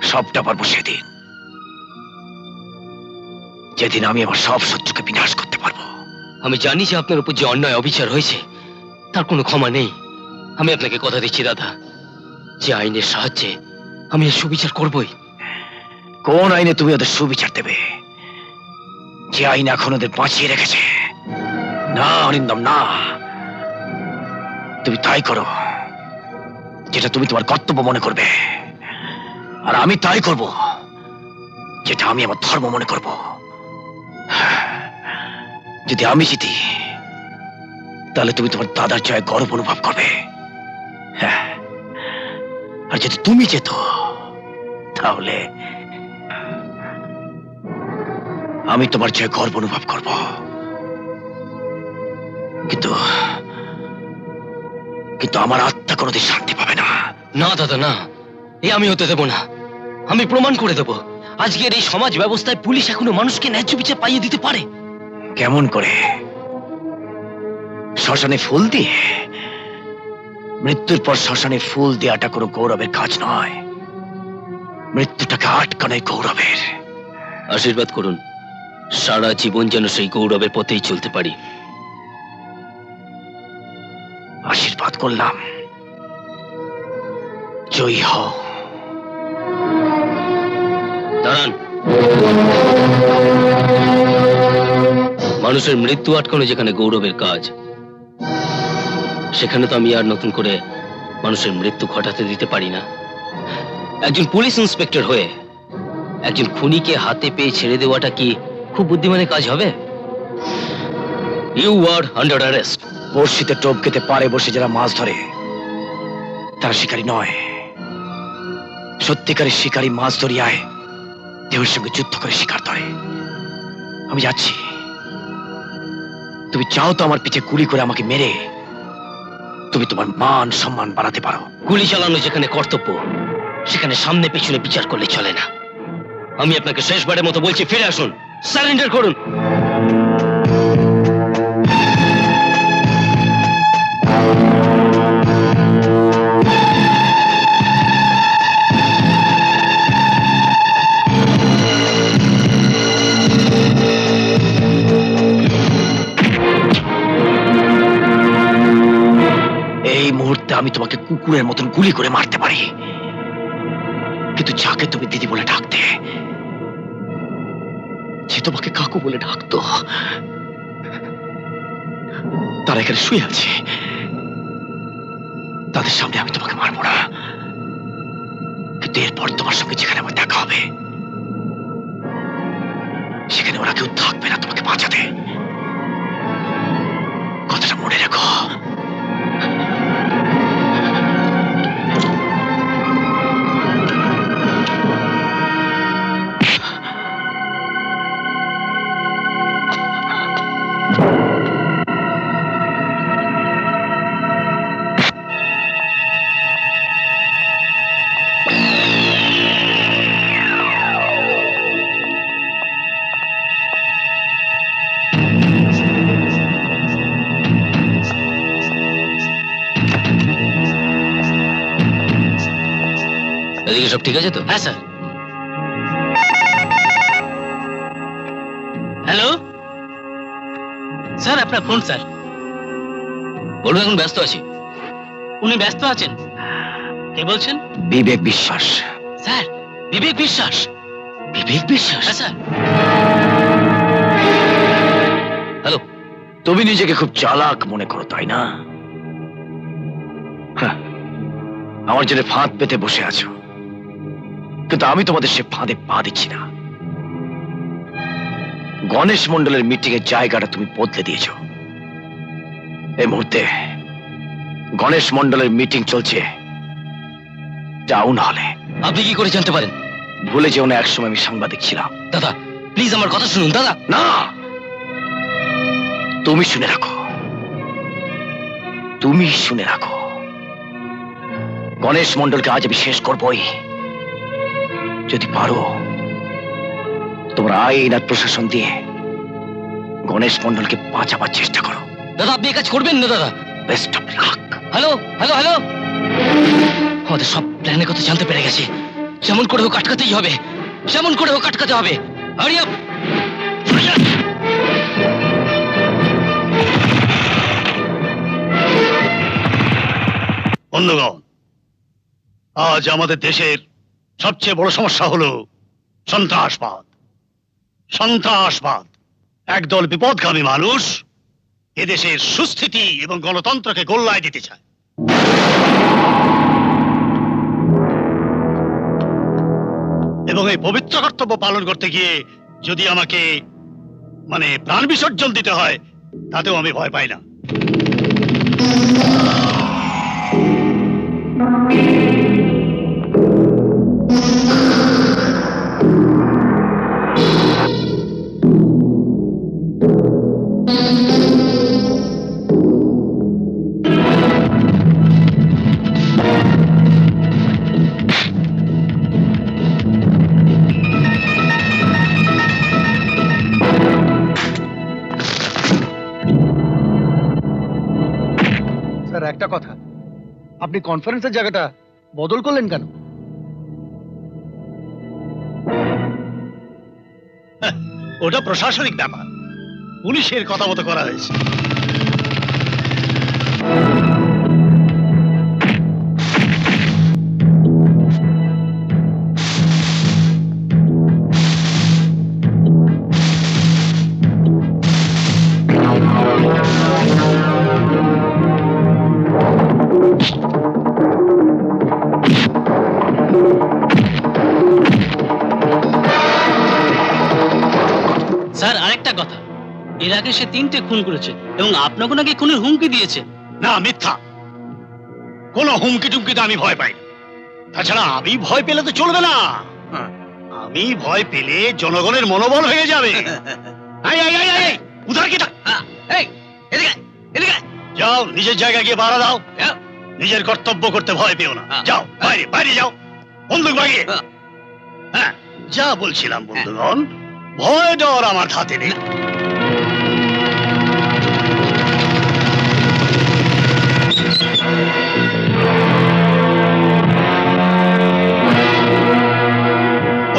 সবটা পারবো সেদিন, যেদিন আমি আমার সব শত্রুকে বিনাশ করতে পারবো। আমি জানি যে আপনার উপর যে অন্যায় অবিচার হয়েছে তার কোনো ক্ষমা নেই। আমি আপনাকে কথা দিচ্ছি দাদা, যে আইনের সাহায্যে আমি এর সুবিচার করবই। কোন আইনে তুমি ওদের সুবিচার দেবে? যে আইন এখন ওদের বাঁচিয়ে রেখেছে? না অরিন্দম, না। তুমি তাই করো যেটা তুমি তোমার কর্তব্য মনে করবে, আর আমি তাই করব যেটা আমি আমার ধর্ম মনে করব। যদি আমি জিতি তাহলে তুমি তোমার দাদার জয়ে গর্ব অনুভব করবে, হ্যাঁ। আর যদি তুমি যেত তাহলে আমি তোমার জয়ে গর্ব অনুভব করব। কিন্তু কিন্তু আমার আত্মা কোনোদিন শান্তি পাবে না। না দাদা, না, এ আমি হতে দেব না। আমি প্রমাণ করে দেব আজকের এই সমাজ ব্যবস্থায় পুলিশ এখনো মানুষকে ন্যায্য বিচার পাইয়ে দিতে পারে। কেমন করে? শ্মশানে ফুল দিয়ে? মৃত্যুর পর শ্মশানে ফুল দেওয়াটা কোনো গৌরবের কাজ নয়, মৃত্যুটাকে আটকানোই গৌরবের। আশীর্বাদ করুন, সারা জীবন যেন সেই গৌরবের পথেই চলতে পারি। আশীর্বাদ করলাম, জয়ী হও। দাঁড়ান। মানুষের মৃত্যু আটকানো যেখানে গৌরবের কাজ, সেখানে তো আমি আর নতুন করে মানুষের মৃত্যু ঘটাতে দিতে পারি না। একজন পুলিশ ইন্সপেক্টর হয়ে একজন খুনিকে হাতে পেয়ে ছেড়ে দেওয়াটা কি খুব বুদ্ধিমানের কাজ হবে? You are under arrest. বর্ষিতে টোপ খেতে পারে বসে যারা মাছ ধরে তারা শিকারী নয়। সত্যিকারের শিকারী মাছ ধরিয়ায় দেহের সঙ্গে যুদ্ধ করে শিকার ধরে। আমি যাচ্ছি, তুমি চাও তো আমার পিছে গুলি করে আমাকে মেরে তুমি তোমার মান সম্মান বাড়াতে পারো। গুলি চালানো যেখানে কর্তব্য, সেখানে সামনে পেছনে বিচার করলে চলে না। আমি আপনাকে শেষবারের মতো বলছি, ফিরে আসুন, সারেন্ডার করুন। এই মুহূর্তে আমি তোমাকে কুকুরের মতন গুলি করে মারতে পারি, কিন্তু যাকে তুমি দিদি বলে ডাকতে, যে তোমাকে কাকু বলে ডাকতো, তারা এখানে শুয়ে আছে। তাদের সামনে আমি তোমাকে মারবো না, কিন্তু এরপর তোমার সঙ্গে যেখানে আমার দেখা হবে সেখানে ওরা কেউ থাকবে না তোমাকে বাঁচাতে। কথাটা মনে রেখো। এদিকে সব ঠিক আছে তো? হ্যাঁ স্যার। হ্যালো স্যার, আপনার ফোন স্যার। বলুন, এখন ব্যস্ত আছি। উনি ব্যস্ত আছেন? কে বলছেন? বিবেক বিশ্বাস। স্যার, বিবেক বিশ্বাস? বিবেক বিশ্বাস? স্যার। হ্যালো, তুমি নিজেকে খুব চালাক মনে করো তাই না? হ্যাঁ, আমার জন্য ফাঁদ পেতে বসে আছো, কিন্তু আমি তোমাদের সে ফাঁদে পা দিচ্ছি না। গণেশ মণ্ডলের মিটিং এর জায়গাটা তুমি বদলে দিয়েছ। এই মুহূর্তে গণেশ মণ্ডলের মিটিং চলছে টাউন হলে। আপনি কি করে জানতে পারেন? ভুলে যেও না, একসময় আমি সাংবাদিক ছিলাম। দাদা প্লিজ আমার কথা শুনুন দাদা। না, তুমি শুনে রাখো, তুমি শুনে রাখো, গণেশ মণ্ডলকে আজ আমি শেষ করবই। যদি পারো তোমরা আইন আর প্রশাসন দিয়ে গণেশ মণ্ডলকে বাঁচাবার চেষ্টা করো। দাদা আপনি এই কাজ করবেন না দাদা। Best of luck. Hello hello hello, আমাদের সব প্ল্যানের কথা জানতে পেরে গেছে। যেমন করে হোক আটকাতেই হবে, যেমন করে হোক আটকাতে হবে। Hurry up. বন্ধুগণ, আজ আমাদের দেশের সবচেয়ে বড় সমস্যা হলো সন্ত্রাসবাদ। সন্ত্রাসবাদ একদল বিপদগামী মানুষ এদেশের সুস্থিতি এবং গণতন্ত্রকে গোল্লায় দিতে চায়। এবং এই পবিত্র কর্তব্য পালন করতে গিয়ে যদি আমাকে প্রাণ বিসর্জন দিতে হয়, তাতেও আমি ভয় পাই না। স্যার একটা কথা, আপনি কনফারেন্সের জায়গাটা বদল করলেন কেন? ওটা প্রশাসনিক ব্যাপার, পুলিশের কথা মতো করা হয়েছে। স্যার আরেকটা কথা, এর আগে সে 3টে খুন করেছে এবং আপনাকে নাকি খুনের হুমকি দিয়েছে। না, মিথ্যা। কোন হুমকি টুমকিতে আমি ভয় পাই না। তাছাড়া আমি ভয় পেলে তো চলবে না। আমি ভয় পেলে জনগণের মনোবল ভেঙে যাবে। উধার কি যাও, নিজের জায়গায় গিয়ে বাড়া দাও। নিজের কর্তব্য করতে ভয় পেও না। যাও বাইরে, বাইরে যাও, বন্দুক বাগিয়ে। হ্যাঁ, যা বলছিলাম বন্ধুগণ, ভয় ডর আমার হাতে নেই।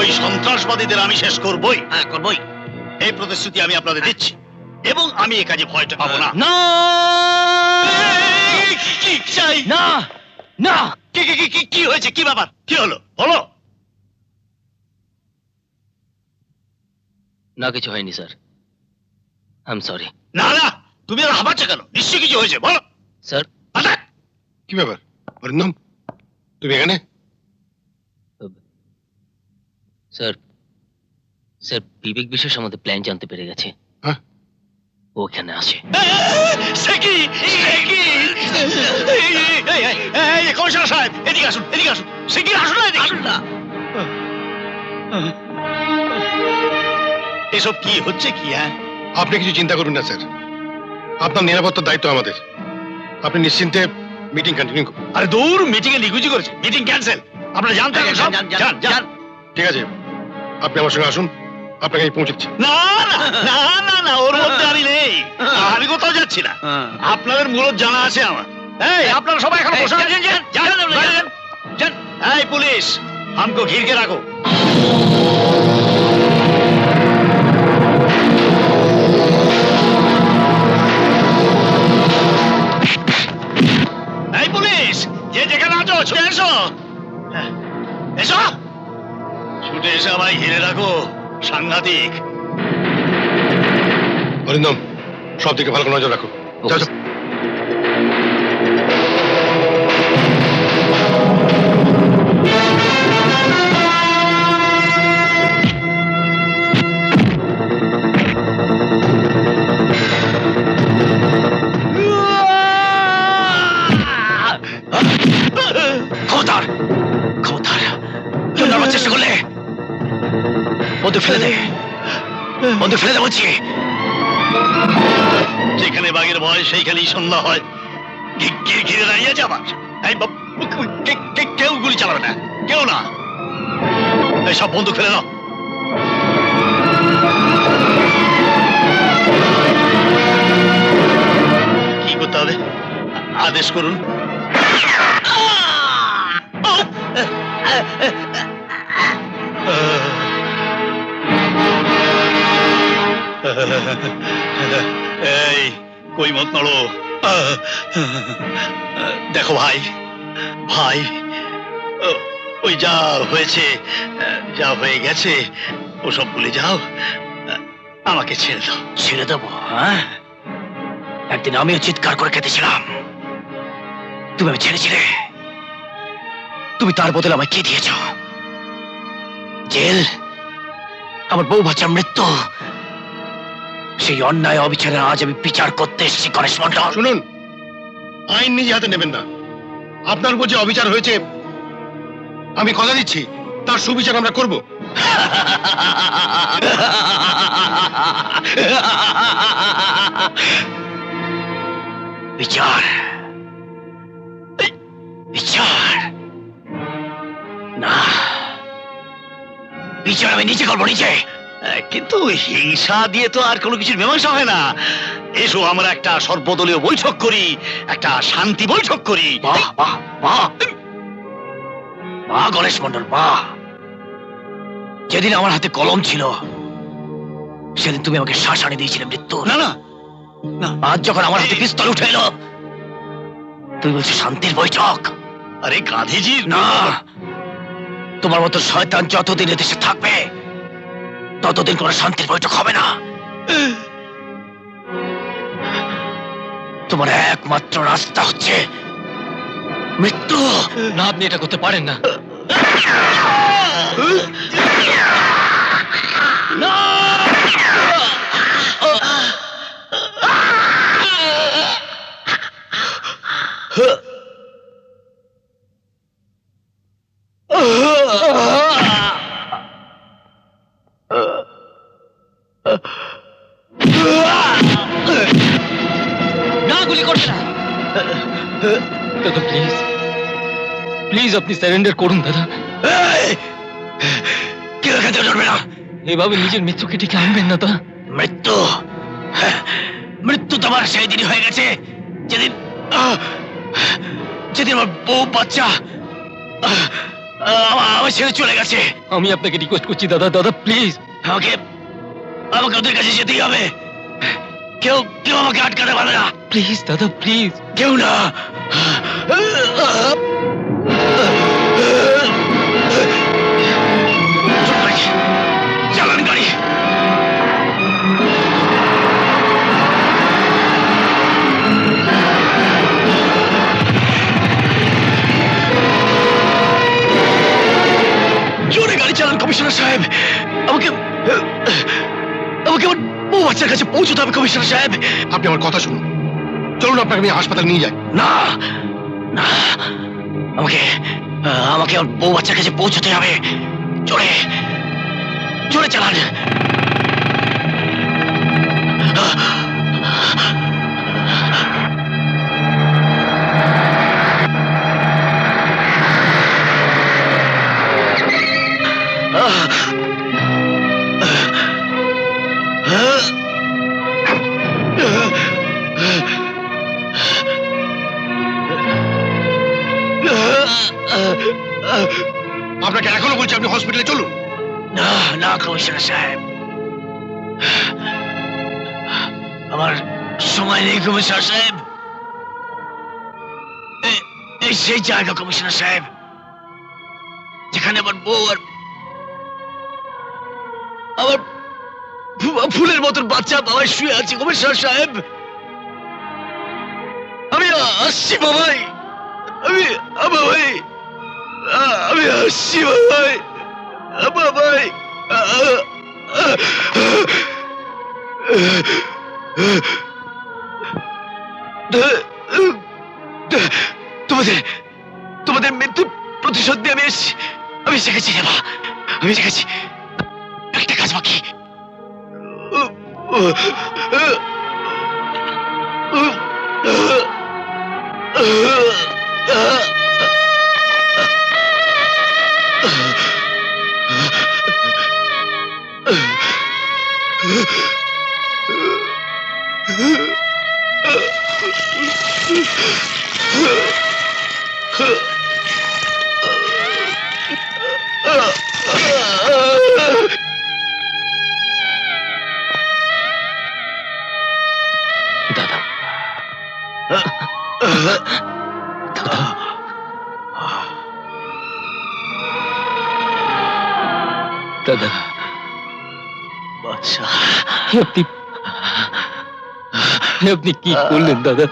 ওই সন্ত্রাসবাদীদের আমি শেষ করবই। হ্যাঁ, করবই। এই প্রতিশ্রুতি আমি আপনাদের দিচ্ছি, এবং আমি এ কাজে ভয়টা পাবো না। না কি চাই? না না, কি হয়েছে? কি ব্যাপার? কি হলো বলো। না কিছু হয়নি স্যার, আই এম সরি। না না, তুমি আর হাবাচ্ছ কেন? নিশ্চয়ই কিছু হয়েছে, বলো। স্যার কি ব্যাপার অরিন্দম, তুমি এখানে? স্যার, স্যার বিবেক বিশ্বাস আমাদের প্ল্যান জানতে পেরে গেছে। হ্যাঁ? ও এখানে আসে। সে কি? কমিশনার সাহেব, এদিকে আসুন, এদিকে আসুন। সে কি? আসুন না, এদিকে আসুন না। এসব কি হচ্ছে কি? হ্যাঁ, আপনি কিছু চিন্তা করুন না স্যার, আপনার নিরাপত্তার দায়িত্ব আমাদের। আপনি নিশ্চিন্তে মিটিং কন্টিনিউ করুন। আরে দূর, মিটিং এ লিগুজি করেছে, মিটিং ক্যান্সেল। আপনারা জানতে হবে সব। যান যান। ঠিক আছে, আপনি আমার সঙ্গে আসুন, আপনাকে আমি পৌঁছাচ্ছি। না না না না না, ওর মধ্যে আমি নেই। আমি কোথাও যাচ্ছি না। আপনাদের মূলত জানা আছে আমার। এই আপনারা সবাই এখন বসে আছেন। যান। এই পুলিশ, हमको ঘির কে রাখো। এই পুলিশ, যে যেখানে আছো ছুটে এসো। এসো, ছুটে এসে আমায় ঘিরে রাখো। সাংঘাতিক। অরিন্দম, সব দিকে ভালো করে নজর রাখো। যাও যাও। খবরদার, খবরদার, কেউ লড়ার চেষ্টা করলে বন্দুক ফেলে দে, বন্দুক ফেলে দে বলছি। যেখানে বাঘের ভয় সেইখানেই সন্ধ্যা হয়। ঘিরে দাঁড়িয়ে আছে আবার। কেউ গুলি চালাবে না, কেউ না। এই সব বন্দুক ফেলে দাও। কি করতে হবে আদেশ করুন। এই কই মত নড়ো। দেখো ভাই, ভাই, ওই যা হয়েছে, যা হয়ে গেছে ওসব ভুলে যাও, আমাকে ছেড়ে দাও। ছেড়ে দেবো? হ্যাঁ, একদিন আমিও চিৎকার করে কেঁদেছিলাম, তুমি আমি ছেড়েছিলে। তুমি তার বদলে আমায় কি দিয়েছ? জেল, আমার বউ বাচ্চার মৃত্যু। সেই অন্যায় অবিচারে আজ আমি বিচার করতে এসেছি গণেশ মন্ডল। শুনুন, আইন নিজে হাতে নেবেন না। আপনার উপর যে অবিচার হয়েছে, আমি কথা দিচ্ছি তার সুবিচার আমরা করব। বিচার, বিচার না, বিচার আমি নিজে করবো, নিজে। কিন্তু হিংসা দিয়ে তো আর কোনো কিছুর মীমাংসা হয় না। এসো আমরা একটা সর্বদলীয় বৈঠক করি, একটা শান্তি বৈঠক করি। বাহ বাহ বাহ, বাহ গণেশ মন্ডল, বাহ। যেদিন আমার হাতে কলম ছিল সেদিন তুমি আমাকে শ্বাস আনি দিয়েছিলে মৃত্যু। না না না, আজ যখন আমার হাতে পিস্তল উঠে এলো তুমি বলছো শান্তির বৈঠক। আরে গান্ধীজি না, তোমার মতো শয়তান যতদিন এদেশে থাকবে ততদিন কোনো শান্তির বৈঠক হবে না। তোমার একমাত্র রাস্তা হচ্ছে মৃত্যু। না, আপনি এটা করতে পারেন না। না, গুলি করবে না। দাদা প্লিজ, প্লিজ আপনি সারেন্ডার করুন দাদা। কেউ এখান থেকে ধরবে না। এভাবে নিজের মৃত্যুকে ডেকে আনবেন না দাদা। মৃত্যু, মৃত্যু তোমার সেই দিনই হয়ে গেছে যেদিন যেদিন আমার বউ বাচ্চা আমার ছেড়ে চলে গেছে। আমি আপনাকে রিকোয়েস্ট করছি দাদা, দাদা প্লিজ। আমাকে আমাকে ওদের কাছে যেতেই হবে। কেউ কেউ আমাকে আটকাতে পারবে না। প্লিজ দাদা, প্লিজ। কেউ না। চালান গাড়ি। জোরে গাড়ি চালান কমিশনার সাহেব। আমাকে আমাকে আমার বউ বাচ্চার কাছে পৌঁছতে হবে কমিশনার সাহেব। আপনি আমার কথা শুনুন, চলুন আপনাকে আমি হাসপাতাল নিয়ে যাই। না না, আমাকে আমাকে আমার বউ বাচ্চার কাছে পৌঁছতে হবে। জোরে জোরে চালান। আপনাকে এখনো বলছি আপনি হসপিটালে চলুন। না না কমিশনার সাহেব, আমার সময় নেই কমিশনার সাহেব। এই সেই জায়গা কমিশনার সাহেব যেখানে আমার বউ আর আমার ফুলের মতন বাচ্চা বাবাই শুয়ে আছে কমিশনার সাহেব। আমি আসছি বাবাই, বাবাই আমি আসছি বাবাই, বাবাই। তোমাদের তোমাদের মৃত্যুর প্রতিশোধ দিয়ে আমি এসেছি, আমি শিখেছি রে মা, আমি শিখেছি। একটা কাজ বাকি। দাদা বাদশা, আপনি কি করলেন দাদা?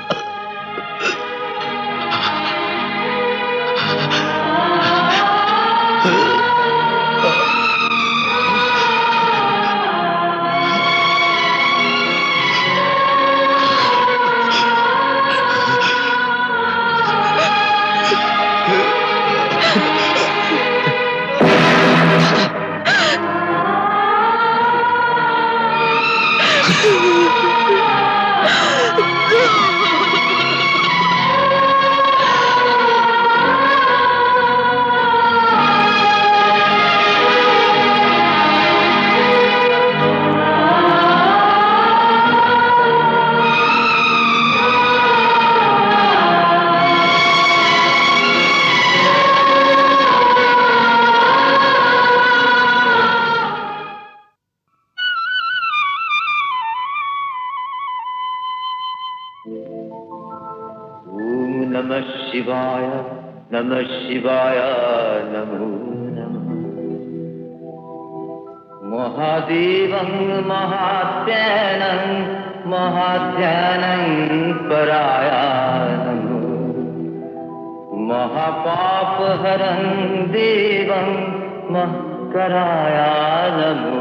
नमः शिवाय नमो नमः। महादेवं महात्यानं महाध्यानं पराया नमो। महापापहरं देवं महकराया नमो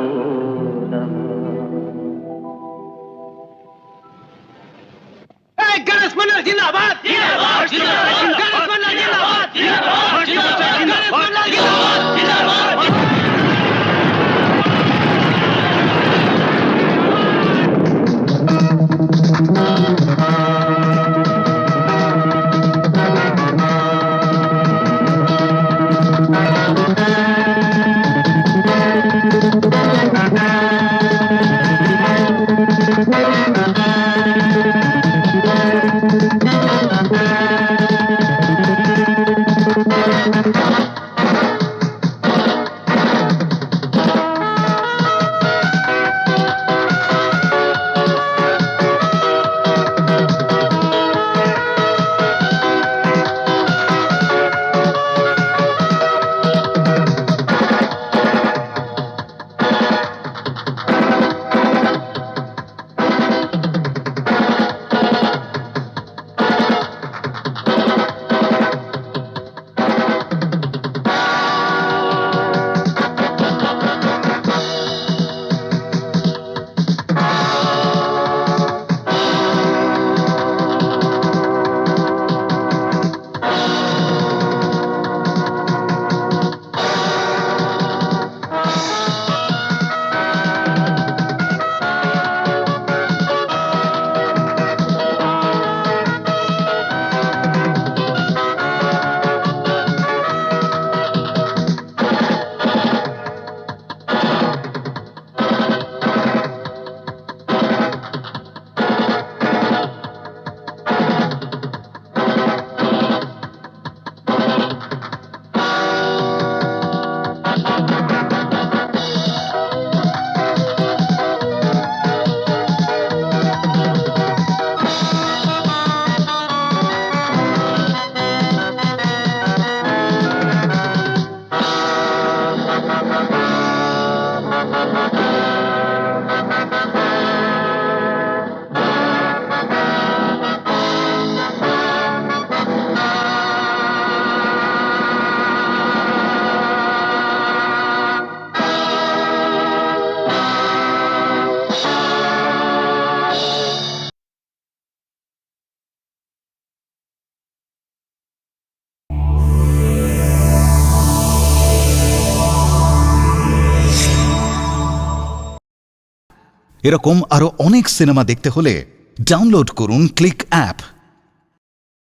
नमः। गणेश मंडल जिंदाबाद, जिंदाबाद, जिंदाबाद। गणेश मंडल जिंदाबाद, जिंदाबाद, जिंदाबाद। गणेश मंडल जिंदाबाद, जिंदाबाद। এরকম আরো অনেক সিনেমা দেখতে হলে ডাউনলোড করুন ক্লিক অ্যাপ।